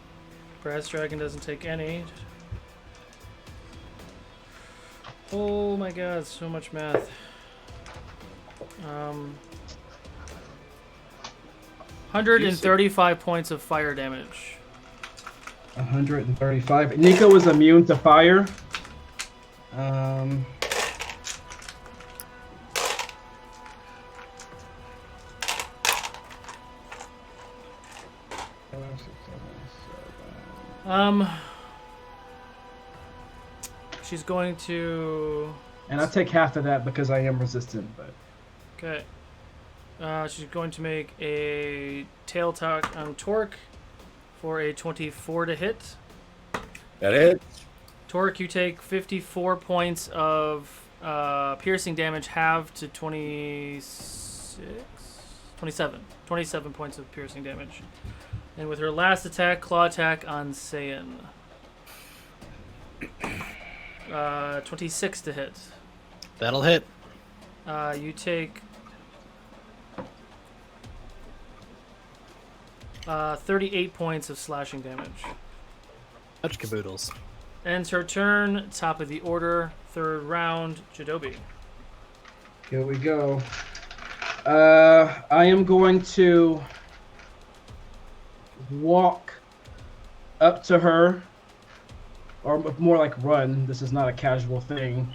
Brass Dragon doesn't take any. Oh my god, so much math. 135 points of fire damage. 135. Nico is immune to fire. She's going to... And I'll take half of that because I am resistant, but... Okay. She's going to make a tail talk on Torque for a 24 to hit. That hits. Torque, you take 54 points of piercing damage, halved to 27 points of piercing damage. And with her last attack, claw attack on Saiyan. 26 to hit. That'll hit. You take 38 points of slashing damage. Touch caboodles. Ends her turn. Top of the order. Third round. Jadobi. Here we go. I am going to walk up to her, or more like run. This is not a casual thing.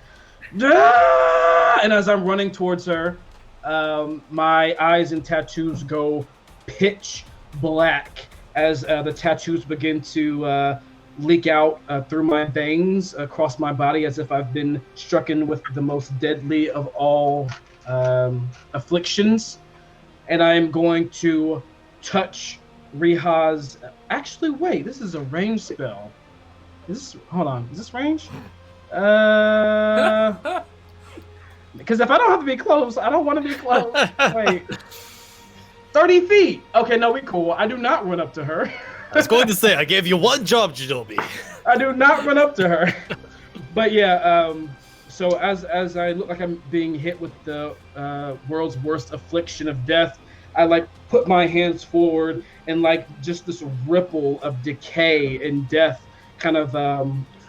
And as I'm running towards her, my eyes and tattoos go pitch black as the tattoos begin to leak out through my veins across my body as if I've been strucken with the most deadly of all afflictions. And I am going to touch Riha's... Actually, wait, this is a range spell. Hold on, is this range? Because if I don't have to be close, I don't want to be close. Wait. 30 feet. Okay, no, we cool. I do not run up to her. I was going to say, I gave you one job, Jinobi. I do not run up to her. But yeah, so as I look like I'm being hit with the world's worst affliction of death, I like put my hands forward and like just this ripple of decay and death kind of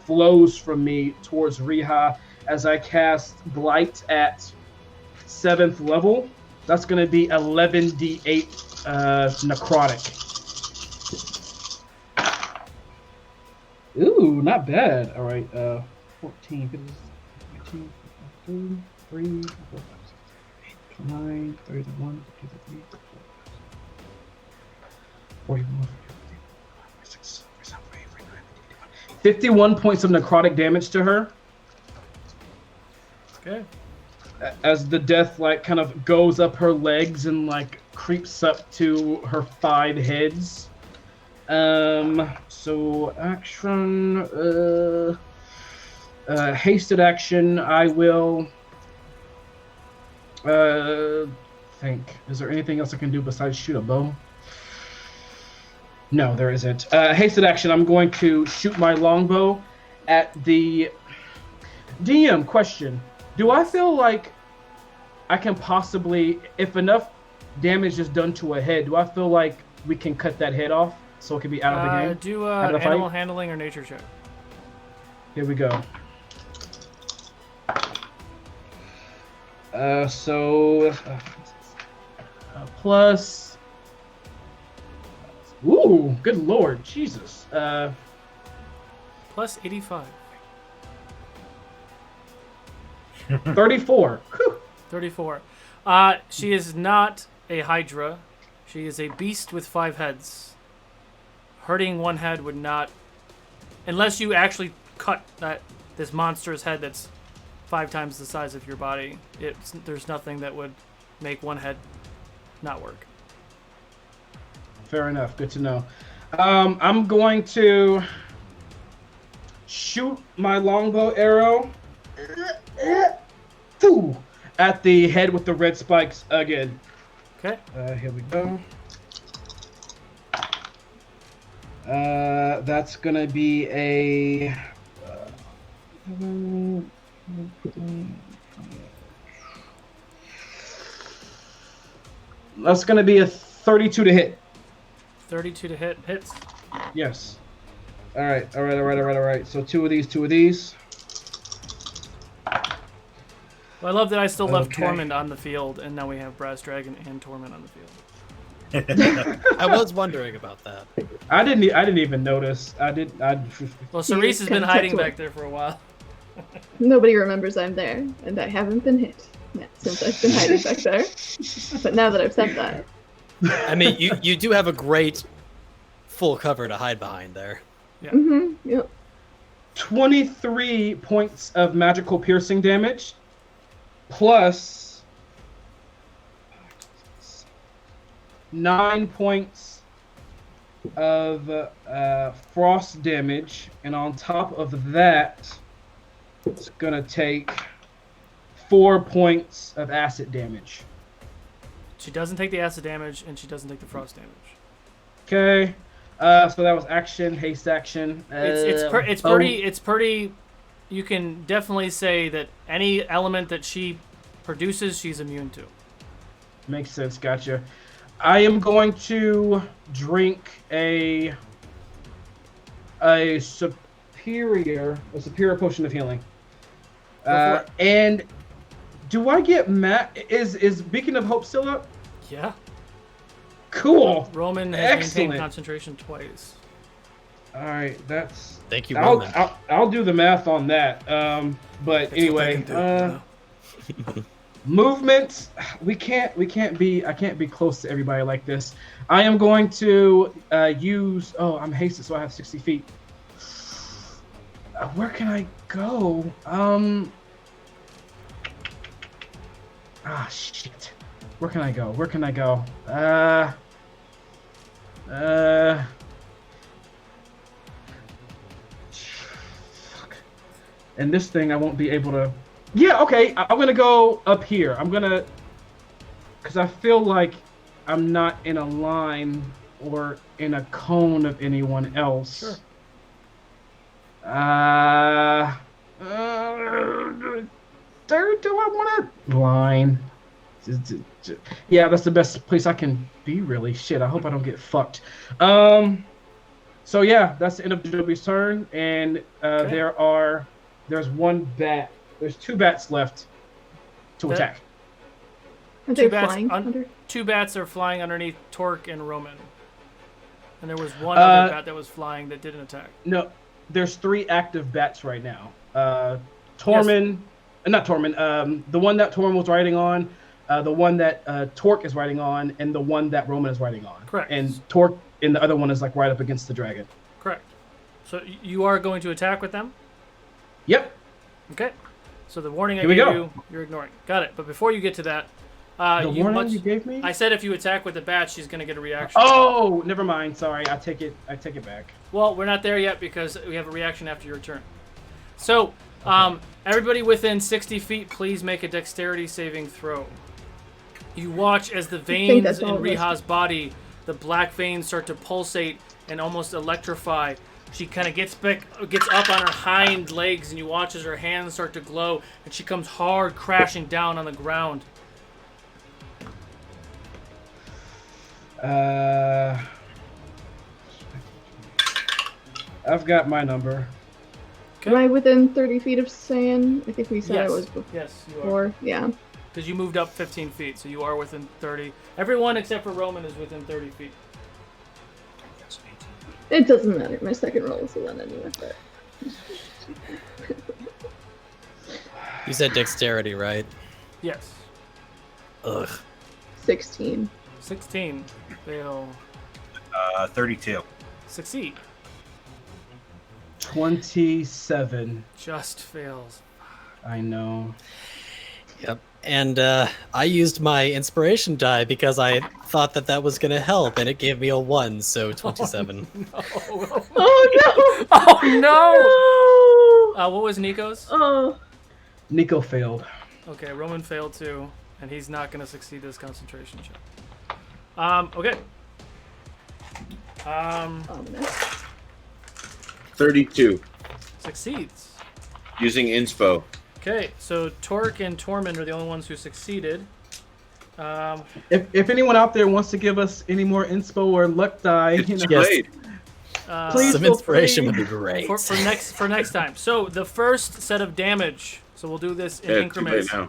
flows from me towards Riha as I cast Blight at 7th level. That's going to be 11d8 necrotic. Ooh, not bad. All right, 14, 15, 15, 3, 4, 5, 6, 7, 8, 9, 31, 33, 41, 46, 47, 49, 51 points of necrotic damage to her. Okay. As the death like kind of goes up her legs and like creeps up to her 5 heads. So action, hasted action. I will think. Is there anything else I can do besides shoot a bow? No, there isn't. Hasted action. I'm going to shoot my longbow at the DM. Question. Do I feel like I can possibly, if enough damage is done to a head, do I feel like we can cut that head off so it can be out of the game? Do animal handling or nature check. Here we go. Plus. Ooh, good lord, Jesus. Plus 85. 34. 34. She is not a Hydra. She is a beast with 5 heads. Hurting one head would not... Unless you actually cut this monster's head that's 5 times the size of your body, there's nothing that would make one head not work. Fair enough. Good to know. I'm going to shoot my longbow arrow at the head with the red spikes again. Okay. Here we go. That's gonna be a. That's gonna be a 32 to hit. 32 to hit. Hits. Yes. All right. So 2 of these. Well, I love that I still left Okay. Tormund on the field, and now we have Brass Dragon and Tormund on the field. I was wondering about that. I didn't even notice. Well, Cerise has been hiding back there for a while. Nobody remembers I'm there, and I haven't been hit yet since I've been hiding back there. But now that I've said that, I mean, you do have a great full cover to hide behind there. Yeah. Yep. 23 points of magical piercing damage, plus 9 points of frost damage, and on top of that, it's gonna take 4 points of acid damage. She doesn't take the acid damage, and she doesn't take the frost damage. Okay, so that was action, haste action. It's pretty. You can definitely say that any element that she produces, she's immune to. Makes sense. Gotcha. I am going to drink a superior potion of healing, and Do I get is Beacon of Hope still up? Yeah. Cool. Roman has Excellent. maintained concentration twice. All right, that's. Thank you, Roman. I'll do the math on that. But That's anyway, what they can do, movement. I can't be close to everybody like this. I am going to use. Oh, I'm hasted, so I have 60 feet. Where can I go? Shit. Where can I go? Fuck. And this thing I won't be able to. Yeah, okay. I'm gonna go up here. Because I feel like I'm not in a line or in a cone of anyone else. Sure. Do I want to line? Yeah, that's the best place I can be, really. Shit, I hope I don't get fucked. So yeah, that's the end of Joby's turn, and Okay. there's one bat. There's 2 bats left to attack. Are Two they bats flying under? 2 bats are flying underneath Torque and Roman. And there was one other bat that was flying that didn't attack. No, there's 3 active bats right now. Tormund, not Tormund. The one that Tormund was riding on, the one that Torque is riding on, and the one that Roman is riding on. Correct. And Torque and the other one is like right up against the dragon. Correct. So you are going to attack with them? Yep. Okay. So the warning I Here we gave go. you, you're ignoring. Got it. But before you get to that, The warning you gave me? I said if you attack with the bat, she's going to get a reaction. Oh, never mind. Sorry, I take it back. Well, we're not there yet because we have a reaction after your turn. So, everybody within 60 feet, please make a dexterity saving throw. You watch as the veins that's in all of us. Riha's body, the black veins start to pulsate and almost electrify. She kind of gets up on her hind legs, and you watch as her hands start to glow, and she comes hard crashing down on the ground. I've got my number. Am I within 30 feet of San? I think we said Yes. I was Yes, you are. before. Yeah. Because you moved up 15 feet, so you are within 30. Everyone except for Roman is within 30 feet. It doesn't matter. My second roll is the one anyway. But... You said dexterity, right? Yes. Ugh. 16. 16. Fail. 32. Succeed. 27. Just fails. I know. Yep. And I used my inspiration die because I thought that was going to help, and it gave me a 1, so 27. Oh no! Oh no! What was Nico's? Oh. Nico failed. Okay, Roman failed too, and he's not going to succeed this concentration check. Okay. Ominous. 32. Succeeds. Using inspo. Okay, so Torque and Tormund are the only ones who succeeded. If anyone out there wants to give us any more inspo or luck die, you know, Yes. Great. Please Some feel inspiration free. would be great. For next time. So the first set of damage. So we'll do this in Yeah, too late increments. now.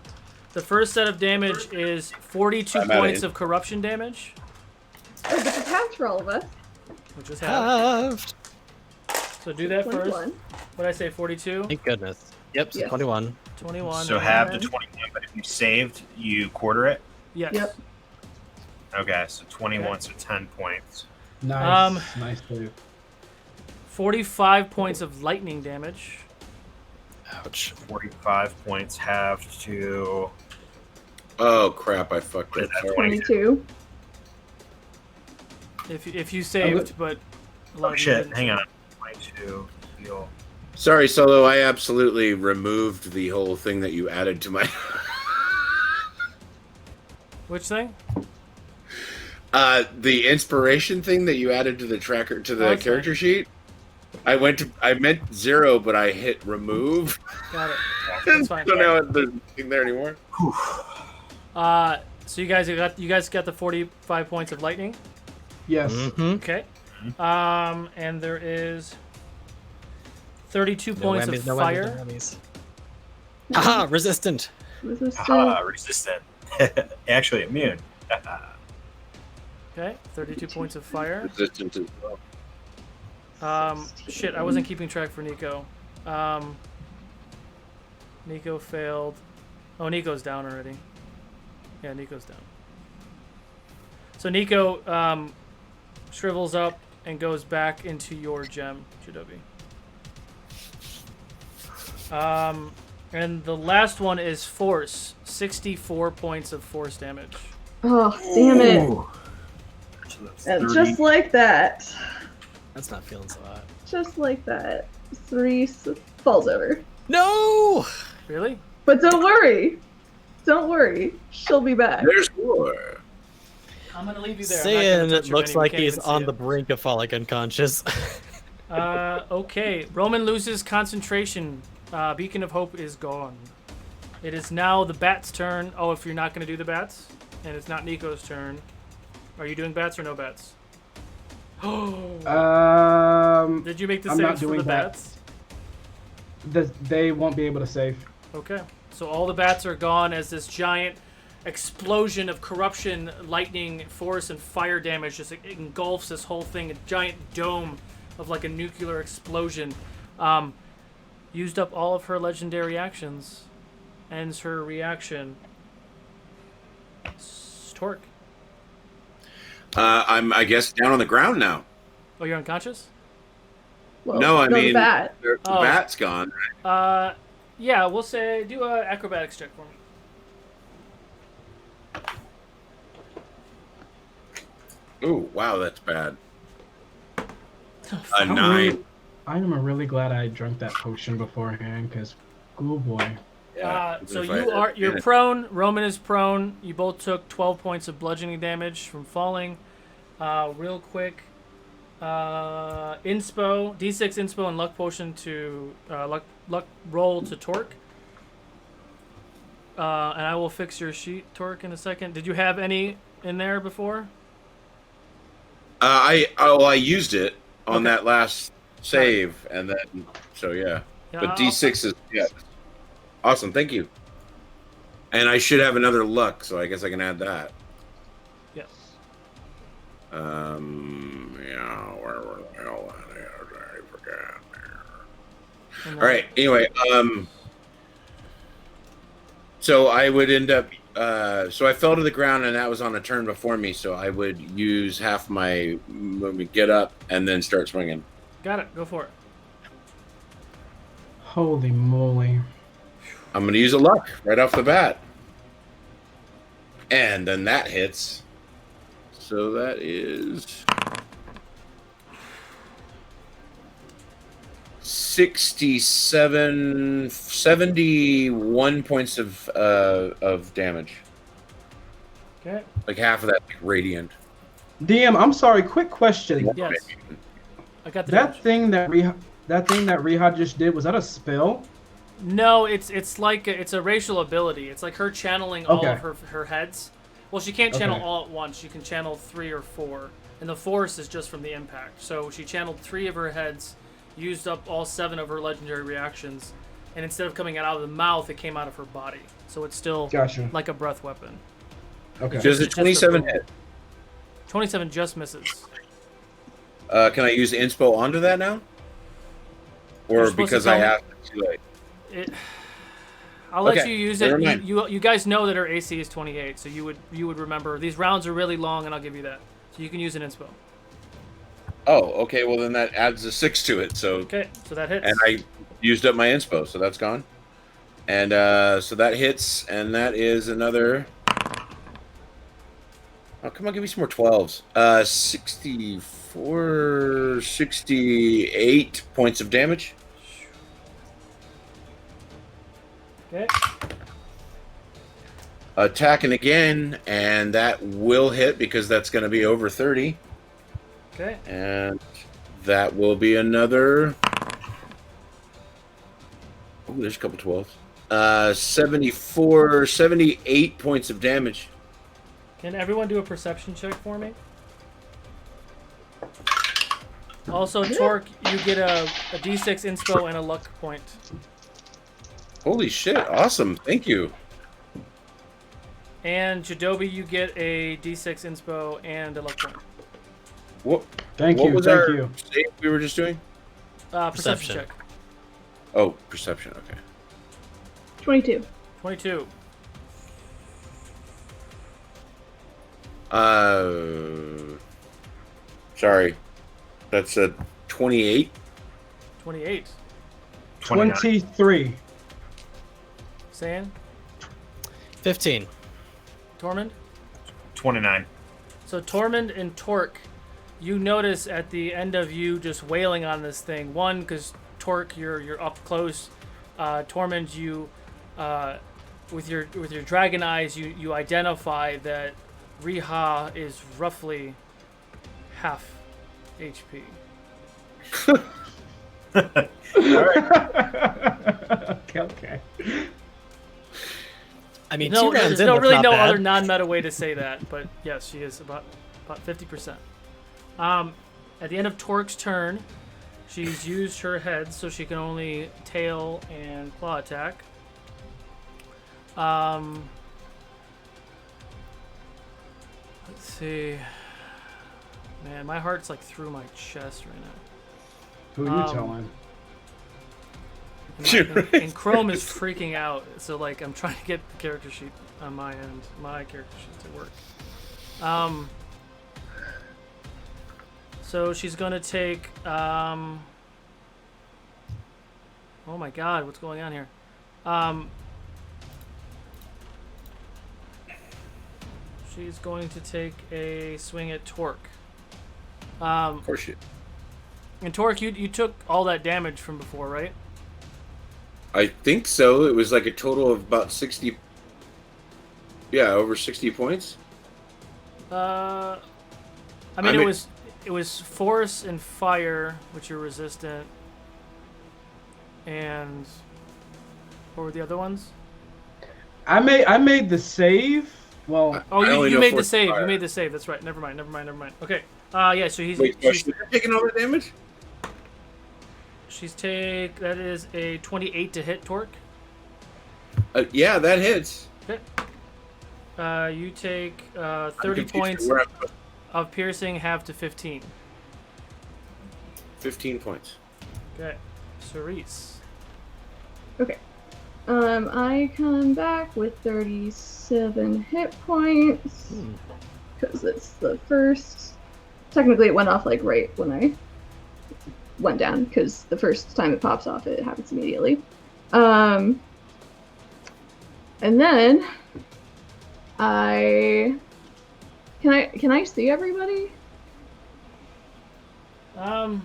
The first set of damage is 42 I'm outta points here. of corruption damage, Oh, but it's half for all of us. which is half. Halved. So do that first. 21. What did I say? 42, Thank goodness. Yep, so Yes. 21. 21. So and half to then- 21, but if you saved, you quarter it. Yes. Yep. Okay, so 21, so 10 points. Nice, nice save. 45 points of lightning damage. Ouch. 45 points halved to... Oh crap! I fucked it. Sorry. 22. If you saved, but a lot Oh of you shit, didn't. hang on. 22, heal. Sorry, Solo. I absolutely removed the whole thing that you added to my. Which thing? The inspiration thing that you added to the tracker to the That's character sheet. I meant 0, but I hit remove. Got it. That's fine. So now there's nothing there anymore. So you guys got the 45 points of lightning. Yes. Mm-hmm. Okay. And there is 32 No points whammies, of no fire. whammies, no whammies. Aha! Resistant! Resistant. Resistant. Actually immune. Okay, 32 points of fire. Resistant as well. Shit, I wasn't keeping track for Nico. Nico failed. Oh, Nico's down already. Yeah, Nico's down. So Nico shrivels up and goes back into your gem, Chidobi. And the last one is force. 64 points of force damage. Oh, damn it. Ooh. So that's And 30. just like that. That's not feeling so hot. Just like that. 3 falls over. No! Really? But don't worry. Don't worry. She'll be back. There's more. I'm gonna leave you there. Saying it looks like he's on the brink of falling unconscious. Okay. Roman loses concentration. Beacon of Hope is gone. It is now the bat's turn. Oh, if you're not going to do the bats, and it's not Nico's turn. Are you doing bats or no bats? Oh. Did you make the I'm not saves for doing the bats? They won't be able to save. Okay. So all the bats are gone as this giant explosion of corruption, lightning, force, and fire damage just engulfs this whole thing. A giant dome of like a nuclear explosion. Used up all of her legendary actions. Ends her reaction. Torque. I'm, I guess, down on the ground now. Oh, you're unconscious? Well, No, I mean, the bat. the Oh. bat's gone. Yeah, we'll say do a acrobatics check for me. Ooh, wow, that's bad. A I'm 9. really- I am really glad I drank that potion beforehand, because, oh boy. So if I- you're prone. Roman is prone. You both took 12 points of bludgeoning damage from falling. Real quick, inspo, D6 inspo, and luck potion to luck roll to Torque. And I will fix your sheet, Torque, in a second. Did you have any in there before? I used it on Okay. that last save, and then so yeah. Yeah, But I'll- D6 is awesome. Thank you. And I should have another luck, so I guess I can add that. Yes. Yeah. Where the hell I forgot. And All right. Anyway, so I would end up. So I fell to the ground, and that was on a turn before me. So I would use half my movement, get up, and then start swinging. Got it. Go for it. Holy moly. I'm going to use a luck right off the bat, and then that hits. So that is 71 points of damage. Okay. Like half of that, like, radiant. DM, I'm sorry, quick question. Yes. I got the That damage. thing that Riha just did, was that a spell? No, it's like it's a racial ability. It's like her channeling all Okay. of her heads. Well, she can't channel Okay. all at once. She can channel 3 or 4, and the force is just from the impact. So she channeled 3 of her heads, used up all 7 of her legendary reactions, and instead of coming out of the mouth, it came out of her body. So it's still Gotcha. like a breath weapon. Okay. Does a Just 27 a- hit? 27 just misses. Can I use inspo onto that now? You're Or supposed to because tell I me- have to do it? I'll let Okay, you use never it. mind. You guys know that her AC is 28, so you would remember. These rounds are really long, and I'll give you that. So you can use an inspo. Oh, okay. Well, then that adds a 6 to it. So, Okay, so that hits. and I used up my inspo, so that's gone. And so that hits, and that is another. Oh, come on, give me some more 12s. 68 points of damage. Okay. Attacking again, and that will hit because that's going to be over 30. Okay. And that will be another. Oh, there's a couple 12s. 78 points of damage. Can everyone do a perception check for me? Also, Torque, you get a D6 inspo and a luck point. Holy shit! Awesome, thank you. And Jadobi, you get a D6 inspo and a luck point. What? Thank what you. was Thank our you. save we were just doing? Perception check. Oh, perception. Okay. 22. 22. Sorry. That's a 28. 28. 23. San? 15. Tormund? 29. So Tormund and Torque, you notice at the end of you just wailing on this thing. One, because Torque, you're up close. Tormund, you with your dragon eyes, you identify that Riha is roughly half HP. Okay. I mean, No, 2 rounds there's in, no that's really not no bad. other non-meta way to say that, but yes, she is about 50%. At the end of Torque's turn, she's used her head, so she can only tail and claw attack. Let's see. Man, my heart's like through my chest right now. Who are you telling? And Chrome is freaking out, so like I'm trying to get the character sheet on my end, my character sheet to work. So she's gonna take. Oh my God, what's going on here? She's going to take a swing at Torque. Of course you. And Torque, you took all that damage from before, right? I think so. It was like a total of about 60. Yeah, over 60 points. I mean, it was force and fire, which you're resistant, and what were the other ones? I made the save. Well, Oh, I only you know made the force save. fire. You made the save. That's right. Never mind. Okay. Yeah. So Wait, she's you're taking all the damage? that is a 28 to hit Torque. Yeah, that hits. Okay. You take I'm 30 confused points where I'm- of piercing, half to 15. 15 points. Okay. Cerise. Okay. I come back with 37 hit points. Because it's the first. Technically, it went off like right when I went down, because the first time it pops off, it happens immediately. And then can I see everybody? I mean,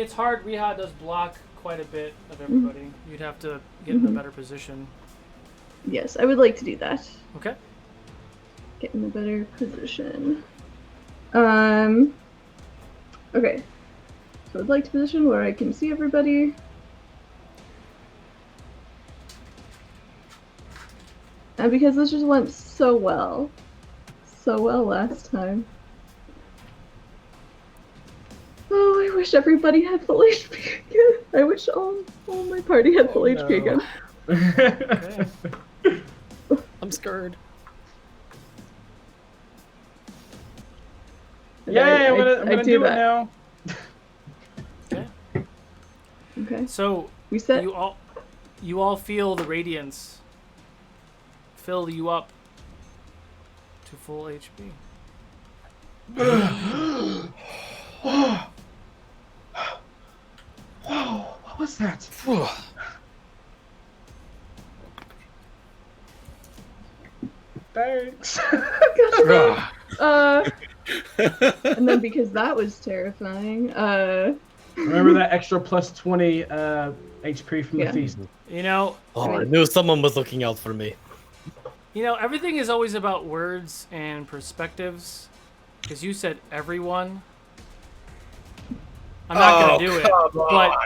it's hard. Riha does block quite a bit of everybody. You'd have to get in a better position. Yes, I would like to do that. Okay. Get in a better position. Okay. So I'd like to position where I can see everybody. And because this just went so well last time. Oh, I wish everybody had full HP again. I wish all my party had full HP again. Okay. I'm scared. And Yay! I'm gonna do it that. now. Okay. Okay. So We set. you all feel the radiance fill you up to full HP. Whoa! What was that? Thanks. And then because that was terrifying, Remember that extra plus 20 HP from Yeah. the feast. You know, Oh, I knew someone was looking out for me. everything is always about words and perspectives. Because you said everyone. I'm not gonna do it, but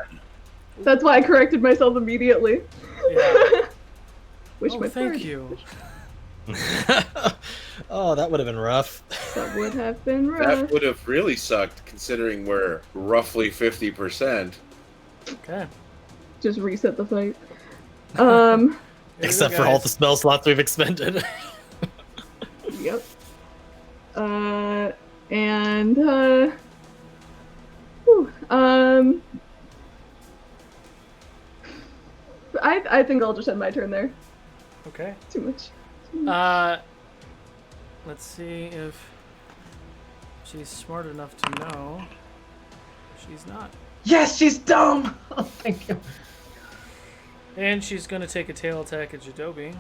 that's why I corrected myself immediately. yeah. Wish Oh, my thank party- you. Oh, that would have been rough. That would have been rough. That would have really sucked, considering we're roughly 50%. Okay. Just reset the fight. Except for all the spell slots we've expended. Yep. Whew, I think I'll just end my turn there. Okay. Too much. Let's see if she's smart enough to know. She's not. Yes, she's dumb. Oh, thank you. And she's gonna take a tail attack at Jadobi.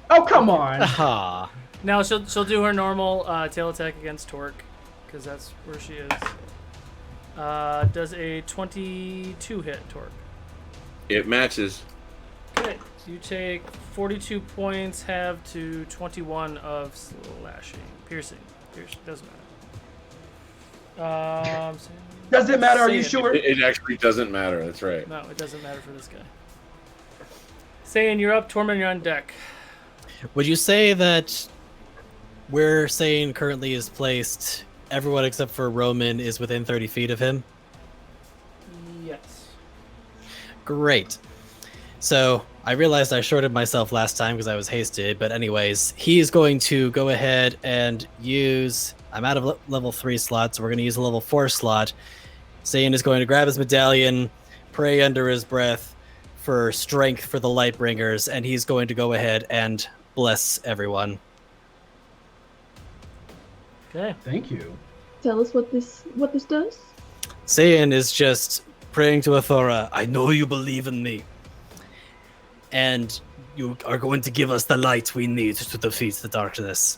Oh, come on. Aha. Now she'll do her normal tail attack against Torque, because that's where she is. Does a 22 hit Torque? It matches. Okay, so you take 42 points, have to 21 of slashing, piercing. Doesn't matter. Does it matter? Are you Saiyan. sure? It actually doesn't matter. That's right. No, it doesn't matter for this guy. Saiyan, you're up. Tormund, you're on deck. Would you say that where Saiyan currently is placed, everyone except for Roman is within 30 feet of him? Yes. Great. So I realized I shorted myself last time because I was hasted, but anyways, he's going to go ahead and use... I'm out of level 3 slots, so we're going to use a level 4 slot. Saiyan is going to grab his medallion, pray under his breath for strength for the Lightbringers, and he's going to go ahead and bless everyone. Okay. Thank you. Tell us what this does. Saiyan is just praying to Athora, I know you believe in me. And you are going to give us the light we need to defeat the darkness.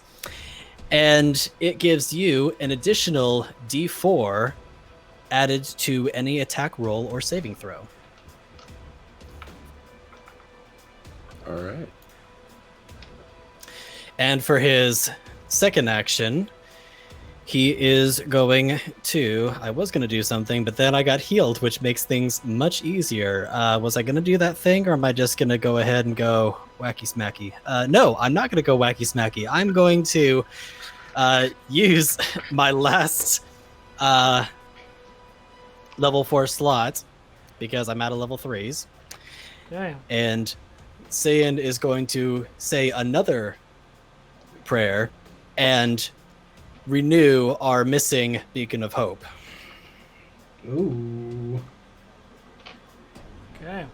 And it gives you an additional D4 added to any attack roll or saving throw. All right. And for his second action, he is going to... I was going to do something, but then I got healed, which makes things much easier. Was I going to do that thing, or am I just going to go ahead and go wacky smacky? No, I'm not going to go wacky smacky. I'm going to use my last level 4 slot, because I'm out of level 3s. Okay. And Saiyan is going to say another prayer and renew our missing beacon of hope. Ooh. Okay.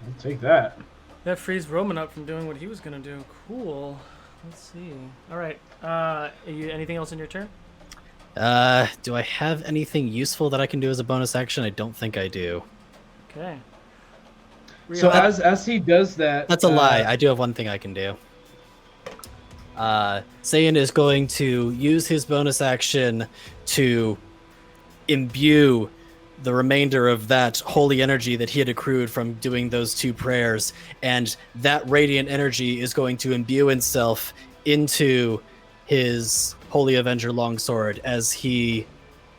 I'll take that. That frees Roman up from doing what he was gonna do. Cool. Let's see. All right. Anything else in your turn? Do I have anything useful that I can do as a bonus action? I don't think I do. Okay. So Riha. as he does that, That's a lie. I do have one thing I can do. Saiyan is going to use his bonus action to imbue the remainder of that holy energy that he had accrued from doing those 2 prayers, and that radiant energy is going to imbue itself into his Holy Avenger longsword as he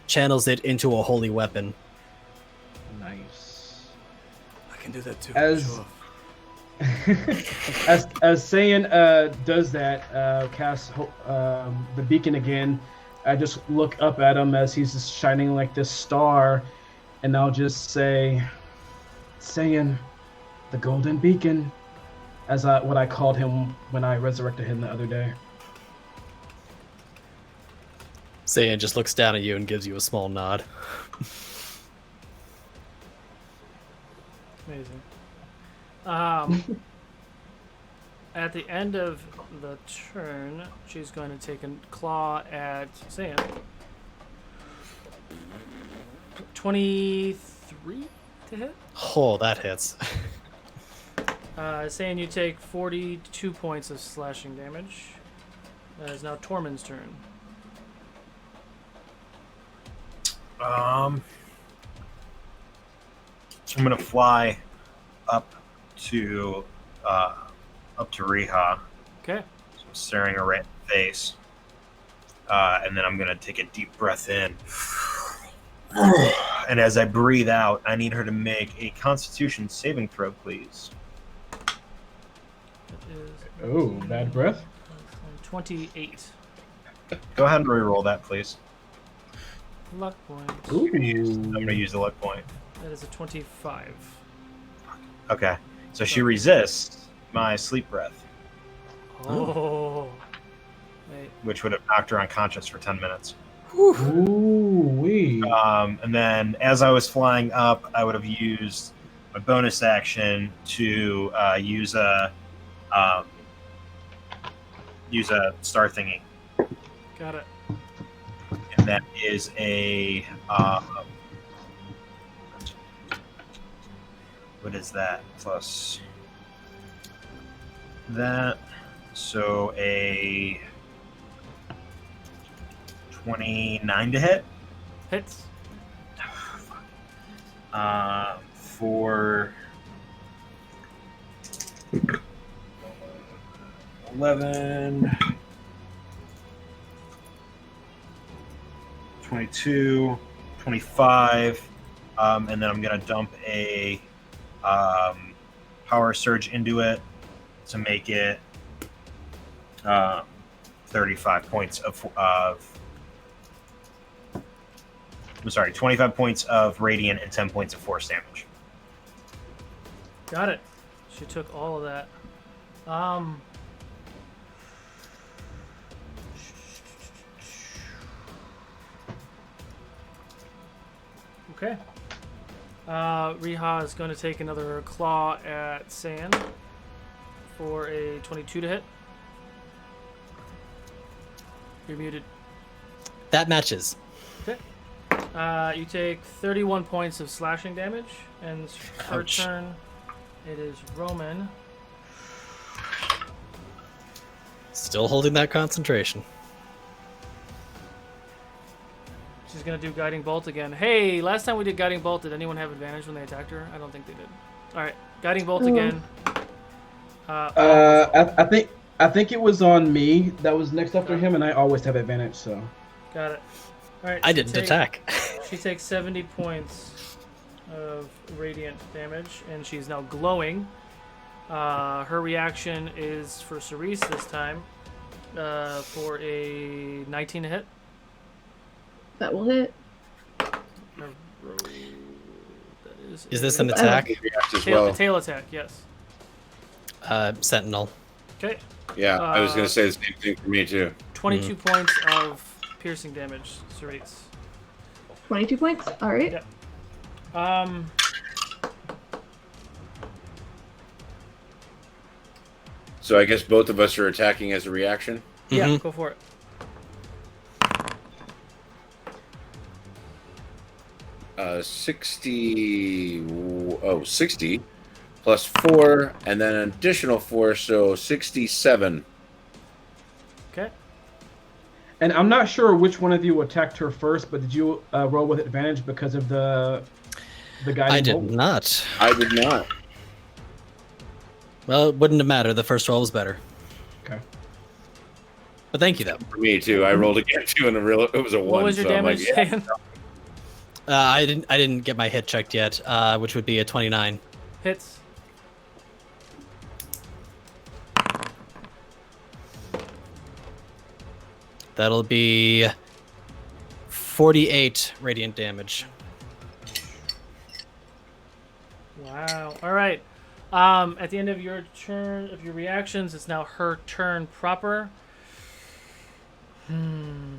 channels it into a holy weapon. Nice. I can do that too. As Sure. as Saiyan does that, casts the beacon again, I just look up at him as he's just shining like this star, and I'll just say, Saiyan, the golden beacon, as what I called him when I resurrected him the other day. Saiyan just looks down at you and gives you a small nod. Amazing. At the end of the turn, she's going to take a claw at Saiyan. 23 to hit. Oh, that hits. Saiyan, you take 42 points of slashing damage. That is now Tormund's turn. I'm gonna fly up to Riha. Okay. So I'm staring her right in the face, and then I'm gonna take a deep breath in. And as I breathe out, I need her to make a Constitution saving throw, please. That is Oh, bad breath. 28. Go ahead and reroll that, please. Luck point. Ooh. I'm gonna use the luck point. That is a 25. Okay. So she resists my sleep breath, Oh. Wait. which would have knocked her unconscious for 10 minutes. Ooh, wee. And then as I was flying up, I would have used my bonus action to use a star thingy. Got it. And that is a what is that plus that? So a 29 to hit. Hits. For 11, 22, 25, and then I'm going to dump a power surge into it to make it 35 points I'm sorry, 25 points of radiant and 10 points of force damage. Got it. She took all of that. Okay. Riha is going to take another claw at Sand for a 22 to hit. You're muted. That matches. Okay. You take 31 points of slashing damage, and her Ouch. turn, it is Roman. Still holding that concentration. She's going to do Guiding Bolt again. Hey, last time we did Guiding Bolt, did anyone have advantage when they attacked her? I don't think they did. All right, Guiding Bolt again. I think it was on me that was next after him, and I always have advantage. So Got it. All right. I didn't attack. She takes 70 points of radiant damage, and she's now glowing. Her reaction is for Cerise this time for a 19 to hit. That will hit. Is this an attack? React as Tail, well. tail attack, yes. Sentinel. Okay. Yeah, I was going to say the same thing for me too. 22 points of piercing damage, Cerise. 22 points. All right. Yep. So I guess both of us are attacking as a reaction. Yeah, Mhm. go for it. 60 plus 4, and then an additional 4, so 67. Okay. And I'm not sure which one of you attacked her first, but did you roll with advantage because of the guiding I did bolt? not. I did not. Well, it wouldn't have mattered. The first roll was better. Okay. But thank you, though. For me too. I rolled again too, and it was a 1. What was your so I'm damage, like, yeah. Dan? I didn't get my hit checked yet, which would be a 29. Hits. That'll be 48 radiant damage. Wow. All right. At the end of your turn, of your reactions, it's now her turn proper. And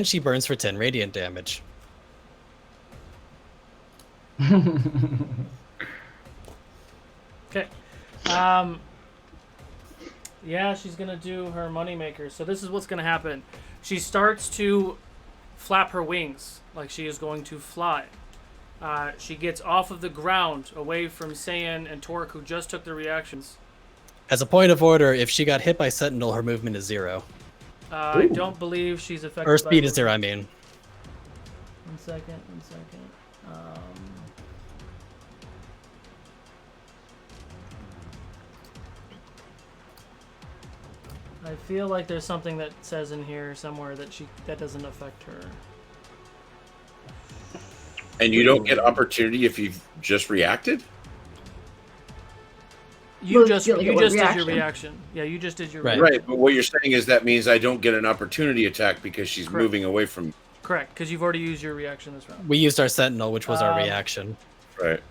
she burns for 10 radiant damage. Okay. Yeah, she's gonna do her moneymaker. So this is what's gonna happen. She starts to flap her wings like she is going to fly. She gets off of the ground, away from Saiyan and Torque, who just took their reactions. As a point of order, if she got hit by Sentinel, her movement is 0. I don't believe she's affected. Her speed by is 0, I mean. 1 second. I feel like there's something that says in here somewhere that doesn't affect her. And you don't get opportunity if you've just reacted? You Well, just you get, like, you a just did reaction. your reaction. Yeah, you just did your Right. reaction. Right, but what you're saying is that means I don't get an opportunity attack because she's Correct. moving away from... Correct, because you've already used your reaction this round. We used our Sentinel, which was our reaction. Right.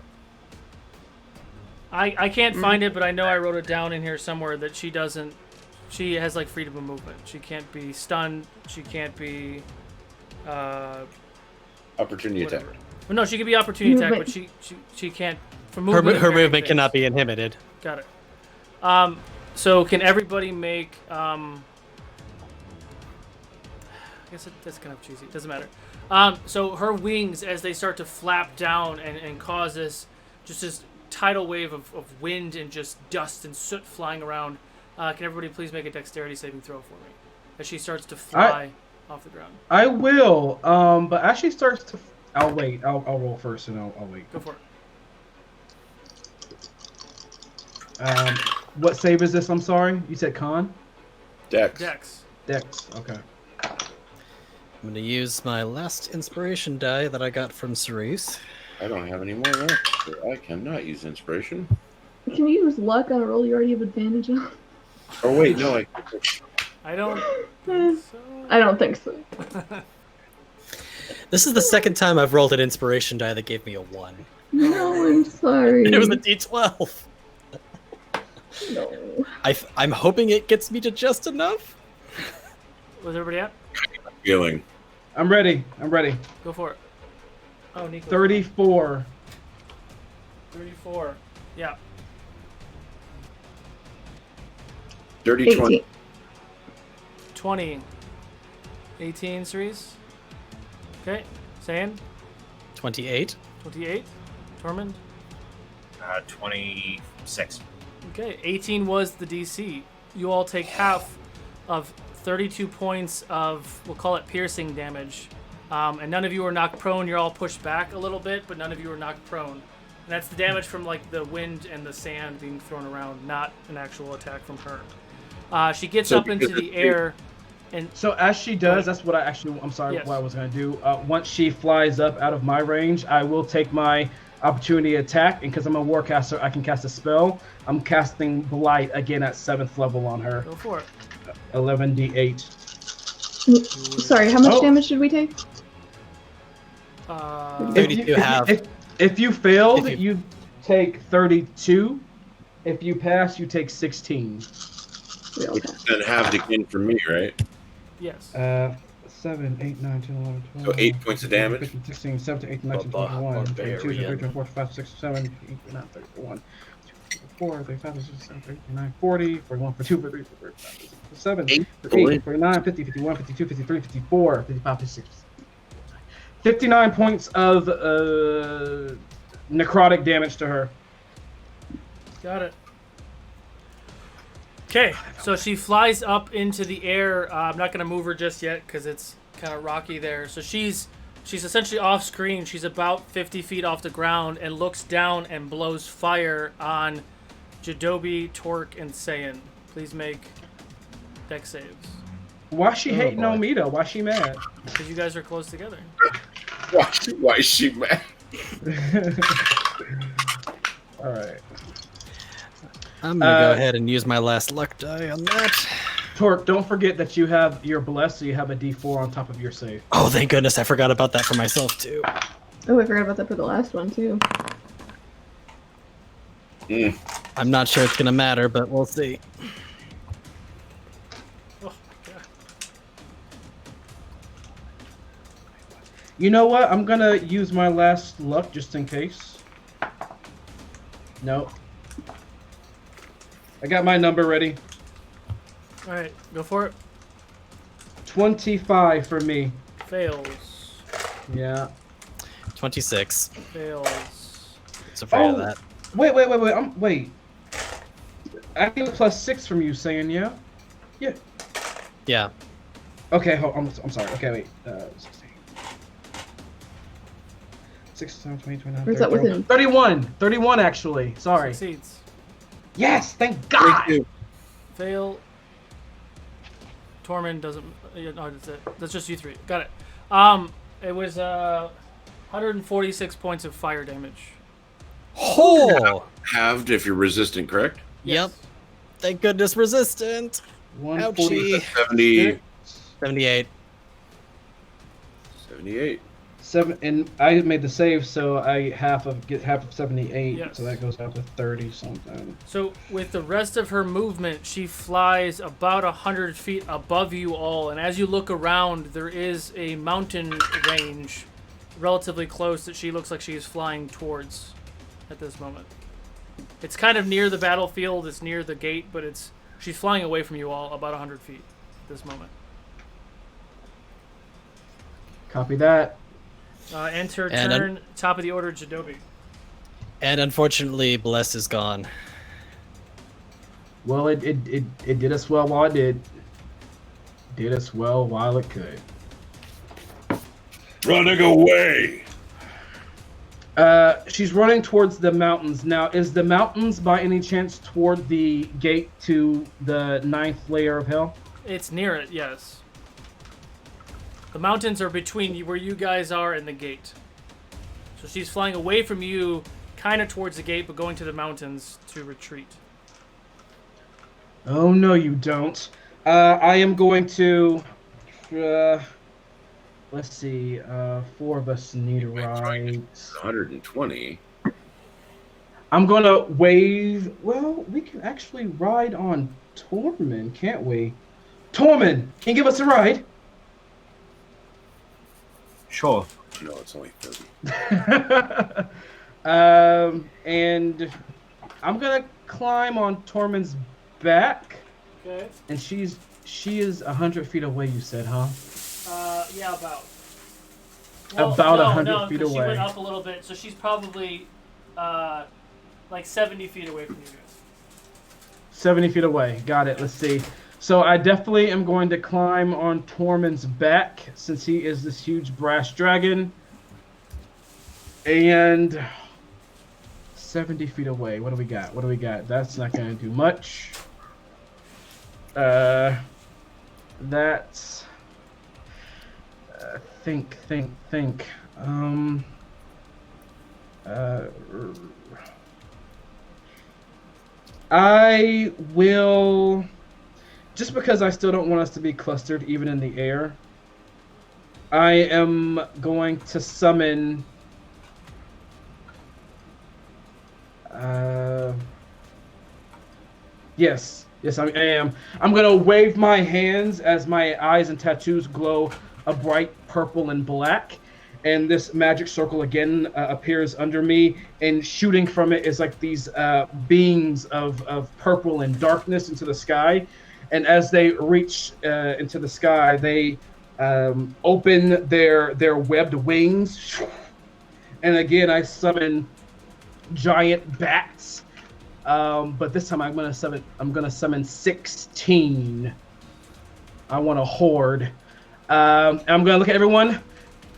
I can't find it, but I know I wrote it down in here somewhere that she doesn't. She has like freedom of movement. She can't be stunned. She can't be. Opportunity Whatever. attack. Well, no, she can be opportunity attack, but Movement. she can't. For Her movement, movement cannot be inhibited. Got it. So can everybody make? I guess that's kind of cheesy. It doesn't matter. So her wings, as they start to flap down and cause this tidal wave of wind and just dust and soot flying around. Can everybody please make a dexterity saving throw for me as she starts to fly off the ground? I will. But as she starts to, I'll wait. I'll roll first and I'll wait. Go for it. What save is this? I'm sorry. You said con? Dex. Dex. Okay. I'm going to use my last inspiration die that I got from Cerise. I don't have any more left, so I cannot use inspiration. Can you use luck on a roll you already have advantage on? Oh wait, no, I don't think so. I don't think so. This is the second time I've rolled an inspiration die that gave me a 1. No, I'm sorry. It was a d12. No. I'm hoping it gets me to just enough. Where's everybody at? feeling. I'm ready. Go for it. Oh, Nico. 34. 34. Yeah. Dirty 20. 18. 20. 18, Cerise. Okay. Sand. 28. 28. Tormund. 26. Okay. 18 was the DC. You all take half of 32 points of, we'll call it piercing damage. And none of you are knocked prone. You're all pushed back a little bit, but none of you are knocked prone. And that's the damage from like the wind and the sand being thrown around, not an actual attack from her. She gets up into the air, and So as she does, that's what I'm sorry, Yes. what I was going to do. Once she flies up out of my range, I will take my opportunity attack, and because I'm a warcaster, I can cast a spell. I'm casting Blight again at 7th level on her. go for it. 11d8. Sorry, how much Oh. damage did we take? 32 half. If you failed, If you take 32. If you pass, you take 16. Real Which okay. is then halved again for me, right? Yes. 7, 8, 9, 10, 11, 12. So 8 points of damage? 15, 16, 17, 18, 19, 21, 22, 23, 24, 25, 26, 27, 28, 29, 30, 31, 34, 35, 36, 37, 39, 40, 41, 42, 43, 44, 45, 47, 48, 49, 50, 51, 52, 53, 54, 55, 56. 59 points of necrotic damage to her. Got it. Okay, so she flies up into the air. I'm not going to move her just yet because it's kind of rocky there. So she's essentially off screen. She's about 50 feet off the ground and looks down and blows fire on Jadobi, Torque, and Saiyan. Please make dex saves. Why she hating boy. on me though? Why she mad? Because you guys are close together. Why is she mad? All right. I'm going to go ahead and use my last luck die on that. Torque, don't forget that you're blessed, so you have a D4 on top of your save. Oh, thank goodness. I forgot about that for myself, too. Oh, I forgot about that for the last one too. I'm not sure it's going to matter, but we'll see. Oh, God. You know what? I'm gonna use my last luck just in case. No. I got my number ready. All right, go for it. 25 for me. Fails. Yeah. 26. Fails. It's afraid of Oh. that. Wait. Wait. I get a +6 from you, saying yeah. Yeah. Yeah. Okay. I'm sorry. Okay, wait. 16. 6, 7, 20, 29, Or is that 30, within? 31. 31 actually. Sorry. Succeeds. Yes. Thank God. Thank you. Fail. Tormund doesn't. No, that's it. That's just you three. Got it. It was 146 points of fire damage. Oh! Halved if you're resistant, correct? Yep. Thank goodness resistant. 140. Ouchie. 70, 78. 78. 7, and I made the save, so I get half of 78. Yes. So that goes out to 30 something. So with the rest of her movement, she flies about 100 feet above you all, and as you look around, there is a mountain range relatively close that she looks like she is flying towards at this moment. It's kind of near the battlefield, it's near the gate, but she's flying away from you all about 100 feet at this moment. Copy that. Enter And turn, top of the order, Jadobi. And unfortunately, Bless is gone. Well, it did us well while it did. Did us well while it could. Running away. She's running towards the mountains. Now, is the mountains by any chance toward the gate to the 9th layer of hell? It's near it, yes. The mountains are between where you guys are and the gate. So she's flying away from you, kind of towards the gate, but going to the mountains to retreat. Oh, no, you don't. I am going to... let's see. 4 of us need a ride. 120. I'm going to wave... Well, we can actually ride on Tormund, can't we? Tormund, can you give us a ride? Sure. No, it's only 30. And I'm going to climb on Tormund's back. Okay. And she is 100 feet away, you said, huh? Yeah, about. About 100 feet 'cause she away. went up a little bit, so she's probably like 70 feet away from you guys. 70 feet away. Got it. Let's see. So I definitely am going to climb on Tormund's back since he is this huge brass dragon. And 70 feet away. What do we got? What do we got? That's not going to do much. That's... think. I will... Just because I still don't want us to be clustered even in the air, I am going to summon... Yes, I am. I'm going to wave my hands as my eyes and tattoos glow a bright purple and black. And this magic circle again appears under me, and shooting from it is like these beams of purple and darkness into the sky. And as they reach into the sky, they open their webbed wings. And again, I summon giant bats. But this time I'm gonna summon 16. I want a horde. I'm gonna look at everyone.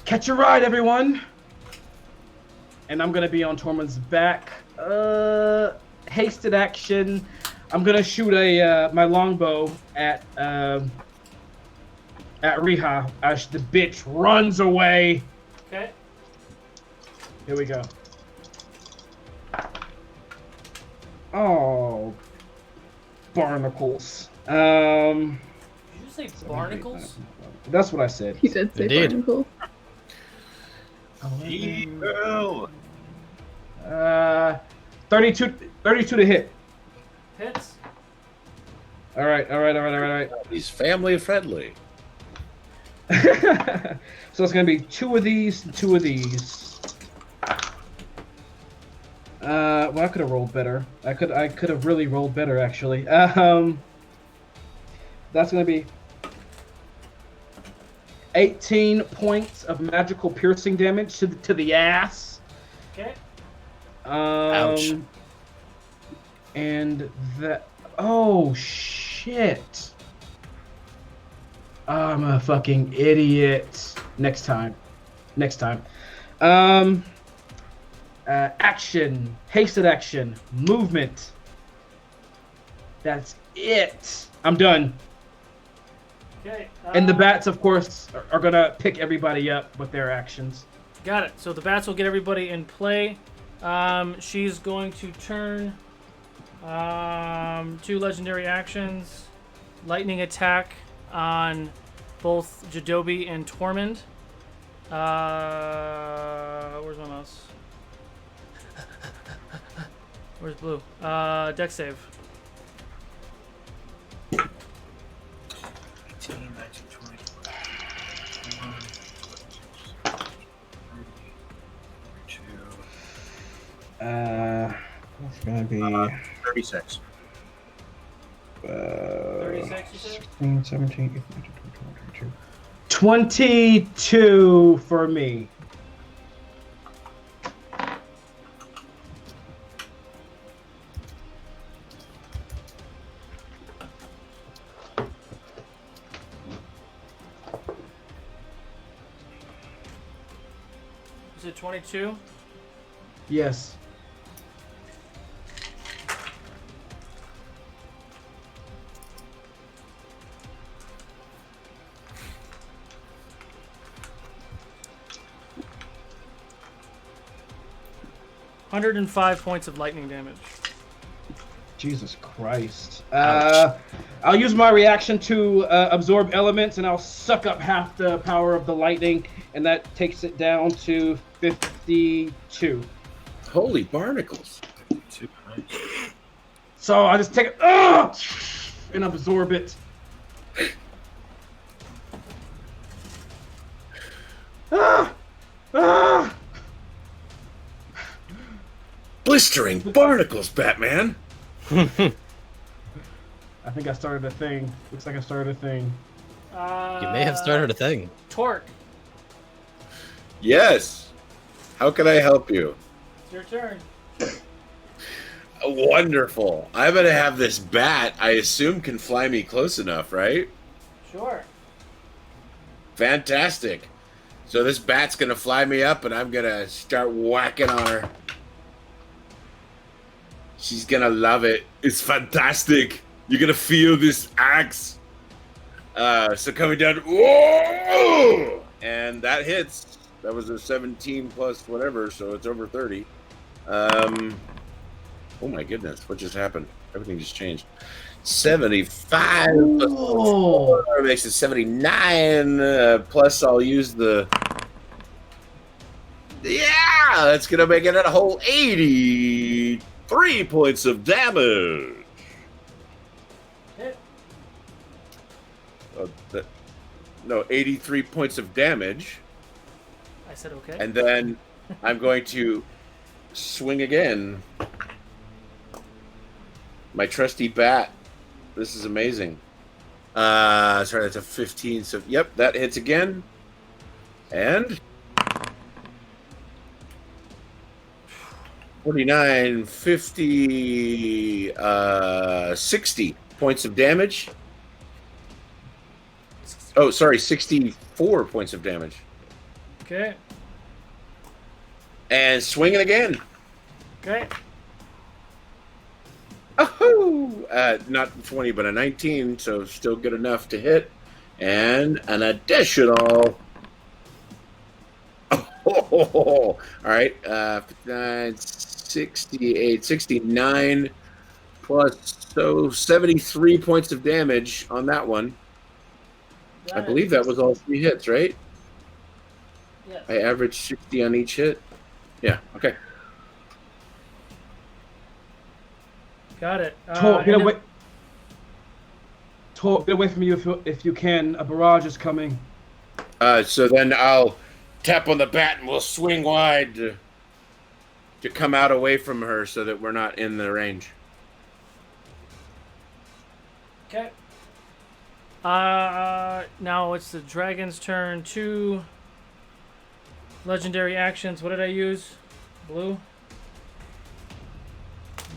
Catch a ride, everyone. And I'm gonna be on Tormund's back. Hasted action. I'm gonna shoot my longbow at Riha as the bitch runs away. Okay. Here we go. Oh, barnacles. Did you say barnacles? That's what I said. He did say Indeed. barnacle. Evil. 32 to hit. Hits. All right. He's family friendly. So it's gonna be 2 of these and 2 of these. Well, I could have rolled better. I could have really rolled better actually. That's gonna be 18 points of magical piercing damage to the ass. Okay. Ouch. And that. Oh shit! I'm a fucking idiot. Next time. Action, hasted action, movement. That's it. I'm done. Okay. And the bats, of course, are gonna pick everybody up with their actions. Got it. So the bats will get everybody in play. She's going to turn 2 legendary actions. Lightning attack on both Jadobi and Tormund. Where's my mouse? Where's blue? Deck save. 18, 19, 20, 21, 22. It's gonna be 36. 36, you said? 16, 17, 18, 19, 20, 22 for me. Is it 22? Yes. $105 points of lightning damage. Jesus Christ. I'll use my reaction to absorb elements, and I'll suck up half the power of the lightning, and that takes it down to 52. Holy barnacles. 52. Nice. So I just take it and absorb it. Blistering barnacles, Batman. I think I started a thing. Looks like I started a thing. You may have started a thing. Torque, Yes. How can I help you? it's your turn. Wonderful. I'm going to have this bat, I assume, can fly me close enough, right? Sure. Fantastic. So this bat's going to fly me up, and I'm going to start whacking on her. She's going to love it. It's fantastic. You're going to feel this axe. So coming down. Whoa! And that hits. That was a 17 plus whatever, so it's over 30. Oh my goodness, what just happened? Everything just changed. 75 plus 4 makes it 79. Plus I'll use the... Yeah! That's going to make it a whole 83 points of damage. Hit. No, 83 points of damage. I said okay. And then I'm going to swing again. My trusty bat. This is amazing. Sorry, that's a 15. So, yep, that hits again. And 49, 50, 60 points of damage. Oh, sorry, 64 points of damage. Okay. And swinging again. Okay. Oh, not 20, but a 19, so still good enough to hit. And an additional. All right, 59, 68, 69 plus, so 73 points of damage on that one. I believe that was all 3 hits, right? Yes. I averaged 60 on each hit. Yeah, okay. Got it. Tor, get away. Tor, get away from you if you can. A barrage is coming. So then I'll tap on the bat and we'll swing wide to come out away from her so that we're not in the range. Okay. Now it's the dragon's turn. 2 legendary actions. What did I use? Blue.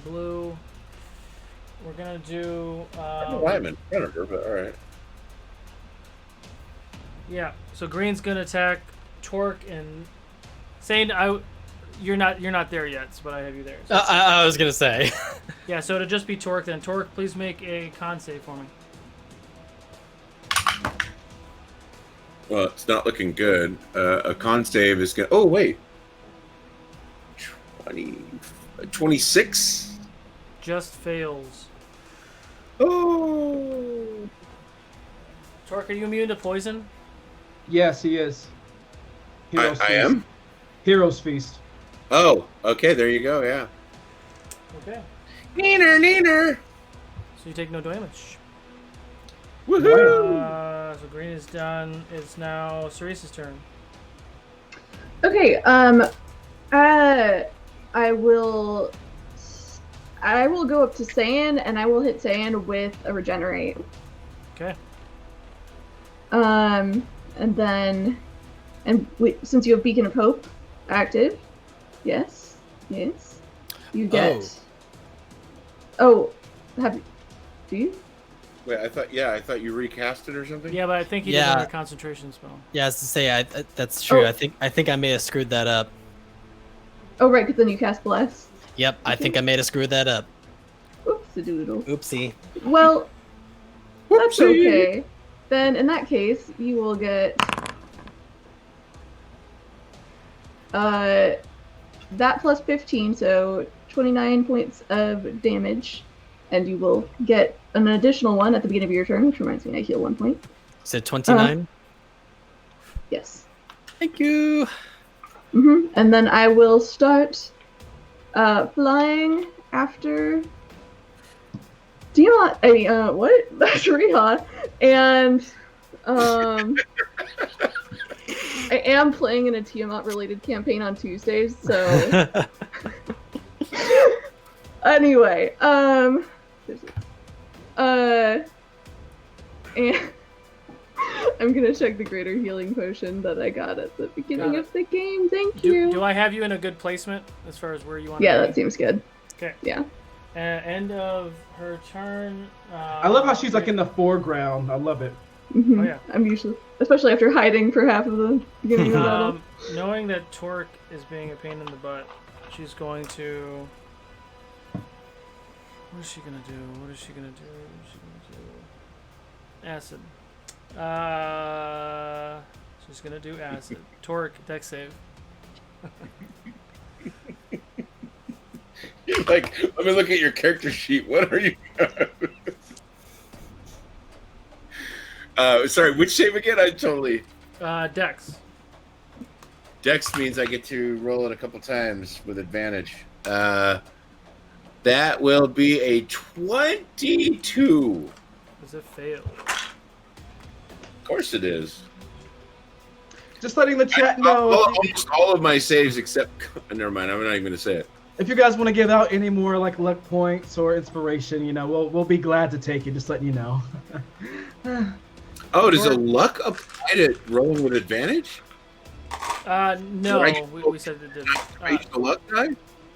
Blue. We're gonna do. I don't know why I'm in front of her, but all right. Yeah. So green's gonna attack Torque and Sane. You're not there yet, but I have you there. So I was gonna say. yeah. So it'll just be Torque then. Torque, please make a con save for me. Well, it's not looking good. A con save is going to... Oh, wait. 26? Just fails. Oh. Torque, are you immune to poison? Yes, he is. Hero's I Feast. am? Hero's Feast. Oh, okay, there you go, yeah. Okay. Neener! So you take no damage. Woohoo! So green is done. It's now Cerise's turn. Okay, I will go up to Saiyan and I will hit Saiyan with a regenerate. Okay. And then, since you have Beacon of Hope active, yes, you get. Oh, do you? Wait, I thought you recast it or something? Yeah, but I think he didn't have a concentration spell. Yeah, I was to say, that's true. Oh. I think I may have screwed that up. Oh, right, because then you cast Bless. Yep, I think I may have screwed that up. Oops-a-doodle. Oopsie. Well, that's okay. Then, in that case, you will get that plus 15, so 29 points of damage, and you will get an additional one at the beginning of your turn, which reminds me I heal 1 point. Is it 29? Yes. Thank you. And then I will start flying after Dion. What? That's Riha. And I am playing in a Tiamat-related campaign on Tuesdays, so anyway, and I'm gonna check the greater healing potion that I got at the beginning of the game. Thank you. Do I have you in a good placement as far as where you want to Yeah, be? that seems good. Okay. Yeah. End of her turn. I love how she's like in the foreground. I love it. Mm-hmm. Oh, yeah. I'm usually, especially after hiding for half of the beginning of the battle. Knowing that Torque is being a pain in the butt, she's going to. What is she gonna do? Acid. She's gonna do acid. Torque, dex save. You're like, let me look at your character sheet. What are you? Sorry, which save again? I totally. Dex. Dex means I get to roll it a couple times with advantage. That will be a 22. Does it fail? Of course it is. Just letting the chat know. Almost all of my saves except. Never mind. I'm not even going to say it. If you guys want to give out any more like luck points or inspiration, we'll be glad to take it. Just letting you know. Oh, does a luck apply to rolling with advantage? No, we said it didn't. Raise the luck die?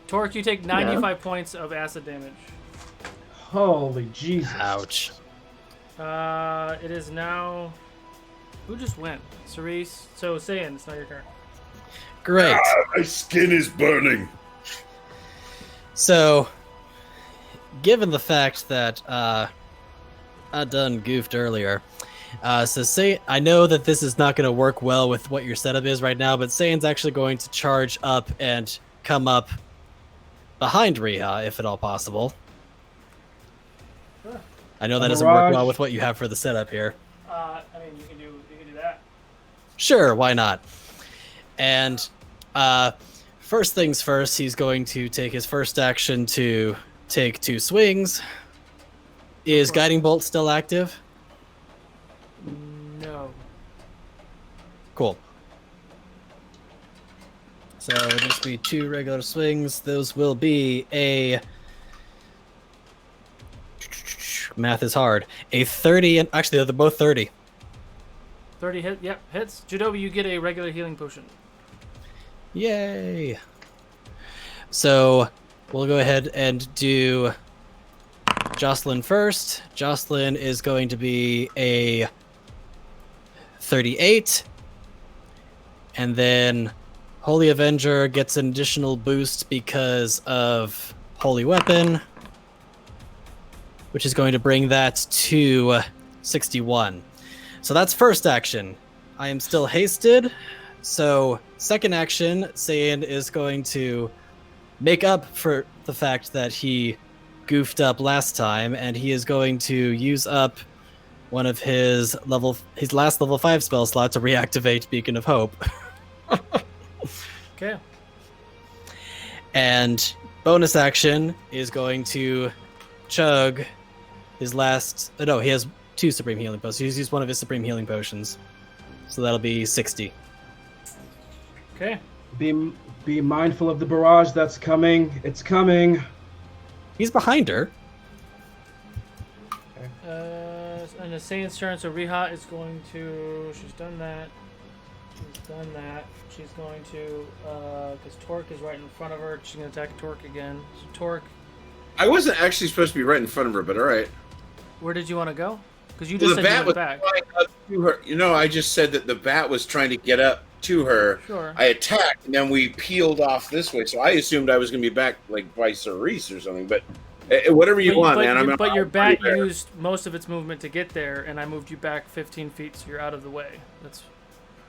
Torque, you take 95 points of acid damage. Holy Jesus! Ouch. It is now. Who just went? Cerise. So Saiyan, it's not your turn. Great. My skin is burning. So, given the fact that I done goofed earlier, so say I know that this is not going to work well with what your setup is right now, but Saiyan's actually going to charge up and come up behind Riha, if at all possible. Sure. I know that doesn't work well with what you have for the setup here. I mean, you can do that. Sure, why not? And first things first, he's going to take his first action to take 2 swings. Is Guiding Bolt still active? No. Cool. So it'll just be 2 regular swings. Those will be a... Math is hard. A 30 and... Actually, they're both 30. 30 hit. Yep, hits. Judobi, you get a regular healing potion. Yay! So we'll go ahead and do Jocelyn first. Jocelyn is going to be a 38. And then Holy Avenger gets an additional boost because of Holy Weapon, which is going to bring that to 61. So that's first action. I am still hasted. So second action, Saiyan is going to make up for the fact that he goofed up last time, and he is going to use up one of his last level 5 spell slot to reactivate Beacon of Hope. Okay. And bonus action is going to chug his last. No, he has 2 supreme healing potions. He's used one of his supreme healing potions, so that'll be 60. Okay. Be mindful of the barrage that's coming. It's coming. He's behind her. And the Saiyans turn, so Riha is going to. She's done that. She's done that. She's going to. Because Torque is right in front of her. She's going to attack Torque again. So Torque. I wasn't actually supposed to be right in front of her, but all right. Where did you want to go? Because you just said you went back. Flying up to her. You know, I just said that the bat was trying to get up to her. Sure. I attacked, and then we peeled off this way. So I assumed I was going to be back like by Cerise or something. But whatever you want, man. But your bat used most of its movement to get there, and I moved you back 15 feet, so you're out of the way. That's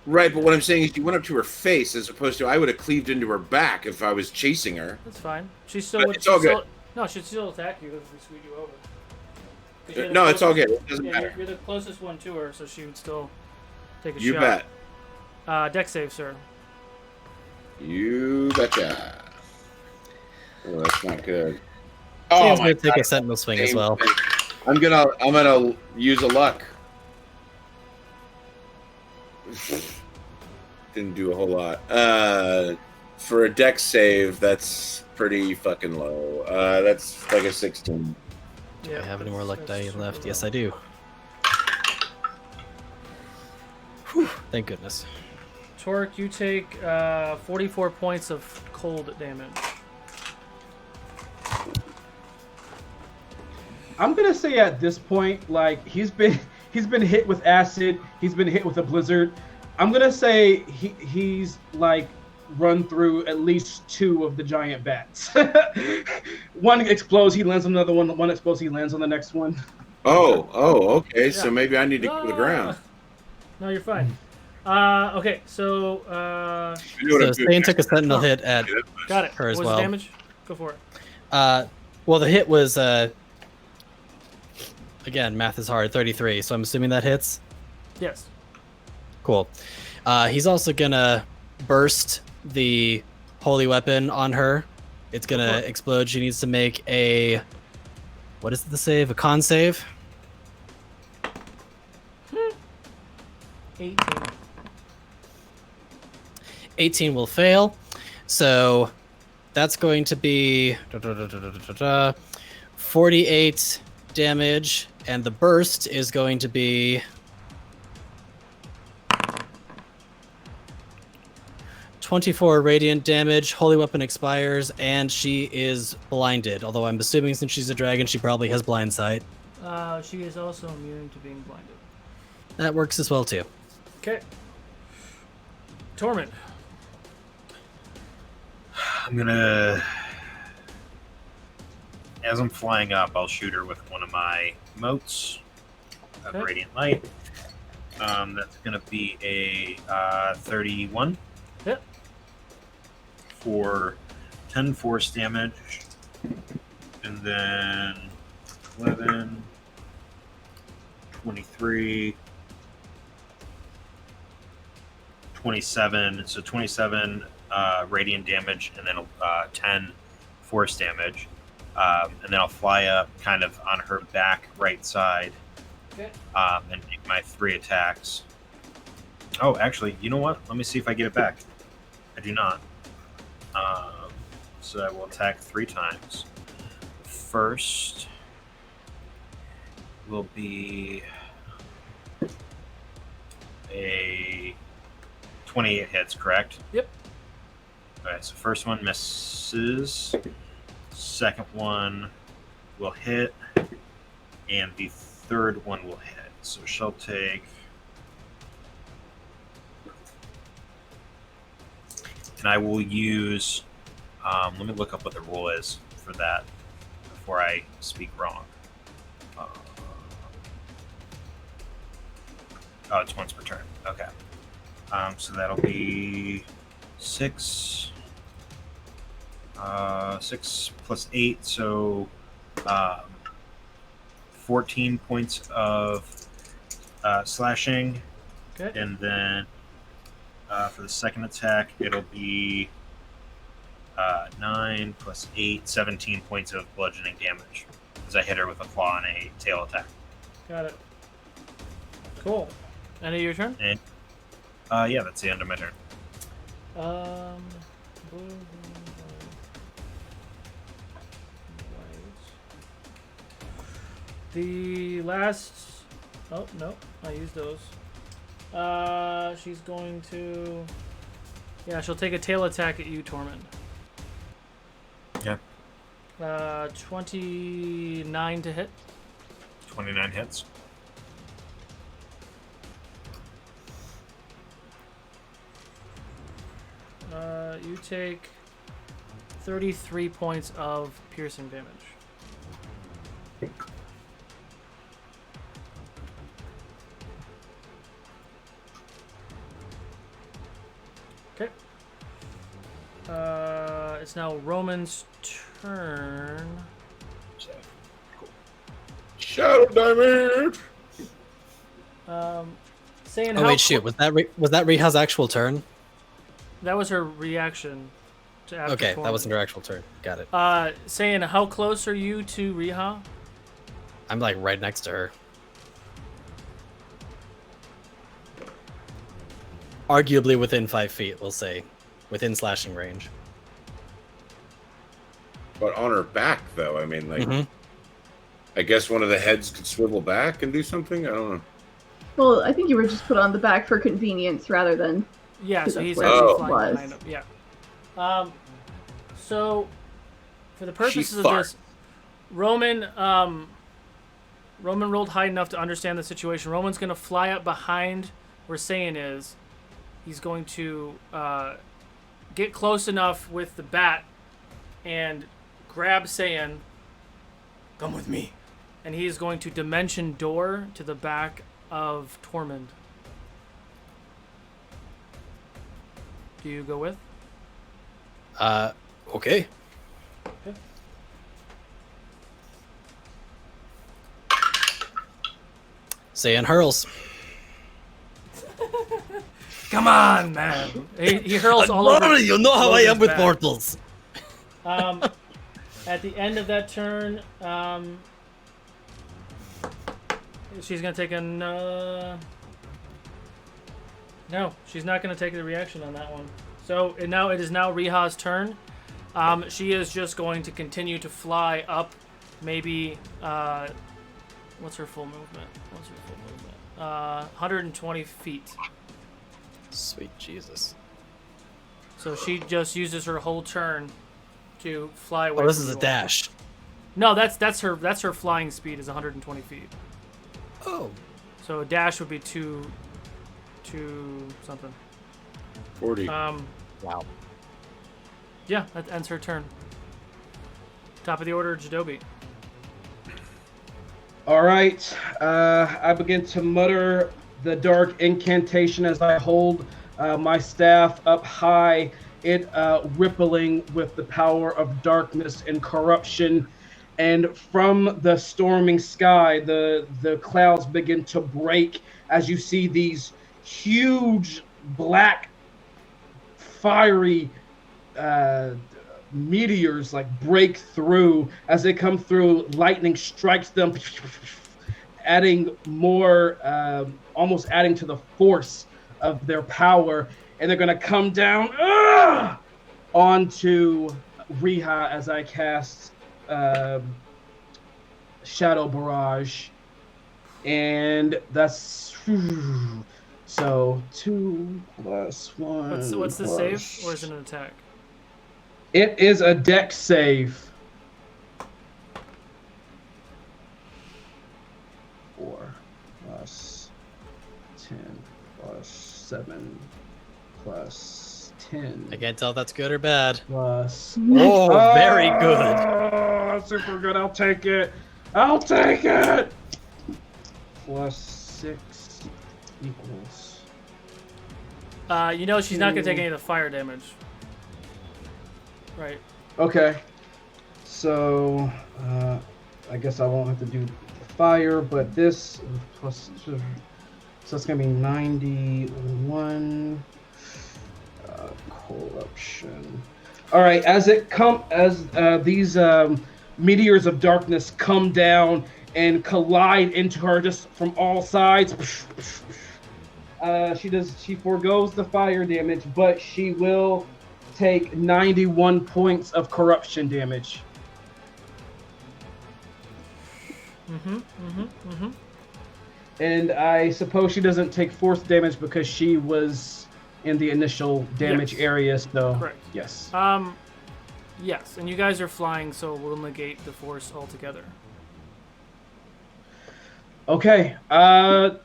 right. But what I'm saying is, you went up to her face as opposed to I would have cleaved into her back if I was chasing her. That's fine. She's still. It's all good. No, she'd still attack you if we squeeze you over. No, it's all good. It doesn't matter. You're the closest one to her, so she would still take a shot. You bet. Deck save, sir. You betcha. Oh, that's not good. Oh, he's gonna take a sentinel swing as well. Thing. I'm gonna use a luck. Didn't do a whole lot. For a deck save, that's pretty fucking low. That's like a 16. Do I have any more luck die left? Yes, I do. Whew, thank goodness. Torque, you take 44 points of cold damage. I'm gonna say at this point, like he's been hit with acid. He's been hit with a blizzard. I'm gonna say he's like run through at least 2 of the giant bats. One explodes, he lands on another one. One explodes, he lands on the next one. Oh, okay. Yeah. So maybe I need to go to the ground. No, you're fine. Okay, so Stain took a sentinel hit at got it. her as what was well. The damage? Go for it. Well, the hit was again, math is hard. 33. So I'm assuming that hits. Yes. Cool. He's also gonna burst the holy weapon on her. It's gonna explode. She needs to make a. What is the save? A con save. 18. 18 will fail. So that's going to be 48 damage, and the burst is going to be 24 radiant damage. Holy weapon expires, and she is blinded. Although I'm assuming since she's a dragon, she probably has blind sight. She is also immune to being blinded. That works as well too. Okay. Torment. I'm gonna, as I'm flying up, I'll shoot her with one of my motes of Radiant Light. That's gonna be a 31. Yep. For 10 force damage, and then 11, 23, 27. So 27 radiant damage, and then 10 force damage. And then I'll fly up kind of on her back right side, and make my 3 attacks. Oh, actually, you know what? Let me see if I get it back. I do not. So I will attack 3 times. First will be a 28 hits, correct? Yep. Alright, so first one misses. Second one will hit. And the third one will hit. So she'll take... And I will use... let me look up what the rule is for that before I speak wrong. Oh, it's once per turn. Okay. So that'll be 6. 6 plus 8, so 14 points of slashing. Okay. And then For the second attack, it'll be 9 plus 8, 17 points of bludgeoning damage as I hit her with a claw and a tail attack. Got it. Cool. End of your turn? And yeah, that's the end of my turn. The last... Oh, no. I used those. She's going to... Yeah, she'll take a tail attack at you, Tormund. Yeah. 29 to hit. 29 hits. You take 33 points of piercing damage. Okay. It's now Roman's turn. Shadow damage. Saying Oh how wait, shoot! Was that Riha's actual turn? that was her reaction to after Okay, Tormund. that wasn't her actual turn. Got it. Saying how close are you to Riha? I'm like right next to her. Arguably within 5 feet, we'll say, within slashing range. But on her back, though, I mean, like, Mhm. I guess one of the heads could swivel back and do something. I don't know. Well, I think you were just put on the back for convenience rather than. Yeah, so That's he's where actually it flying was. behind him. Yeah. So, for the purposes of fart. this, Roman rolled high enough to understand the situation. Roman's going to fly up behind where Saiyan is. He's going to get close enough with the bat and grab Saiyan. Come with me. And he is going to dimension door to the back of Tormund. Do you go with? Okay. Okay. Saiyan hurls. Come on, man. He hurls all over. You know how I am Logan's with back. mortals. At the end of that turn, she's gonna take no, she's not gonna take the reaction on that one. So it is now Riha's turn. She is just going to continue to fly up. Maybe what's her full movement? 120 feet. Sweet Jesus. So she just uses her whole turn to fly away. Oh, this from is a you all. dash. No, that's her flying speed is 120 feet. Oh. So a dash would be two something. 40. Wow. Yeah, that ends her turn. Top of the order, Jadobi. All right. I begin to mutter the dark incantation as I hold my staff up high, it rippling with the power of darkness and corruption. And from the storming sky, the clouds begin to break as you see these huge black fiery meteors like break through. As they come through, lightning strikes them, adding more, almost adding to the force of their power, and they're gonna come down onto Riha as I cast Shadow Barrage, and that's so 2 plus 1. What's the plus- save, or is it an attack? It is a dex save. 4 plus 10 plus 7 plus 10 I can't tell if that's good or bad. plus. Oh, very good. Oh, super good. I'll take it. I'll take it. Plus 6 equals. She's not gonna take any of the fire damage. Right. Okay. So, I guess I won't have to do fire, but this plus 2. So it's gonna be 91. corruption. All right, as these meteors of darkness come down and collide into her just from all sides. She forgoes the fire damage, but she will take 91 points of corruption damage. And I suppose she doesn't take force damage because she was in the initial damage area, so correct. Yes. Yes, and you guys are flying, so we'll negate the force altogether. Okay. How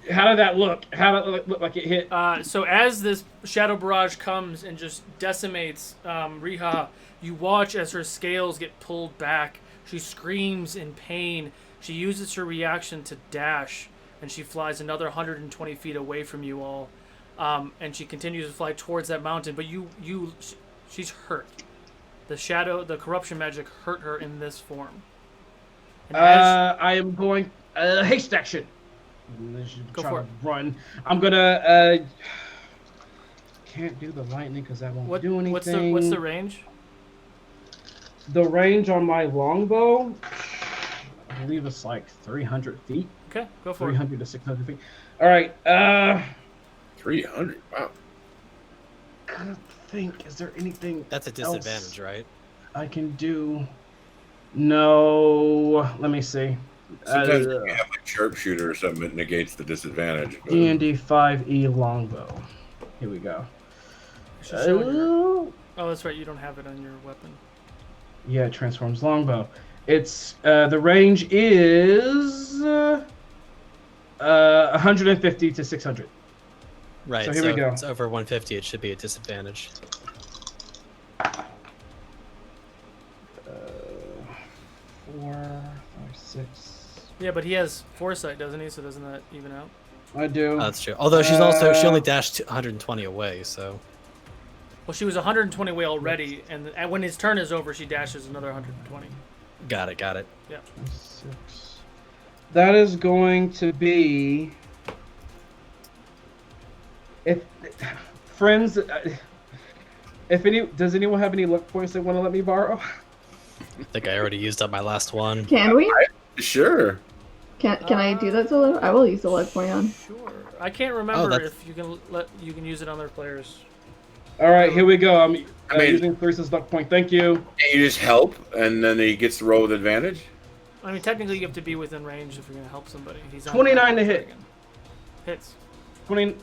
did that look? How did it look like it hit? So as this shadow barrage comes and just decimates Riha, you watch as her scales get pulled back. She screams in pain. She uses her reaction to dash, and she flies another 120 feet away from you all. And she continues to fly towards that mountain, but she's hurt. The corruption magic hurt her in this form. And I am going haste action. Go for it. Run. I'm gonna can't do the lightning because that won't do anything. What's the range? The range on my longbow, I believe it's like 300 feet. Okay, go for 300 to 600 feet. All right. 300. Wow. I think. Is there anything? That's a disadvantage, right? I can do. No. Let me see. Sometimes you have like sharpshooter or something that negates the disadvantage. D&D 5e longbow. Here we go. Oh, that's right. You don't have it on your weapon. Yeah, it transforms longbow. It's the range is 150 to 600. Right. So here we go. It's over 150. It should be a disadvantage. 4, 5, 6. Yeah, but he has foresight, doesn't he? So doesn't that even out? I do. That's true. Although she only dashed 120 away, so. Well, she was 120 away already, and when his turn is over, she dashes another 120. Got it. Yeah. 6. That is going to be. If friends, does anyone have any luck points they want to let me borrow? I think I already used up my last one. Can we? Sure. Can I do that, Zilla? I will use the luck point on. Sure. I can't remember if you can use it on other players. All right, here we go. I'm using Clarissa's luck point. Thank you. You just help, and then he gets to roll with advantage. I mean, technically, you have to be within range if you're going to help somebody. He's on 29 to hit. Hits. 20.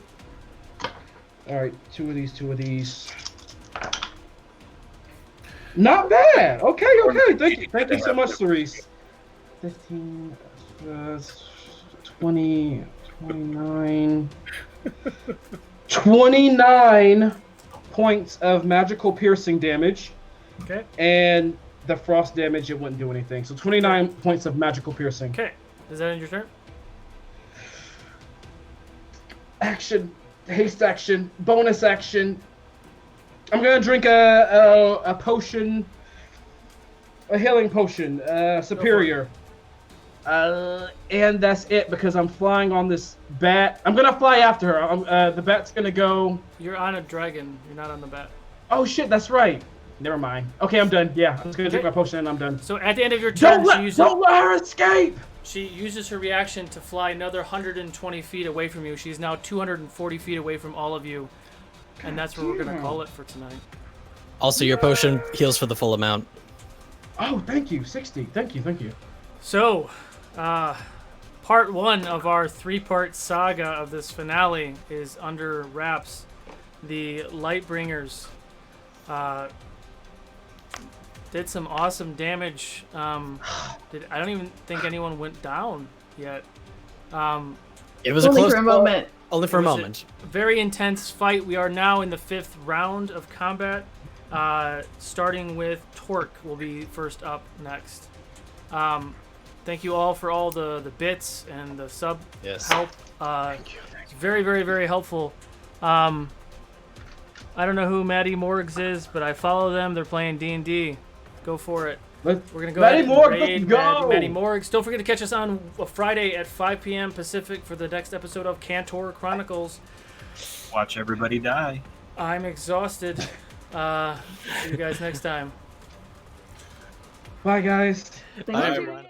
All right, two of these. Not bad. Okay. Thank you so much, Cerise. 15, 20, 29. 29 points of magical piercing damage. Okay. And the frost damage, it wouldn't do anything. So 29 points of magical piercing. Okay. Is that end your turn? Action. Haste action. Bonus action. I'm going to drink a potion. A healing potion. Superior. And that's it because I'm flying on this bat. I'm going to fly after her. The bat's going to go... You're on a dragon. You're not on the bat. Oh, shit. That's right. Never mind. Okay, I'm done. Yeah, I'm just going to drink my potion and I'm done. So at the end of your turn, don't let her escape! She uses her reaction to fly another 120 feet away from you. She's now 240 feet away from all of you. And that's where we're going to call it for tonight. Also, your potion heals for the full amount. Oh, thank you. 60. Thank you. So, part 1 of our 3-part saga of this finale is under wraps. The Lightbringers did some awesome damage. I don't even think anyone went down yet. It was only a close for a moment. Only for a moment. Very intense fight. We are now in the 5th round of combat. Starting with Torque will be first up next. Thank you all for all the bits and the sub help. Thank you. It's very, very, very helpful. I don't know who Maddie Morgs is, but I follow them. They're playing D&D. Go for it. We're going to go ahead and raid Maddie Morgs. Don't forget to catch us on a Friday at 5 p.m. Pacific for the next episode of Cantor Chronicles. Watch everybody die. I'm exhausted. See you guys next time. Bye, guys. Thank Bye, you. everyone.